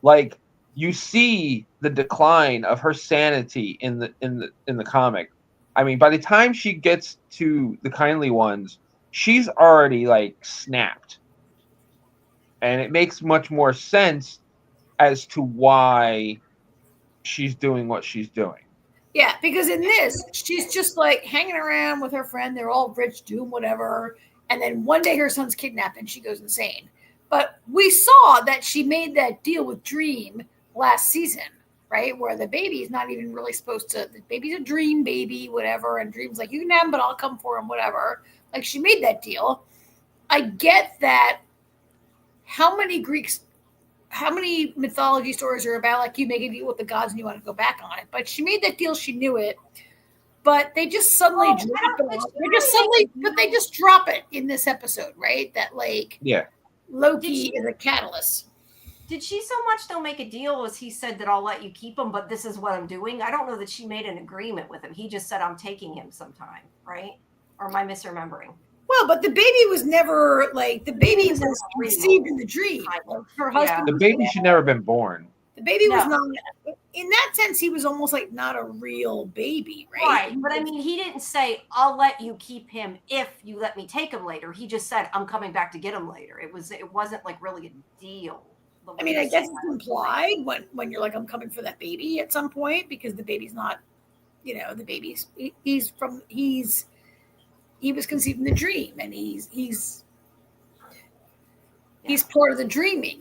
Speaker 3: Like, you see the decline of her sanity in the comic. I mean, by the time she gets to the Kindly Ones, she's already, like, snapped. And it makes much more sense as to why she's doing what she's doing.
Speaker 2: Yeah, because in this, she's just like hanging around with her friend. They're all rich, doing whatever. And then one day her son's kidnapped and she goes insane. But we saw that she made that deal with Dream last season, right? Where the baby is not even really supposed to, the baby's a dream baby, whatever. And Dream's like, you can have him, but I'll come for him, whatever. Like, she made that deal. I get that. How many mythology stories are about, like, you make a deal with the gods and you want to go back on it? But she made that deal. She knew it. But they just suddenly drop it. They just drop it in this episode, right? That, like, Loki is a catalyst.
Speaker 1: Did she so much though make a deal as he said that I'll let you keep him, but this is what I'm doing? I don't know that she made an agreement with him. He just said I'm taking him sometime, right? Or am I misremembering?
Speaker 2: Well, but the baby was never like the baby
Speaker 1: was
Speaker 2: was
Speaker 1: never
Speaker 2: conceived in the dream.
Speaker 1: Kind of.
Speaker 2: Her
Speaker 1: Yeah.
Speaker 2: husband.
Speaker 3: The baby should never have been born.
Speaker 2: The baby was
Speaker 1: No.
Speaker 2: not. In that sense, he was almost like not a real baby, right?
Speaker 1: Right. But I mean, he didn't say, I'll let you keep him if you let me take him later. He just said, I'm coming back to get him later. It wasn't like really a deal. the
Speaker 2: I
Speaker 1: way
Speaker 2: mean, I
Speaker 1: you
Speaker 2: guess
Speaker 1: said
Speaker 2: it's
Speaker 1: that.
Speaker 2: implied when you're like, I'm coming for that baby at some point because the baby's not, the baby's he was conceived in the dream and he's part of the dreaming.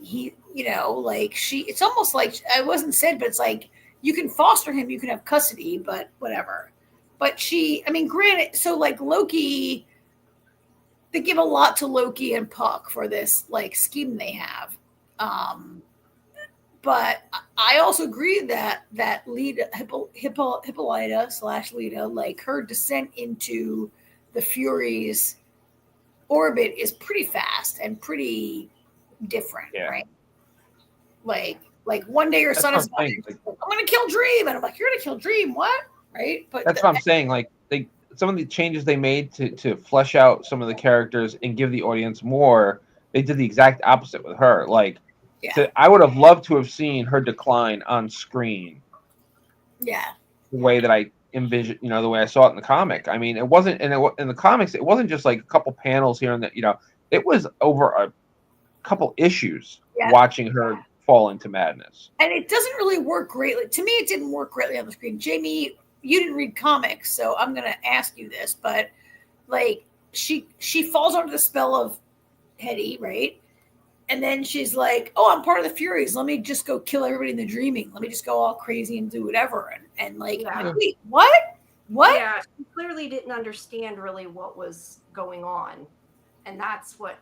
Speaker 2: It's almost like I wasn't said, but it's like you can foster him, you can have custody, but whatever. But granted, so like Loki, they give a lot to Loki and Puck for this like scheme they have. But I also agree that Lita, Hippolyta / Lita, like her descent into the Furies orbit is pretty fast and pretty different, right? Like one day her son is like, I'm gonna kill Dream, and I'm like, you're gonna kill Dream, what? Right? But
Speaker 3: that's what I'm saying. Like some of the changes they made to flesh out some of the characters and give the audience more, they did the exact opposite with her. Like, I would have loved to have seen her decline on screen.
Speaker 2: Yeah.
Speaker 3: The way that I envisioned, the way I saw it in the comic. I mean, it wasn't in the comics. It wasn't just like a couple panels here and there. It was over a couple issues watching her fall into madness.
Speaker 2: And it doesn't really work greatly. To me, it didn't work greatly on the screen. Jamie, you didn't read comics, so I'm going to ask you this, but like she falls under the spell of Hetty, right? And then she's like, oh, I'm part of the Furies. Let me just go kill everybody in the dreaming. Let me just go all crazy and do whatever. And like, wait, what? What?
Speaker 1: Yeah, she clearly didn't understand really what was going on. And that's what,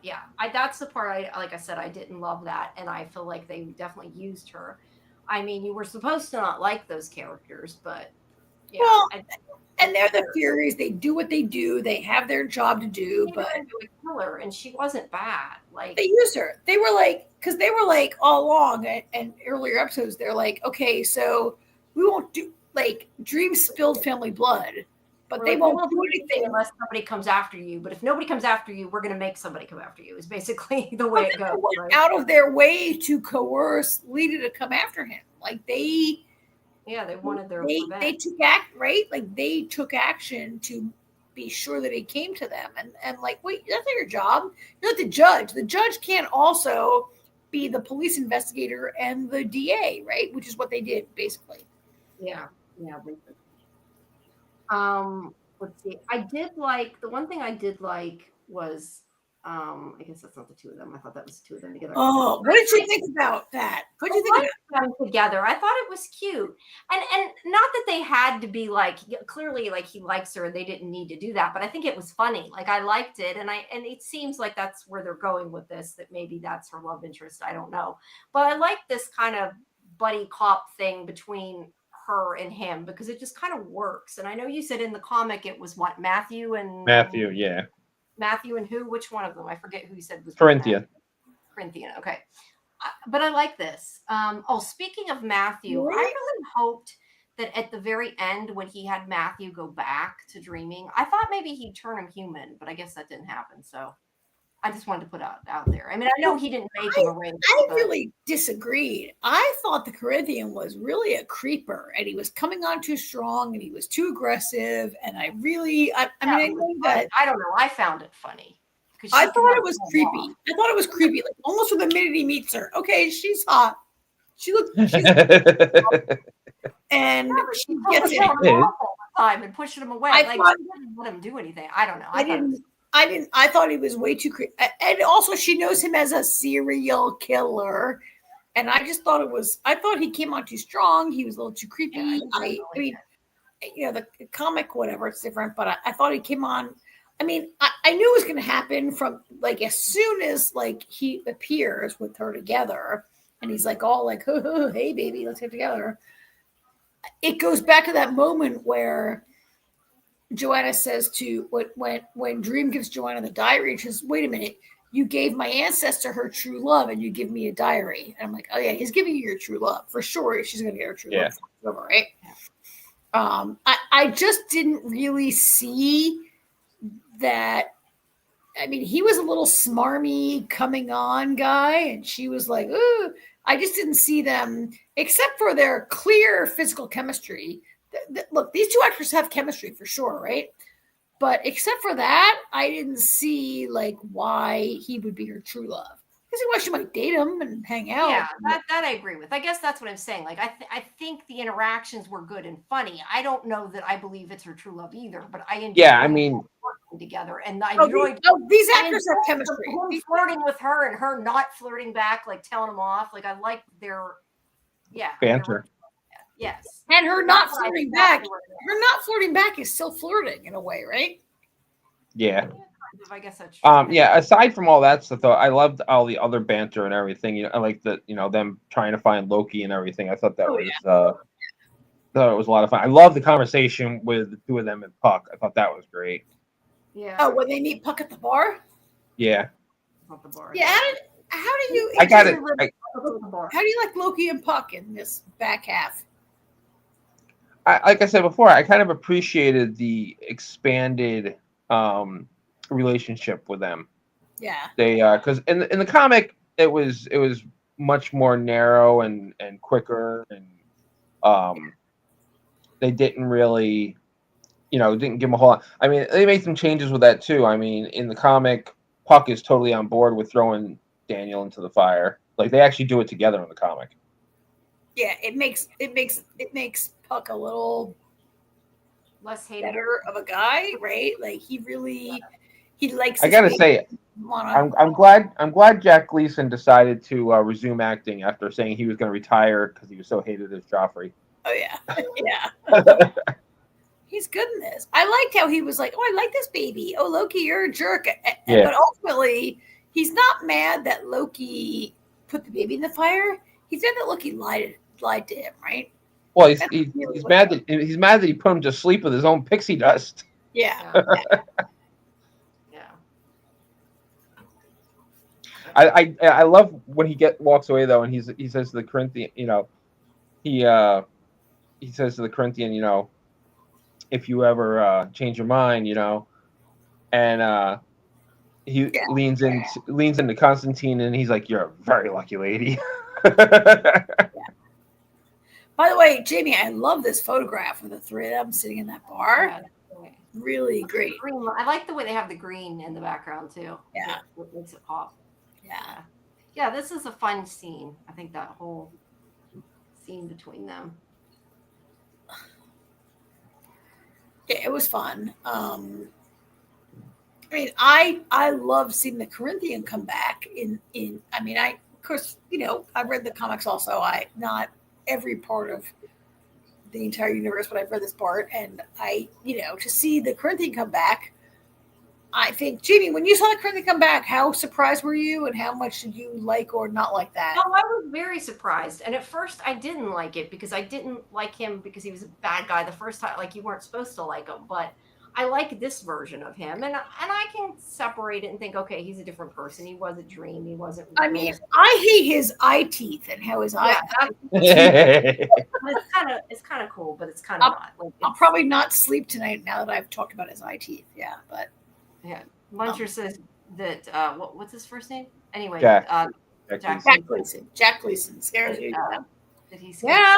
Speaker 1: that's the part like I said, I didn't love that. And I feel like they definitely used her. I mean, you were supposed to not like those characters, but
Speaker 2: and they're the Furies. They do what they do. They have their job to do, but
Speaker 1: kill her, and she wasn't bad. Like
Speaker 2: they used her. They were like, because they were like all along and earlier episodes, they're like, okay, so we won't do like Dream spilled family blood, but they won't do anything
Speaker 1: unless somebody comes after you. But if nobody comes after you, we're going to make somebody come after you. Is basically the way it goes.
Speaker 2: Right? Out of their way to coerce Lita to come after him, like they
Speaker 1: wanted their
Speaker 2: they took action to be sure that it came to them, and like, wait, that's not your job. You're not the judge. The judge can't also be the police investigator and the DA, right? Which is what they did basically.
Speaker 1: Yeah. Let's see. I did like the one thing I did like was I guess that's not the two of them. I thought that was the two of them together.
Speaker 2: Oh, what did you think about that? What did you think
Speaker 1: about them together? I thought it was cute, and not that they had to be like clearly like he likes her and they didn't need to do that, but I think it was funny. Like I liked it, and it seems like that's where they're going with this. That maybe that's her love interest. I don't know, but I like this kind of buddy cop thing between her and him because it just kind of works. And I know you said in the comic it was what Matthew, yeah. Matthew and who? Which one of them? I forget who you said was
Speaker 3: Corinthian.
Speaker 1: Okay. But I like this. Speaking of Matthew, I really hoped that at the very end when he had Matthew go back to dreaming, I thought maybe he'd turn him human, but I guess that didn't happen. So I just wanted to put out there. I mean, I know he didn't make him a ring.
Speaker 2: I really disagreed. I thought the Corinthian was really a creeper, and he was coming on too strong, and he was too aggressive. And I don't know.
Speaker 1: I found it funny.
Speaker 2: I thought it was creepy. Like almost from the minute he meets her. Okay, she's hot. She looks. And she gets it
Speaker 1: all the time and pushing him away. She didn't let him do anything. I don't know.
Speaker 2: I thought he was way too creepy. And also she knows him as a serial killer. And I just thought I thought he came on too strong. He was a little too creepy. I mean, the comic, whatever, it's different, but I thought he came on. I mean, I knew it was going to happen from like, as soon as like he appears with her together and he's like, all like, oh, hey baby, let's get together. It goes back to that moment where Joanna says to when Dream gives Joanna the diary, she says, wait a minute, you gave my ancestor her true love and you give me a diary. And I'm like, oh yeah, he's giving you your true love. For sure, she's going to get her true love. Over, right? I just didn't really see that. I mean, he was a little smarmy coming on guy, and she was like, ooh. I just didn't see them, except for their clear physical chemistry. Look, these two actors have chemistry for sure, right? But except for that, I didn't see like why he would be her true love. I see why she might date him and hang out.
Speaker 1: Yeah, that I agree with. I guess that's what I'm saying. Like, I think the interactions were good and funny. I don't know that I believe it's her true love either, but I enjoy working together. And I enjoyed.
Speaker 2: These actors have chemistry.
Speaker 1: Him flirting with her and her not flirting back, like telling him off. Like, I like their,
Speaker 3: banter.
Speaker 1: Yes.
Speaker 2: And her not flirting back. Her not flirting back is still flirting in a way, right?
Speaker 3: Yeah.
Speaker 1: I guess that's true.
Speaker 3: Yeah, aside from all that stuff, though, I loved all the other banter and everything. You know, I like them trying to find Loki and everything. I thought that thought it was a lot of fun. I love the conversation with the two of them and Puck. I thought that was great.
Speaker 1: Yeah.
Speaker 2: Oh, when they meet Puck at the bar?
Speaker 3: Yeah.
Speaker 1: At the bar.
Speaker 2: Yeah, how do you
Speaker 3: I got it.
Speaker 2: How do you like Loki and Puck in this back half?
Speaker 3: Like I said before, I kind of appreciated the expanded relationship with them.
Speaker 2: Yeah.
Speaker 3: They because in the comic it was much more narrow and quicker, and they didn't really didn't give them a whole lot. I mean, they made some changes with that too. I mean, in the comic, Puck is totally on board with throwing Daniel into the fire. Like, they actually do it together in the comic.
Speaker 2: Yeah, it makes Puck a little
Speaker 1: less
Speaker 2: better of a guy, right? Like, he likes.
Speaker 3: I gotta say, I'm glad Jack Gleason decided to resume acting after saying he was going to retire because he was so hated as Joffrey.
Speaker 2: Oh yeah, yeah. He's good in this. I liked how he was like, "Oh, I like this baby. Oh, Loki, you're a jerk."
Speaker 3: Yeah.
Speaker 2: But ultimately, he's not mad that Loki put the baby in the fire. He's mad that Loki lied to him, right?
Speaker 3: Well, he's mad that he put him to sleep with his own pixie dust.
Speaker 2: Yeah.
Speaker 1: Yeah.
Speaker 3: I love when he walks away though, and he says to the Corinthian, he says to the Corinthian, if you ever change your mind, and he leans into Constantine, and he's like, "You're a very lucky lady."
Speaker 2: By the way, Jamie, I love this photograph of the three of them sitting in that bar.
Speaker 1: Yeah,
Speaker 2: really great.
Speaker 1: I like the way they have the green in the background too.
Speaker 2: Yeah,
Speaker 1: it makes it pop.
Speaker 2: Yeah,
Speaker 1: this is a fun scene. I think that whole scene between them.
Speaker 2: Yeah, it was fun. I mean, I love seeing the Corinthian come back in. I mean, of course, I've read the comics also. Not every part of the entire universe, but I've read this part, and to see the Corinthian come back. I think, Jamie, when you saw the Corinthian come back, how surprised were you, and how much did you like or not like that?
Speaker 1: Oh, I was very surprised, and at first I didn't like it because I didn't like him because he was a bad guy the first time. Like, you weren't supposed to like him, but I like this version of him, and I can separate it and think, okay, he's a different person. He wasn't Dream. He wasn't.
Speaker 2: I mean, I hate his eye teeth and how his eye.
Speaker 1: It's kind of cool, but it's kind of not. Like,
Speaker 2: I'll probably not sleep tonight now that I've talked about his eye teeth. Yeah, but.
Speaker 1: Yeah, Muncher says that. What's his first name? Anyway,
Speaker 3: Jack
Speaker 2: Gleason. Jack Gleason scares you.
Speaker 1: Did he?
Speaker 2: Yeah,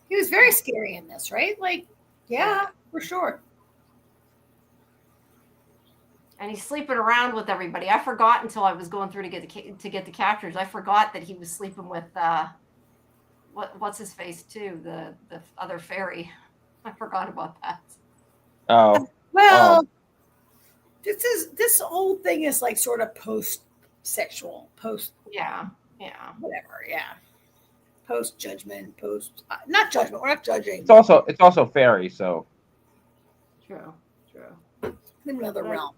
Speaker 2: he was very scary in this, right? Like, yeah, for sure.
Speaker 1: And he's sleeping around with everybody. I forgot until I was going through to get the captures. I forgot that he was sleeping with what's his face too, the other fairy. I forgot about that.
Speaker 3: Oh
Speaker 2: well. This whole thing is like sort of post-sexual, whatever, post judgment, not judgment. We're not judging.
Speaker 3: It's also fairy, so
Speaker 1: true.
Speaker 2: In another realm.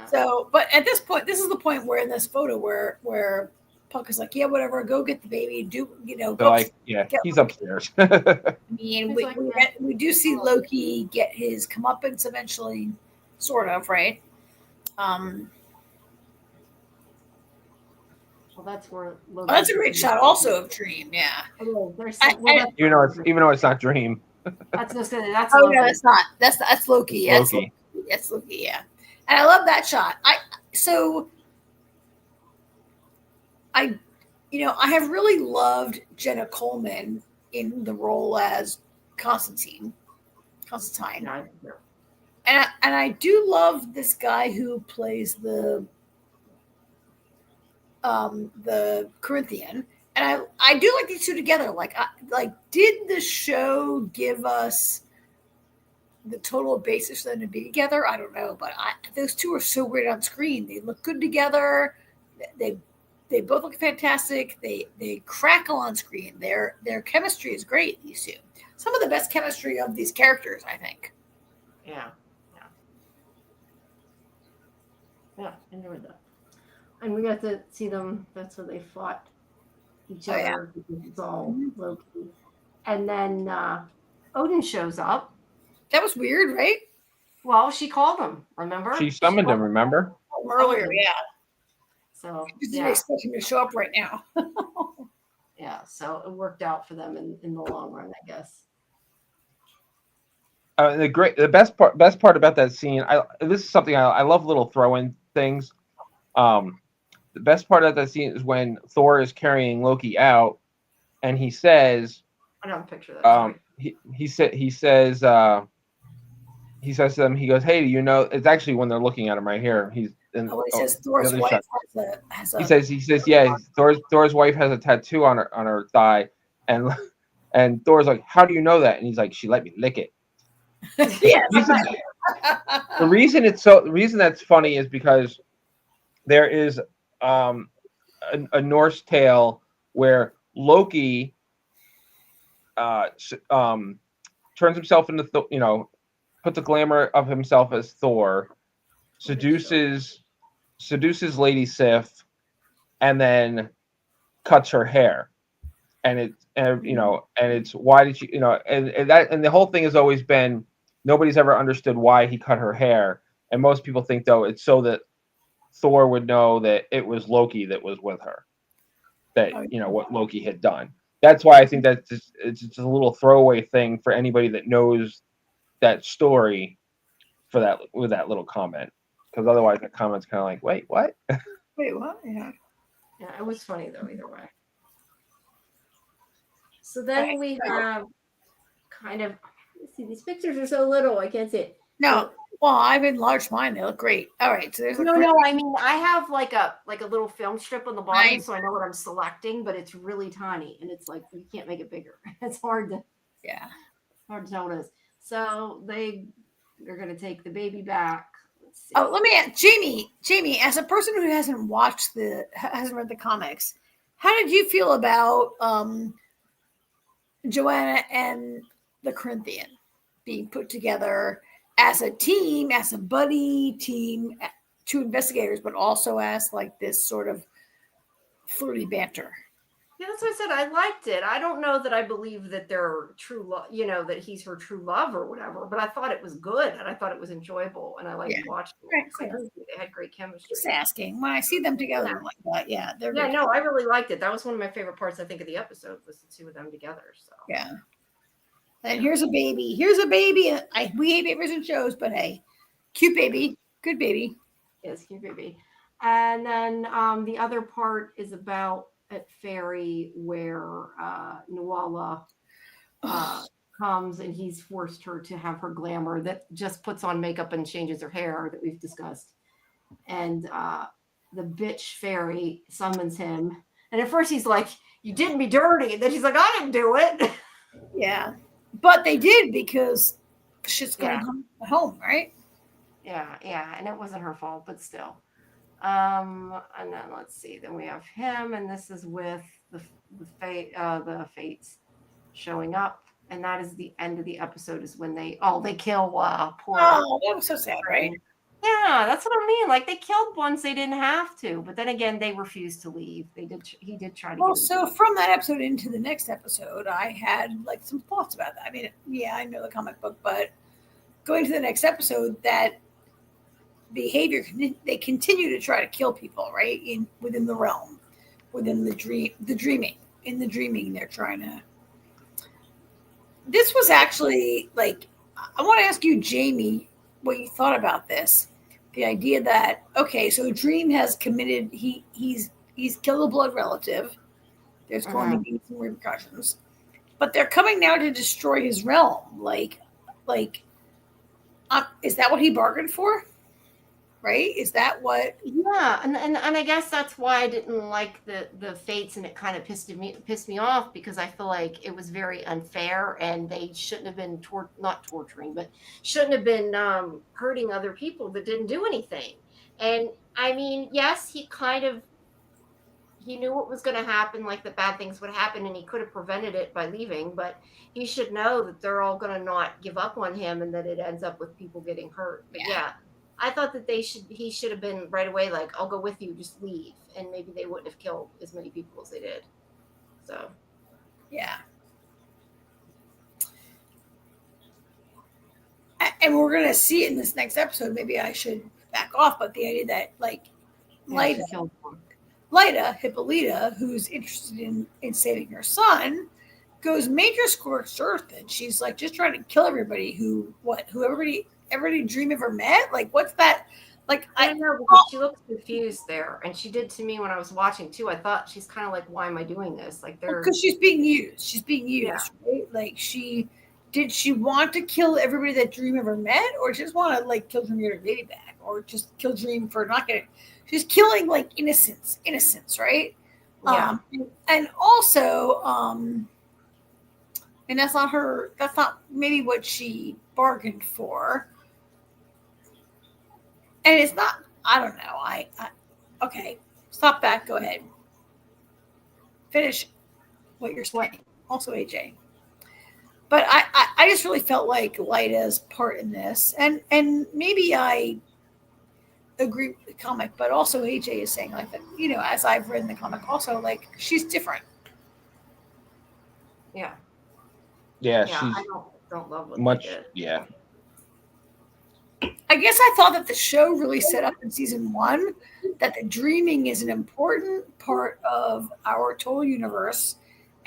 Speaker 2: So, but at this point, this is the point where in this photo where Puck is like, yeah, whatever, go get the baby.
Speaker 3: He's upstairs.
Speaker 2: I mean, we do see Loki get his comeuppance eventually. Sort of, right?
Speaker 1: Well, that's where.
Speaker 2: Oh, that's a great shot, also of Dream. Yeah.
Speaker 1: Oh, there's
Speaker 2: I-
Speaker 1: well,
Speaker 2: I-
Speaker 1: that's,
Speaker 3: even though it's not Dream.
Speaker 1: that's just gonna, that's
Speaker 2: Oh
Speaker 1: Loki.
Speaker 2: no, that's not. That's Loki.
Speaker 3: It's Loki.
Speaker 2: That's Loki. Yeah. And I love that shot. I have really loved Jenna Coleman in the role as Constantine.
Speaker 1: Yeah,
Speaker 2: And I do love this guy who plays the Corinthian. And I do like these two together. Did the show give us the total basis for them to be together? I don't know, but those two are so great on screen. They look good together. They both look fantastic. They crackle on screen. Their chemistry is great. These two, some of the best chemistry of these characters, I think.
Speaker 1: Yeah, enjoyed that. And we got to see them. That's where they fought each other.
Speaker 2: Yeah.
Speaker 1: Because it's all Loki. And then Odin shows up.
Speaker 2: That was weird, right?
Speaker 1: Well, she called him. Remember?
Speaker 3: She summoned him. Remember?
Speaker 2: Earlier, yeah.
Speaker 1: So
Speaker 2: Just didn't expect him to show up right now.
Speaker 1: Yeah, so it worked out for them in the long run, I guess.
Speaker 3: The best part about that scene. This is something I love. Little throw-in things. The best part of that scene is when Thor is carrying Loki out, and he says,
Speaker 1: I don't picture that.
Speaker 3: he says to them, he goes, "Hey, you know?" It's actually when they're looking at him right here. He
Speaker 2: says Thor's wife has a.
Speaker 3: He says, yeah. Thor's wife has a tattoo on her thigh, and Thor's like, "How do you know that?" And he's like, "She let me lick it."
Speaker 2: Yeah.
Speaker 3: The reason that's funny is because there is a Norse tale where Loki turns himself into puts a glamour of himself as Thor, seduces Lady Sif, and then cuts her hair. And it's why did she and the whole thing has always been nobody's ever understood why he cut her hair, and most people think though it's so that Thor would know that it was Loki that was with her, that what Loki had done. That's why I think that it's just a little throwaway thing for anybody that knows that story for that with that little comment, because otherwise that comment's kind of like, wait, what?
Speaker 2: Wait, what? Yeah.
Speaker 1: Yeah, it was funny though either way. So then we have kind of, let's see, these pictures are so little, I can't see it.
Speaker 2: No, well, I've enlarged mine. They look great. All right, so there's
Speaker 1: no. I mean, I have like a little film strip on the bottom, so I know what I'm selecting, but it's really tiny, and it's like you can't make it bigger. It's hard to tell what it is. So they're gonna take the baby back. Let's see.
Speaker 2: Oh, let me ask Jamie, as a person who hasn't read the comics, how did you feel about Joanna and the Corinthian being put together as a team, as a buddy team, two investigators, but also as like this sort of flirty banter?
Speaker 1: Yeah, that's what I said. I liked it. I don't know that I believe that they're true love, that he's her true love or whatever, but I thought it was good and I thought it was enjoyable and I liked watching it.
Speaker 2: Right.
Speaker 1: They had great chemistry.
Speaker 2: Just asking. When I see them together, I'm like that. They're
Speaker 1: yeah, no, I really liked it. That was one of my favorite parts, I think, of the episode was the two of them together. So
Speaker 2: yeah. And here's a baby. We hate babies and shows, but hey, cute baby, good baby.
Speaker 1: Yes, cute baby. And then the other part is about at Ferry where Nuala comes and he's forced her to have her glamour that just puts on makeup and changes her hair that we've discussed. And the bitch Ferry summons him. And at first he's like, "You did me dirty." And then she's like, "I didn't do it."
Speaker 2: Yeah. But they did because shit's going home, right?
Speaker 1: Yeah. And it wasn't her fault, but still. And then let's see. Then we have him, and this is with the Fates showing up, and that is the end of the episode. Is when they kill poor.
Speaker 2: Oh, that was so sad, right?
Speaker 1: Yeah, that's what I mean. Like they killed ones they didn't have to, but then again, they refused to leave. He did try to.
Speaker 2: Well, so from that episode into the next episode, I had like some thoughts about that. I mean, yeah, I know the comic book, but going to the next episode, that behavior, they continue to try to kill people, right, within the realm. within the dreaming. In the dreaming, they're trying to. This was actually like, I want to ask you, Jamie, what you thought about this. The idea that, okay, so Dream has committed, he's killed a blood relative. There's going to be some repercussions, but they're coming now to destroy his realm. Is that what he bargained for? Right? Is that what?
Speaker 1: Yeah, and I guess that's why I didn't like the fates, and it kind of pissed me off, because I feel like it was very unfair, and they shouldn't have been not torturing, but shouldn't have been hurting other people that didn't do anything. And I mean, yes, he knew what was going to happen, like the bad things would happen, and he could have prevented it by leaving, but he should know that they're all going to not give up on him, and that it ends up with people getting hurt. But yeah, I thought that he should have been right away like, I'll go with you, just leave, and maybe they wouldn't have killed as many people as they did. So
Speaker 2: yeah. And we're going to see it in this next episode. Maybe I should back off, but the idea that like Lyta, Hippolyta, who's interested in saving her son, goes major scorched earth, and she's like just trying to kill everybody who everybody Dream ever met. Like, what's that? Like,
Speaker 1: I don't know, because she looks confused there, and she did to me when I was watching too. I thought she's kind of like, why am I doing this? Like,
Speaker 2: because she's being used. She's being used, right? Like, did she want to kill everybody that Dream ever met, or just want to like kill Dream to get her baby back, or just kill Dream for not getting? She's killing like innocence, right?
Speaker 1: Yeah.
Speaker 2: And also, and that's not maybe what she bargained for. And it's not, I don't know. I okay, stop that. Go ahead. Finish what you're saying. Also, AJ. But I just really felt like Lyta's part in this, and maybe I agree with the comic, but also AJ is saying like that, as I've read in the comic also, like, she's different.
Speaker 1: Yeah.
Speaker 3: Yeah,
Speaker 1: Yeah,
Speaker 3: she's
Speaker 1: I don't love what
Speaker 3: much.
Speaker 1: they did.
Speaker 3: Yeah.
Speaker 2: I guess I thought that the show really set up in season 1 that the dreaming is an important part of our total universe,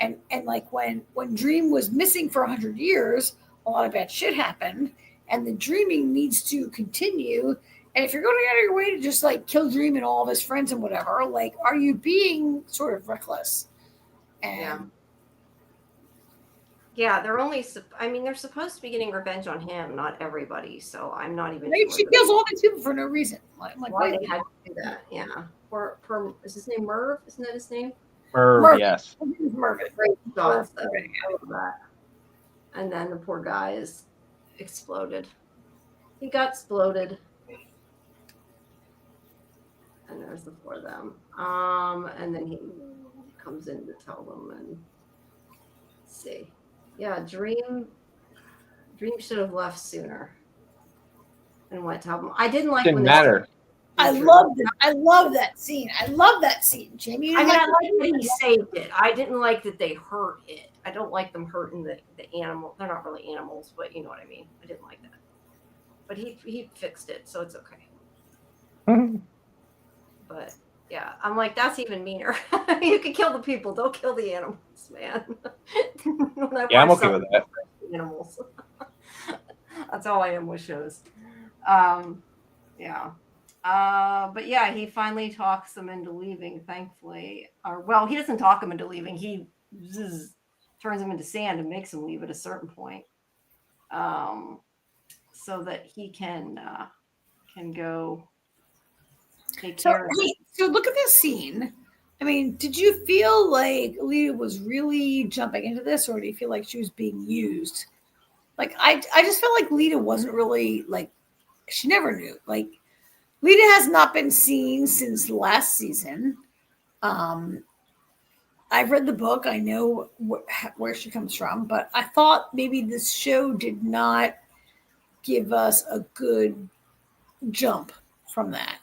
Speaker 2: and like when Dream was missing for 100 years, a lot of bad shit happened, and the dreaming needs to continue. And if you're going out of your way to just like kill Dream and all of his friends and whatever, like, are you being sort of reckless? And
Speaker 1: yeah, they're supposed to be getting revenge on him, not everybody. So I'm not even
Speaker 2: right?
Speaker 1: sure.
Speaker 2: She kills all these people for no reason. I'm like,
Speaker 1: why
Speaker 2: wait,
Speaker 1: they had to do that. Yeah. Is his name Merv? Isn't that his name?
Speaker 3: Merv, yes.
Speaker 2: Mervin.
Speaker 1: Great shots, though. I love that. And then the poor guy is exploded. He got exploded. And there's the four of them. And then he comes in to tell them, and let's see. Yeah, Dream should have left sooner and went to help him. I didn't like
Speaker 3: Didn't
Speaker 1: when
Speaker 3: matter.
Speaker 2: I love that scene. I love that scene, Jamie.
Speaker 1: I like that he saved it. I didn't like that they hurt it. I don't like them hurting the animal. They're not really animals, but you know what I mean. I didn't like that. But he fixed it, so it's okay. But yeah, I'm like, that's even meaner. You can kill the people, don't kill the animals, man.
Speaker 3: Yeah, I'm okay with that.
Speaker 1: Animals. That's all I am with shows. Yeah. But yeah, he finally talks them into leaving, thankfully. He doesn't talk them into leaving. He turns them into sand and makes them leave at a certain point, so that he can go take care of it.
Speaker 2: So look at this scene. I mean, did you feel like Alita was really jumping into this, or do you feel like she was being used? Like, I just felt like Lita wasn't really, like, she never knew. Like, Lita has not been seen since last season. I've read the book. I know where she comes from, but I thought maybe this show did not give us a good jump from that.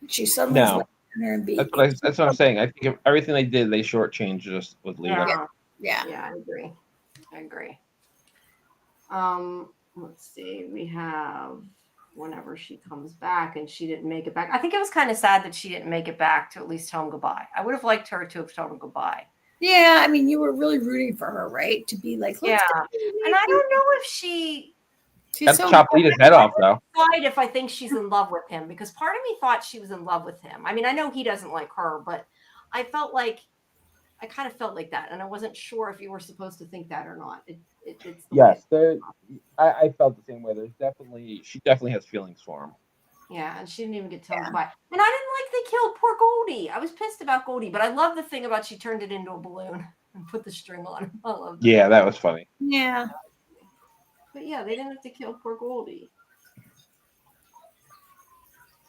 Speaker 2: She suddenly
Speaker 3: No. That's what I'm saying. I think everything they did, they shortchanged us with Lita.
Speaker 2: Yeah,
Speaker 1: I agree. Let's see. We have whenever she comes back, and she didn't make it back. I think it was kind of sad that she didn't make it back to at least tell him goodbye. I would have liked her to have told him goodbye.
Speaker 2: Yeah, I mean, you were really rooting for her, right? To be like, let's
Speaker 1: Yeah, and I don't know if she's
Speaker 3: That's
Speaker 2: so
Speaker 3: chop Lita's head off, though.
Speaker 1: if I think she's in love with him, because part of me thought she was in love with him. I mean, I know he doesn't like her, but I kind of felt like that, and I wasn't sure if you were supposed to think that or not. It's the
Speaker 3: Yes,
Speaker 1: way.
Speaker 3: I felt the same way. She definitely has feelings for him.
Speaker 1: Yeah, and she didn't even get to tell him goodbye. And I didn't like they killed poor Goldie. I was pissed about Goldie, but I love the thing about she turned it into a balloon and put the string on it. I love that.
Speaker 3: Yeah, that was funny.
Speaker 2: Yeah.
Speaker 1: But yeah, they didn't have to kill poor Goldie.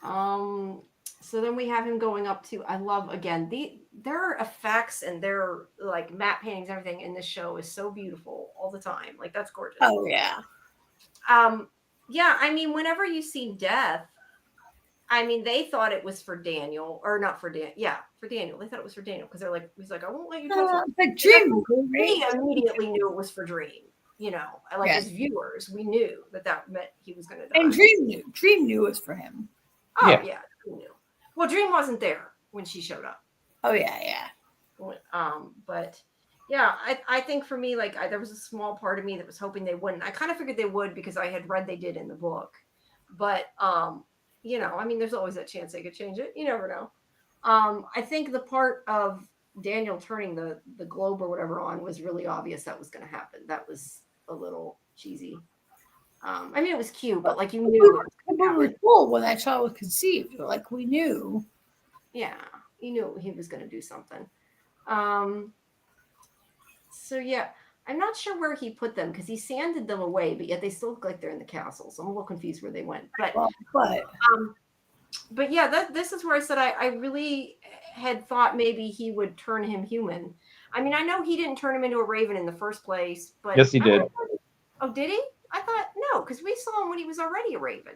Speaker 1: So then we have him going up to, I love, again, their effects and their like matte paintings, everything in this show is so beautiful all the time. Like, that's gorgeous.
Speaker 2: Oh yeah.
Speaker 1: Yeah, I mean, whenever you see Death, I mean, they thought it was for Daniel, or not for Dan. Yeah, for Daniel. They thought it was for Daniel because they're like, he's like, I won't let you touch it.
Speaker 2: But Dream,
Speaker 1: We immediately knew it was for Dream. You know, like
Speaker 2: Yes.
Speaker 1: as viewers, we knew that meant he was going to die.
Speaker 2: and Dream knew it was for him.
Speaker 1: Oh
Speaker 3: Yeah.
Speaker 1: yeah, Dream knew. Well, Dream wasn't there when she showed up.
Speaker 2: Oh yeah.
Speaker 1: But yeah, I think for me, like, there was a small part of me that was hoping they wouldn't. I kind of figured they would because I had read they did in the book. But you know, I mean, there's always that chance they could change it. You never know. I think the part of Daniel turning the globe or whatever on was really obvious that was going to happen. That was a little cheesy. I mean, it was cute, but like, you knew it was
Speaker 2: We were cool when that child was conceived. Like we knew.
Speaker 1: Yeah, you knew he was going to do something. So yeah, I'm not sure where he put them because he sanded them away, but yet they still look like they're in the castle. So I'm a little confused where they went. But yeah, this is where I said I really had thought maybe he would turn him human. I mean, I know he didn't turn him into a raven in the first place, but
Speaker 3: Yes, he did.
Speaker 1: Oh, did he? I thought no, because we saw him when he was already a raven.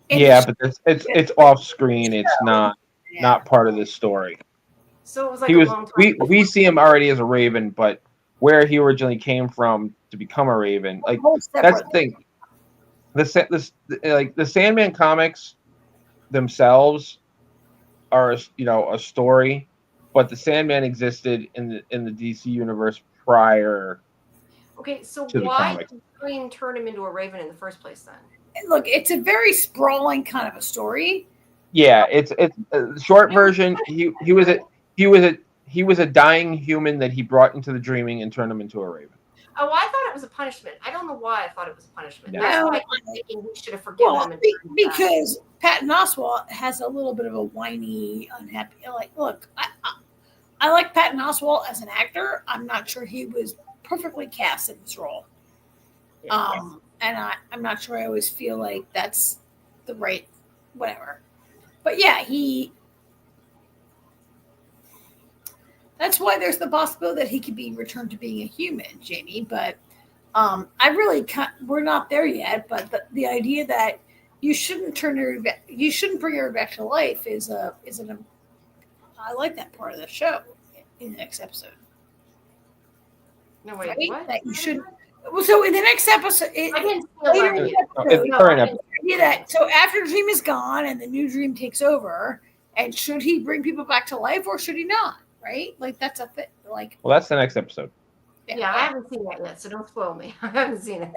Speaker 3: Yeah, but it's off screen. It's not part of this story.
Speaker 1: So it was like
Speaker 3: He
Speaker 1: a
Speaker 3: was
Speaker 1: long time.
Speaker 3: we see him already as a raven, but where he originally came from to become a raven, like that's the thing. The Sandman comics themselves are, you know, a story, but the Sandman existed in the DC universe prior.
Speaker 1: Okay, so
Speaker 3: to the
Speaker 1: why
Speaker 3: comics.
Speaker 1: did Green turn him into a raven in the first place then?
Speaker 2: Look, it's a very sprawling kind of a story.
Speaker 3: Yeah, it's short version. He was a dying human that he brought into the dreaming and turned him into a raven.
Speaker 1: Oh, I thought it was a punishment. I don't know why I thought it was a punishment.
Speaker 3: No.
Speaker 1: That's why I'm thinking we should have forgiven him. And
Speaker 2: Because Patton Oswalt has a little bit of a whiny, unhappy. Like, look, I like Patton Oswalt as an actor. I'm not sure he was perfectly cast in this role. And I'm not sure I always feel like that's the right whatever. But yeah, that's why there's the possibility that he could be returned to being a human, Jamie. But we're not there yet. But the idea that you shouldn't bring her back to life I like that part of the show in the next episode.
Speaker 1: No, wait,
Speaker 2: right?
Speaker 1: what?
Speaker 2: That you shouldn't. Well, so in the next episode,
Speaker 1: I didn't see
Speaker 2: later in
Speaker 1: it.
Speaker 2: the episode,
Speaker 3: It's current episode.
Speaker 2: so after Dream is gone and the new Dream takes over, and should he bring people back to life or should he not? Right? Like that's a thing. Like,
Speaker 3: Well, that's the next episode.
Speaker 1: Yeah, I haven't seen that yet, so don't spoil me. I haven't seen it.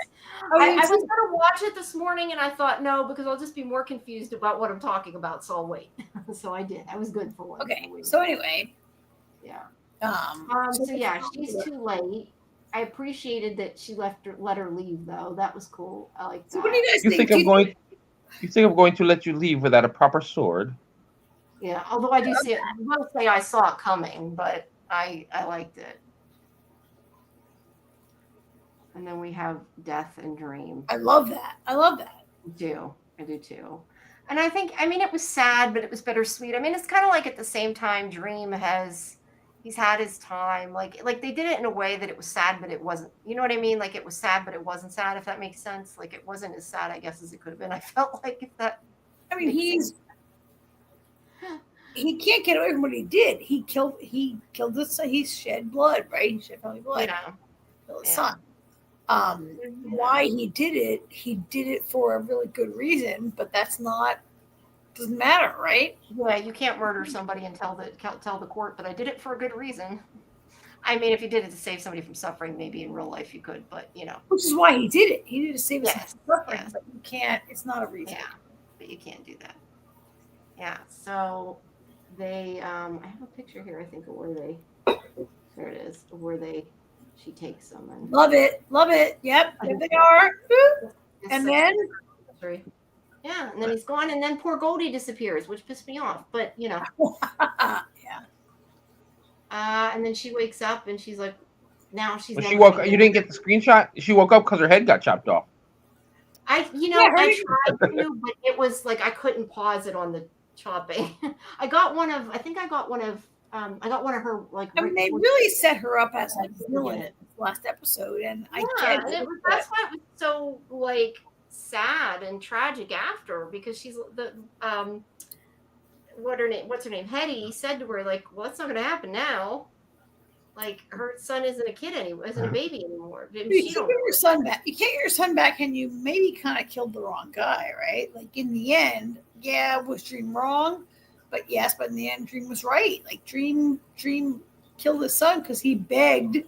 Speaker 2: Oh,
Speaker 1: I was going to watch it this morning, and I thought, no, because I'll just be more confused about what I'm talking about, so I'll wait. So I did. I was good for one.
Speaker 2: okay. So anyway,
Speaker 1: yeah.
Speaker 2: so
Speaker 1: Yeah, she's too late. I appreciated that she let her leave, though. That was cool. I like that.
Speaker 2: So what do you guys
Speaker 3: You think I'm going to let you leave without a proper sword?
Speaker 1: Yeah, although I do say I will say I saw it coming, but I liked it. And then we have Death and Dream.
Speaker 2: I love that. I
Speaker 1: do too. And I think, I mean, it was sad, but it was bittersweet. I mean, it's kind of like at the same time, Dream he's had his time. Like they did it in a way that it was sad, but it wasn't, you know what I mean? Like it was sad, but it wasn't sad, if that makes sense. Like it wasn't as sad, I guess, as it could have been. I felt like if that.
Speaker 2: I mean, he can't get away from what he did. He killed this. He shed blood, right? He shed probably blood.
Speaker 1: Yeah.
Speaker 2: Killed his son. Why he did it for a really good reason, but that's not, doesn't matter, right?
Speaker 1: Yeah, you can't murder somebody and tell the court, but I did it for a good reason. I mean, if you did it to save somebody from suffering, maybe in real life you could, but
Speaker 2: Which is why he did it. He did it to save us
Speaker 1: Yes,
Speaker 2: from suffering,
Speaker 1: yes.
Speaker 2: but you can't, it's not a reason.
Speaker 1: Yeah, but you can't do that. Yeah, so they, I have a picture here, I think, of where they, there it is, of where she takes them. And
Speaker 2: Love it. Yep, there they are. And then?
Speaker 1: Yeah, and then he's gone, and then poor Goldie disappears, which pissed me off, but
Speaker 2: Yeah.
Speaker 1: And then she wakes up, and she's like, now she's
Speaker 3: Well,
Speaker 1: never
Speaker 3: she woke.
Speaker 1: seen
Speaker 3: You didn't get the screenshot. She woke up because her head got chopped off.
Speaker 1: I tried to, but it was like I couldn't pause it on the chopping. I got one of her, like.
Speaker 2: I mean, they really set her up as a villain in the last episode, and I get it.
Speaker 1: That's why it was so like sad and tragic after, because she's the what's her name? Hetty said to her, like, well, that's not going to happen now. Like, her son isn't a kid anymore, isn't a baby anymore.
Speaker 2: You can't get your son back. You can't get your son back, and you maybe kind of killed the wrong guy, right? Like, in the end, yeah, was Dream wrong? But in the end, Dream was right. Like, Dream killed his son because he begged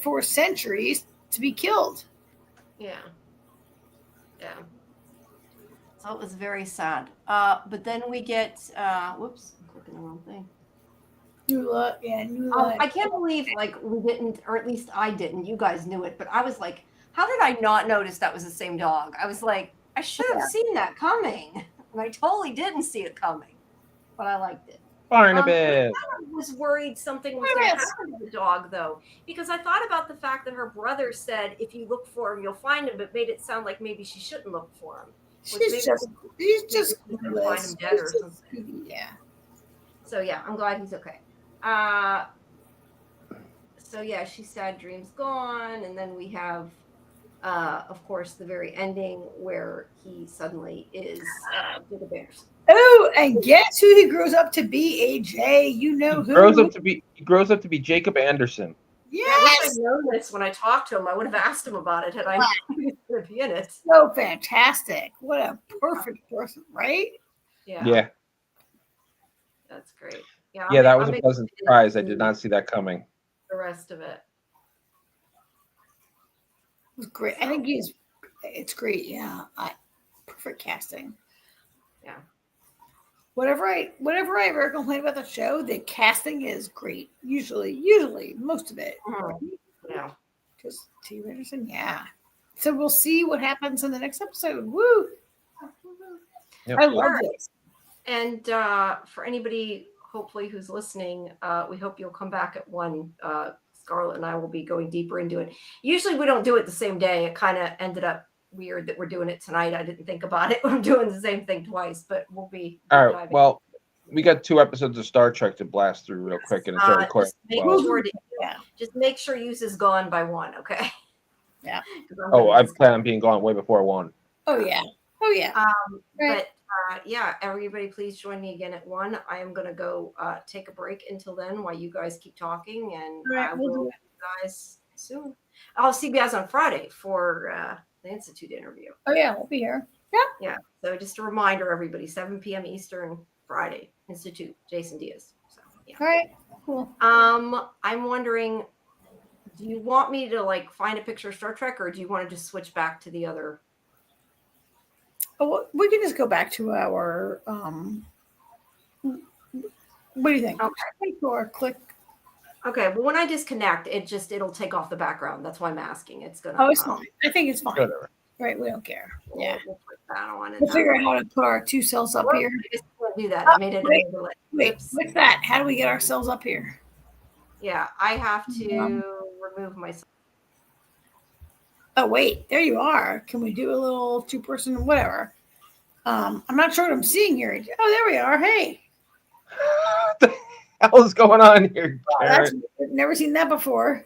Speaker 2: for centuries to be killed.
Speaker 1: Yeah. So it was very sad. But then we get, whoops, I'm clicking the wrong thing.
Speaker 2: Nula.
Speaker 1: I can't believe, like, we didn't, or at least I didn't. You guys knew it, but I was like, how did I not notice that was the same dog? I was like, I should have seen that coming. And I totally didn't see it coming, but I liked it.
Speaker 3: Barnabas.
Speaker 1: I was worried something was going to happen to the dog, though, because I thought about the fact that her brother said, if you look for him, you'll find him, but made it sound like maybe she shouldn't look for him.
Speaker 2: She's just
Speaker 1: find him dead or something.
Speaker 2: Yeah.
Speaker 1: So yeah, I'm glad he's okay. So yeah, she said Dream's gone, and then we have, of course, the very ending where he suddenly is Big Bears.
Speaker 2: Oh, and guess who he grows up to be? AJ, you know who?
Speaker 3: He grows up to be Jacob Anderson.
Speaker 2: Yes.
Speaker 1: I wish I'd known this when I talked to him. I would have asked him about it had I known he was going to be in it.
Speaker 2: So fantastic! What a perfect person, right?
Speaker 1: Yeah. That's great.
Speaker 3: Yeah, that was a pleasant surprise. I did not see that coming.
Speaker 1: The rest of it.
Speaker 2: It was great. I think it's great. Yeah. Perfect casting.
Speaker 1: Yeah.
Speaker 2: Whatever I ever complain about the show, the casting is great. Usually, most of it.
Speaker 1: Yeah.
Speaker 2: Because T. Richardson, yeah. So we'll see what happens in the next episode. Woo! Yep. I love this.
Speaker 1: And for anybody, hopefully, who's listening, we hope you'll come back at 1. Scarlett and I will be going deeper into it. Usually we don't do it the same day. It kind of ended up weird that we're doing it tonight. I didn't think about it. We're doing the same thing twice, but we'll be.
Speaker 3: All right. Well, we got 2 episodes of Star Trek to blast through real quick, and it's already quick.
Speaker 1: Just make sure use is gone by 1, okay?
Speaker 2: Yeah.
Speaker 3: Oh, I plan on being gone way before 1.
Speaker 2: Oh yeah.
Speaker 1: But yeah, everybody, please join me again at 1. I am going to go take a break until then while you guys keep talking, and I will see you guys soon. I'll see you guys on Friday for the Institute interview.
Speaker 2: Oh yeah, we'll be here.
Speaker 1: Yeah. So just a reminder, everybody, 7 p.m. Eastern, Friday, Institute, Jason Diaz. So yeah.
Speaker 2: All right. Cool.
Speaker 1: I'm wondering, do you want me to like find a picture of Star Trek, or do you want to just switch back to the other?
Speaker 2: Oh, we can just go back to our. What do you think?
Speaker 1: Okay.
Speaker 2: Or click.
Speaker 1: Okay. Well, when I disconnect, it'll take off the background. That's why I'm asking. It's gonna.
Speaker 2: Oh, it's fine. I think it's fine.
Speaker 3: Whatever.
Speaker 2: Right. We don't care. Yeah.
Speaker 1: We'll put that on.
Speaker 2: We'll figure out how to put our 2 cells up here.
Speaker 1: I just can't do that. I made it.
Speaker 2: Wait. What's that? How do we get our cells up here?
Speaker 1: Yeah, I have to remove myself.
Speaker 2: Oh wait, there you are. Can we do a little 2-person whatever? I'm not sure what I'm seeing here. Oh, there we are. Hey.
Speaker 3: What the hell is going on here,
Speaker 2: I've never seen that before.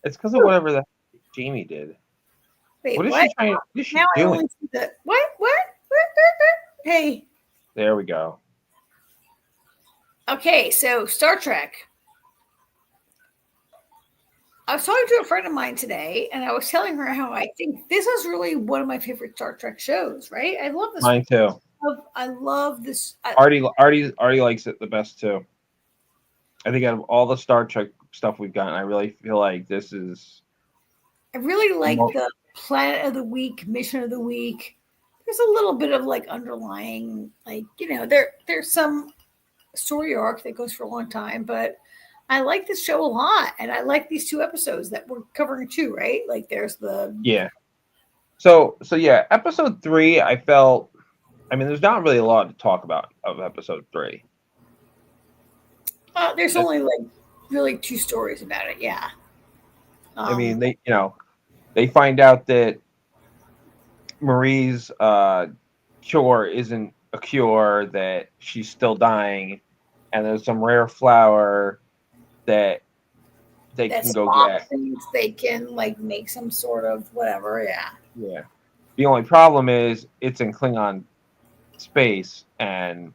Speaker 3: It's because of whatever that Jamie did.
Speaker 2: Wait,
Speaker 3: what is she trying? What is she
Speaker 2: now
Speaker 3: doing?
Speaker 2: I only see the what? Hey.
Speaker 3: There we go.
Speaker 2: Okay, so Star Trek. I was talking to a friend of mine today, and I was telling her how I think this is really one of my favorite Star Trek shows. Right? I love this.
Speaker 3: Mine too.
Speaker 2: I love this.
Speaker 3: Artie likes it the best too. I think out of all the Star Trek stuff we've gotten, I really feel like this is.
Speaker 2: I really like
Speaker 3: Mo-
Speaker 2: the Planet of the Week, Mission of the Week. There's a little bit of like underlying, like there's some story arc that goes for a long time, but I like this show a lot, and I like these 2 episodes that we're covering too, right? Like there's the
Speaker 3: Yeah. So yeah, episode 3, I felt. I mean, there's not really a lot to talk about of episode 3.
Speaker 2: there's only like really 2 stories about it, yeah.
Speaker 3: I mean, they find out that Marie's cure isn't a cure, that she's still dying, and there's some rare flower that they
Speaker 2: that
Speaker 3: can go
Speaker 2: Spock
Speaker 3: get.
Speaker 2: thinks they can like make some sort of whatever, yeah.
Speaker 3: Yeah. The only problem is it's in Klingon space, and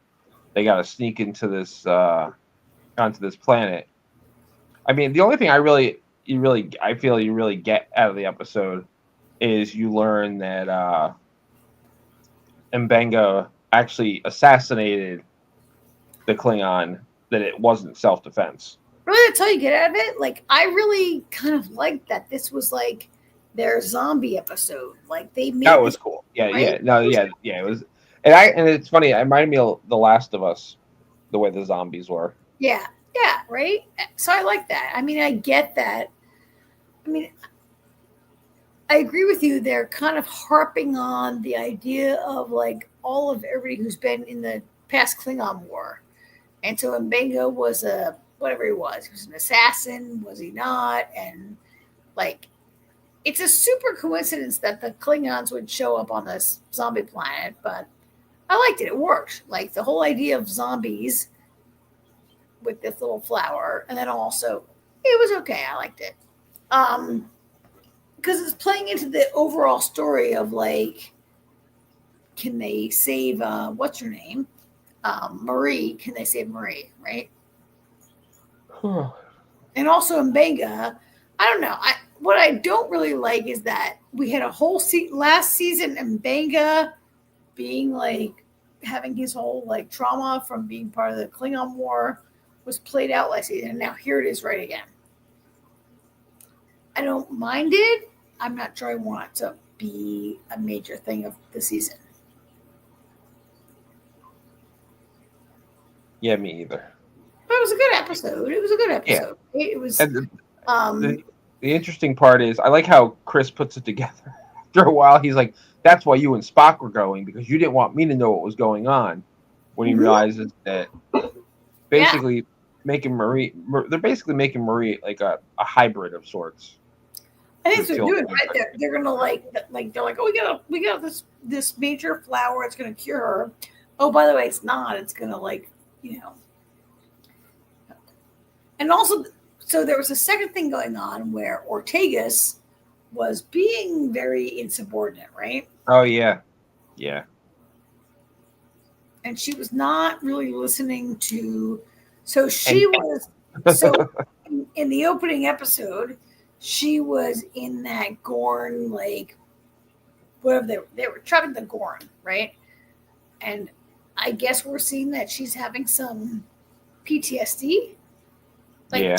Speaker 3: they got to sneak into this onto this planet. I mean, the only thing I feel you really get out of the episode is you learn that Mbenga actually assassinated the Klingon, that it wasn't self-defense.
Speaker 2: Really, that's all you get out of it. Like, I really kind of liked that this was like their zombie episode. Like they made
Speaker 3: That was cool. Yeah,
Speaker 2: right?
Speaker 3: yeah, no, yeah, yeah. It was, and it's funny. It reminded me of The Last of Us, the way the zombies were.
Speaker 2: Yeah, right. So I like that. I mean, I get that. I mean, I agree with you. They're kind of harping on the idea of like all of everybody who's been in the past Klingon war. And so Mbenga was a whatever he was an assassin, was he not? And like it's a super coincidence that the Klingons would show up on this zombie planet, but I liked it. It worked. Like the whole idea of zombies with this little flower, and then also it was okay. I liked it. Because it's playing into the overall story of like, can they save what's her name? Marie. Can they save Marie, right? And also Mbenga, I don't know. What I don't really like is that we had a whole last season Mbenga being like having his whole like trauma from being part of the Klingon War was played out last season, and now here it is right again. I don't mind it. I'm not sure I want it to be a major thing of the season.
Speaker 3: Yeah, me either.
Speaker 2: But it was a good episode. It was a good episode. Yeah. It was.
Speaker 3: And the interesting part is, I like how Chris puts it together. After a while, he's like, "That's why you and Spock were going, because you didn't want me to know what was going on." When he realizes that, basically, they're basically making Marie like a hybrid of sorts.
Speaker 2: I think they're doing right. They're gonna they're like, oh, we got this major flower. It's gonna cure her. Oh, by the way, it's not. It's gonna And also, so there was a second thing going on where Ortegas was being very insubordinate, right?
Speaker 3: Oh yeah, yeah.
Speaker 2: And she was not really listening to. So she was. So in the opening episode, she was in that Gorn, like whatever they were trapping the Gorn, right? And I guess we're seeing that she's having some PTSD. Like,
Speaker 3: yeah.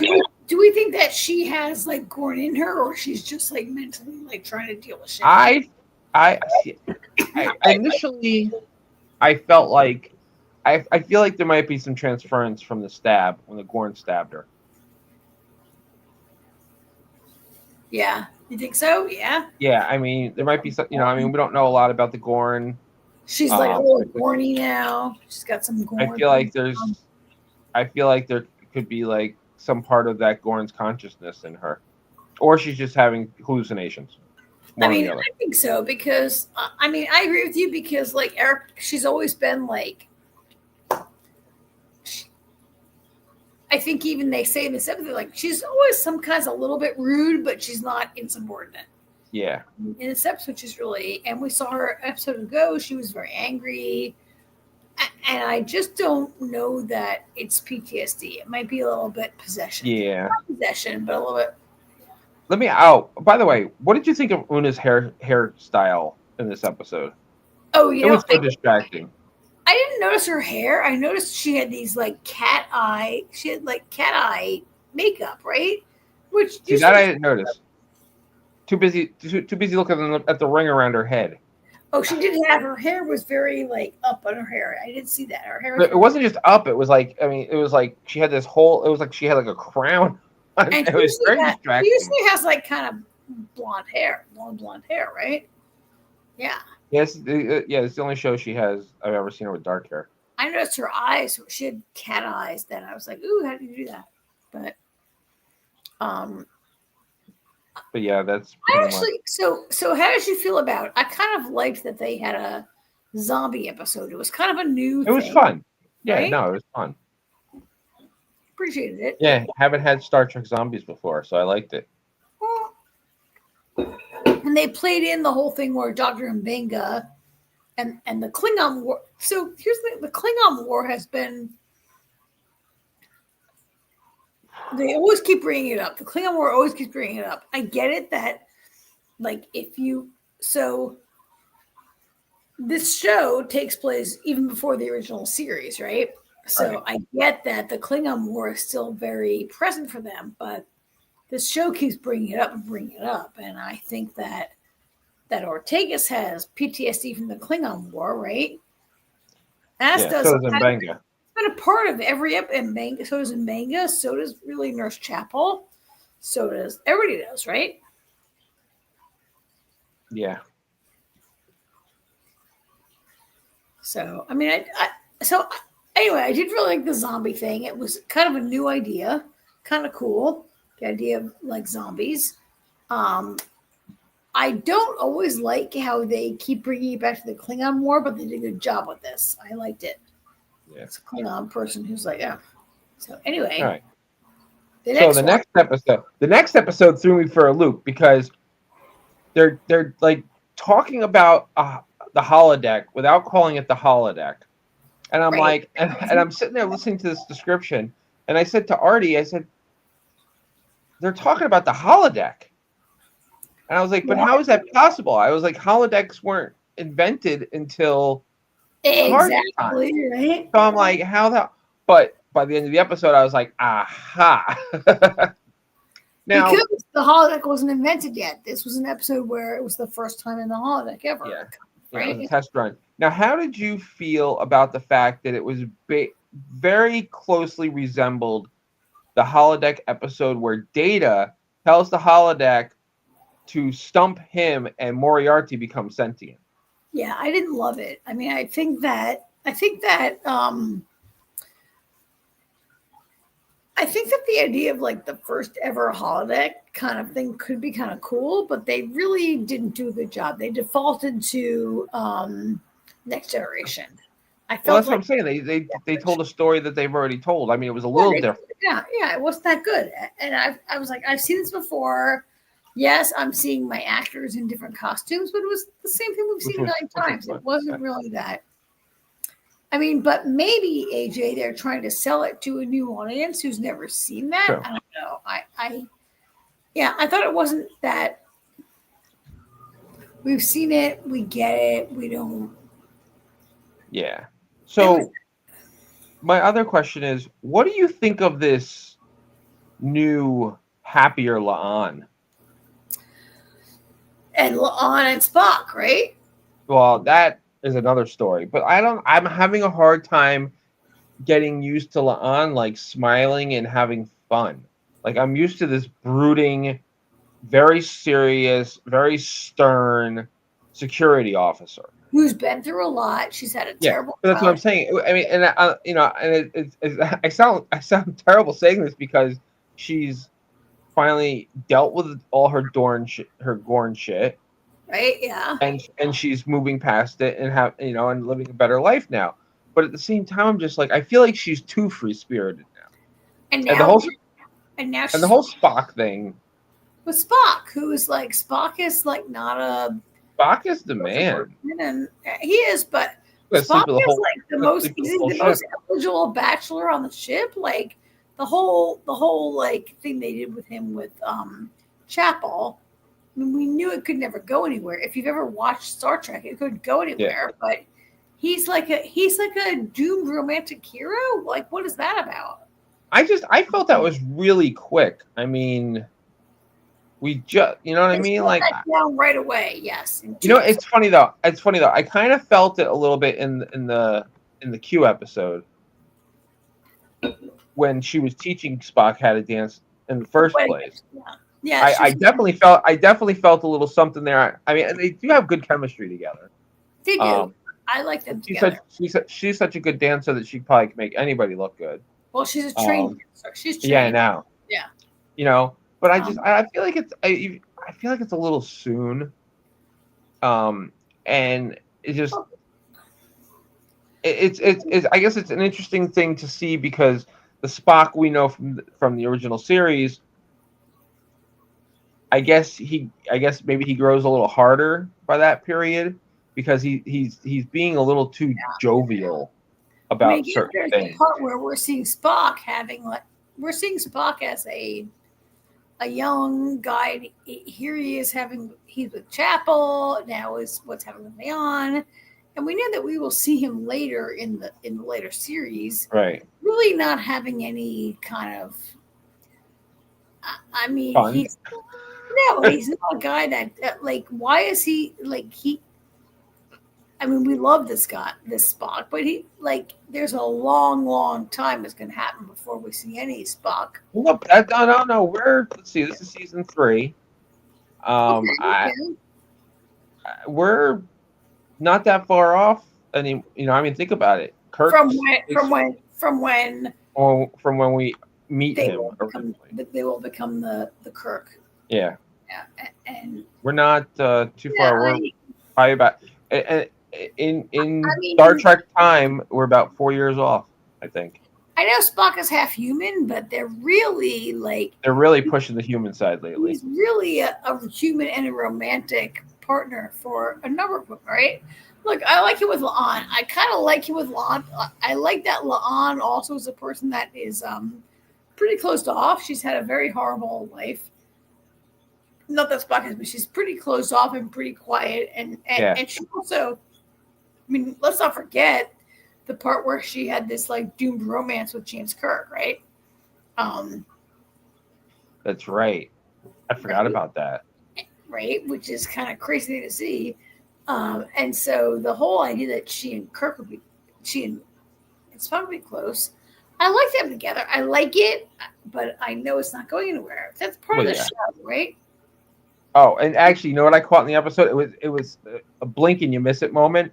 Speaker 2: Do we think that she has like Gorn in her, or she's just like mentally like trying to deal with shit?
Speaker 3: I initially I felt like I feel like there might be some transference from the stab when the Gorn stabbed her.
Speaker 2: Yeah, you think so? Yeah.
Speaker 3: Yeah, I mean there might be some. I mean we don't know a lot about the Gorn.
Speaker 2: She's like a little Gorny now. She's got some Gorn.
Speaker 3: I feel like there could be like some part of that Gorn's consciousness in her, or she's just having hallucinations.
Speaker 2: I mean, I think so because I mean I agree with you because like Eric, she's always been like. I think even they say in this episode, like she's always some kinds a little bit rude, but she's not insubordinate.
Speaker 3: Yeah.
Speaker 2: In this episode, she's really, and we saw her episode ago. She was very angry, and I just don't know that it's PTSD. It might be a little bit possession.
Speaker 3: Yeah.
Speaker 2: Not possession, but a little bit.
Speaker 3: let me out. By the way, what did you think of Una's hairstyle in this episode?
Speaker 2: Oh,
Speaker 3: It was so distracting.
Speaker 2: I didn't notice her hair. I noticed she had these like cat eye. She had like cat eye makeup, right? Which
Speaker 3: See, that I didn't notice. Too busy looking at the ring around her head.
Speaker 2: Oh, she did have her hair was very like up on her hair. I didn't see that. Her hair.
Speaker 3: It wasn't just up. It was like, I mean, it was like she had this whole. It was like she had like a crown.
Speaker 2: And
Speaker 3: it was very distracting.
Speaker 2: She usually has like kind of blonde hair, blonde hair, right? Yeah.
Speaker 3: Yes, yeah. It's the only show I've ever seen her with dark hair.
Speaker 2: I noticed her eyes. She had cat eyes. Then I was like, "Ooh, how did you do that?"
Speaker 3: But yeah, that's.
Speaker 2: I actually. So how did you feel about it? I kind of liked that they had a zombie episode. It was kind of a new.
Speaker 3: It was fun. Yeah,
Speaker 2: right?
Speaker 3: No, it was fun.
Speaker 2: Appreciated it.
Speaker 3: Yeah, haven't had Star Trek zombies before, so I liked it.
Speaker 2: And they played in the whole thing where Dr. Mbenga and the Klingon War. So here's the Klingon War has been. They always keep bringing it up. The Klingon War always keeps bringing it up. I get it that, like, this show takes place even before the original series, right? So
Speaker 3: Right.
Speaker 2: I get that the Klingon War is still very present for them, but this show keeps bringing it up, and I think that Ortegas has PTSD from the Klingon War, right? As does
Speaker 3: so does Mbenga.
Speaker 2: It's been a part of every episode. So does Mbenga, so does really Nurse Chapel, so does everybody does, right?
Speaker 3: Yeah.
Speaker 2: So I mean, anyway, I did really like the zombie thing. It was kind of a new idea, kind of cool. The idea of like zombies. I don't always like how they keep bringing it back to the Klingon War, but they did a good job with this. I liked it.
Speaker 3: Yeah.
Speaker 2: It's a Klingon person who's like, yeah. So anyway,
Speaker 3: All right.
Speaker 2: the
Speaker 3: next episode threw me for a loop because they're like talking about the holodeck without calling it the holodeck, and I'm
Speaker 2: Right.
Speaker 3: like, and I'm sitting there listening to this description, and I said to Artie, I said, they're talking about the holodeck, and I was like, but how is that possible? I was like, holodecks weren't invented until
Speaker 2: exactly right.
Speaker 3: So I'm like, how the? But by the end of the episode, I was like, aha. Now,
Speaker 2: because the holodeck wasn't invented yet. This was an episode where it was the first time in the holodeck ever.
Speaker 3: Yeah.
Speaker 2: Right?
Speaker 3: It was a test run. Now, how did you feel about the fact that it was very closely resembled the holodeck episode where Data tells the holodeck to stump him and Moriarty becomes sentient?
Speaker 2: Yeah, I didn't love it. I mean, I think that the idea of like the first ever holodeck kind of thing could be kind of cool, but they really didn't do a good job. They defaulted to Next Generation. I felt
Speaker 3: That's what I'm saying. They told a story that they've already told. I mean, it was a little different.
Speaker 2: Yeah, it wasn't that good. And I was like, I've seen this before. Yes, I'm seeing my actors in different costumes, but it was the same thing we've seen 9 times. It wasn't really that. I mean, but maybe, AJ, they're trying to sell it to a new audience who's never seen that.
Speaker 3: Sure.
Speaker 2: I don't know. I thought it wasn't that. We've seen it. We get it. We don't.
Speaker 3: Yeah. So my other question is, what do you think of this new happier La'an?
Speaker 2: And La'an and Spock, right?
Speaker 3: Well, that is another story, but I'm having a hard time getting used to La'an, like smiling and having fun. Like I'm used to this brooding, very serious, very stern security officer
Speaker 2: Who's been through a lot. She's had a terrible.
Speaker 3: But that's what I'm saying. I mean, and I sound terrible saying this because she's finally dealt with all her Gorn shit,
Speaker 2: right? Yeah,
Speaker 3: and she's moving past it and living a better life now. But at the same time, I'm just like, I feel like she's too free spirited now.
Speaker 2: And
Speaker 3: the whole Spock thing.
Speaker 2: With Spock, who is like Spock is like not a.
Speaker 3: Spock is the man.
Speaker 2: And he is, but Spock is like the most eligible bachelor on the ship. Like the whole like thing they did with him with chapel. I mean, we knew it could never go anywhere. If you've ever watched Star Trek, it couldn't go anywhere. But he's like a doomed romantic hero. Like, what is that about?
Speaker 3: I felt that was really quick. I mean, we just, you know what I mean? Like,
Speaker 2: that down right away. Yes.
Speaker 3: You know, it's funny though. I kind of felt it a little bit in the Q episode when she was teaching Spock how to dance in the first place.
Speaker 2: Yeah.
Speaker 3: I definitely felt a little something there. I mean, and they do have good chemistry together.
Speaker 2: They do. I like them together.
Speaker 3: She's such a good dancer that she probably can make anybody look good.
Speaker 2: Well, she's a trained dancer. She's trained.
Speaker 3: Yeah, now.
Speaker 2: Yeah.
Speaker 3: You know, but I feel like I feel like it's a little soon. And it just it's I guess it's an interesting thing to see because the Spock we know from the original series, I guess maybe he grows a little harder by that period because he's being a little too jovial about certain things.
Speaker 2: The part where we're seeing Spock as a young guy. Here he is he's with Chapel now is what's happening with Leon, and we know that we will see him later in the later series.
Speaker 3: Right.
Speaker 2: Really not having any kind of. I mean,
Speaker 3: fun.
Speaker 2: he's not a guy that like. Why is he like he? I mean, we love this Spock, but there's a long time that's going to happen before we see any Spock.
Speaker 3: Look, no. Let's see. This is season 3. We're not that far off. I mean, think about it. Kirk
Speaker 2: from when
Speaker 3: we meet him.
Speaker 2: They will become the Kirk.
Speaker 3: Yeah.
Speaker 2: Yeah, and
Speaker 3: we're not too far. We're probably about. In Star Trek time, we're about 4 years off, I think.
Speaker 2: I know Spock is half human, but they're really
Speaker 3: pushing the human side lately.
Speaker 2: He's really a human and a romantic partner for a number of them, right? Look, I like him with La'an. I kind of like him with La'an. I like that La'an also is a person that is pretty closed off. She's had a very horrible life. Not that Spock is, but she's pretty closed off and pretty quiet. And she also, I mean, let's not forget the part where she had this doomed romance with James Kirk, right?
Speaker 3: That's right. I forgot about that.
Speaker 2: Right, which is kind of crazy to see. And so the whole idea that she and Kirk would be, it's probably close. I like them together. I like it, but I know it's not going anywhere. That's part of the show, right?
Speaker 3: Oh, and actually, you know what I caught in the episode? It was a blink and you miss it moment,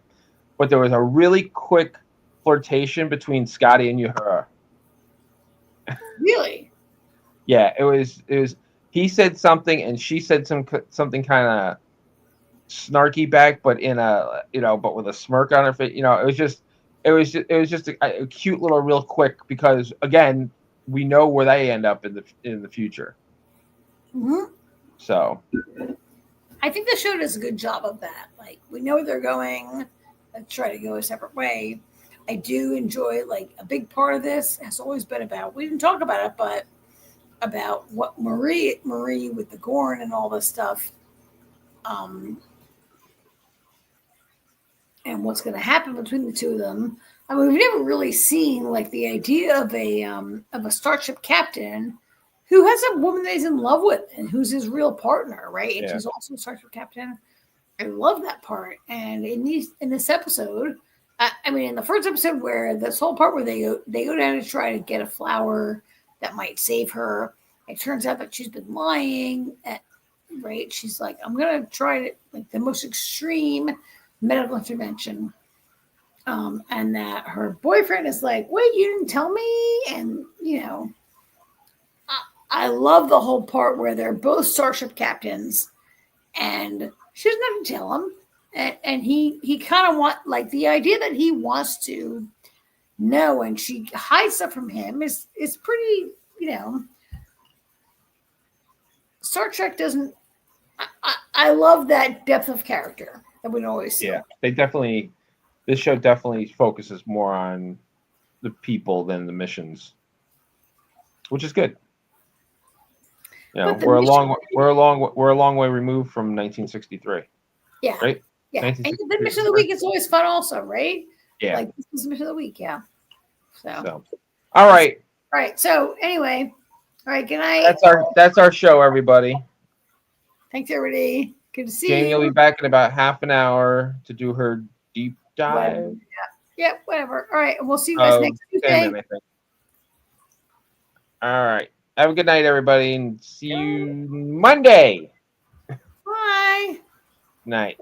Speaker 3: but there was a really quick flirtation between Scotty and Uhura.
Speaker 2: Really?
Speaker 3: Yeah, it was. He said something, and she said something kind of snarky back, but but with a smirk on her face. It was just a cute little, real quick because again, we know where they end up in the future.
Speaker 2: Mm-hmm.
Speaker 3: So,
Speaker 2: I think the show does a good job of that. We know where they're going. Let's try to go a separate way. I do enjoy a big part of this has always been about. We didn't talk about it, but about what Marie with the Gorn and all this stuff, and what's going to happen between the two of them. I mean, we've never really seen the idea of a starship captain who has a woman that he's in love with and who's his real partner, right? And she's also a starship captain. I love that part. And in this episode, I mean, in the first episode where this whole part where they go down to try to get a flower that might save her, it turns out that she's been lying. Right? She's like, I'm gonna try the most extreme medical intervention, and that her boyfriend is like, wait, you didn't tell me, and I love the whole part where they're both starship captains, and she doesn't have to tell him. And he kind of the idea that he wants to know and she hides stuff from him is pretty, Star Trek doesn't, I love that depth of character that we always see.
Speaker 3: Yeah, this show definitely focuses more on the people than the missions, which is good. You know,
Speaker 2: But the
Speaker 3: we're a
Speaker 2: mission-
Speaker 3: long way removed from 1963,
Speaker 2: Yeah.
Speaker 3: right?
Speaker 2: Yeah. And
Speaker 3: 1963.
Speaker 2: the mission of the week is always fun, also, right?
Speaker 3: Yeah.
Speaker 2: Like this is the mission of the week. Yeah. So.
Speaker 3: All right.
Speaker 2: All right. So anyway, all right. Good night.
Speaker 3: That's our show, everybody.
Speaker 2: Thanks, everybody. Good to see
Speaker 3: Jamie
Speaker 2: you.
Speaker 3: will be back in about half an hour to do her deep
Speaker 2: Whatever.
Speaker 3: dive.
Speaker 2: Yeah. Whatever. All right. And we'll see you guys next Tuesday.
Speaker 3: Sandman, I think. All right. Have a good night, everybody, and see you Monday.
Speaker 2: Bye.
Speaker 3: Night.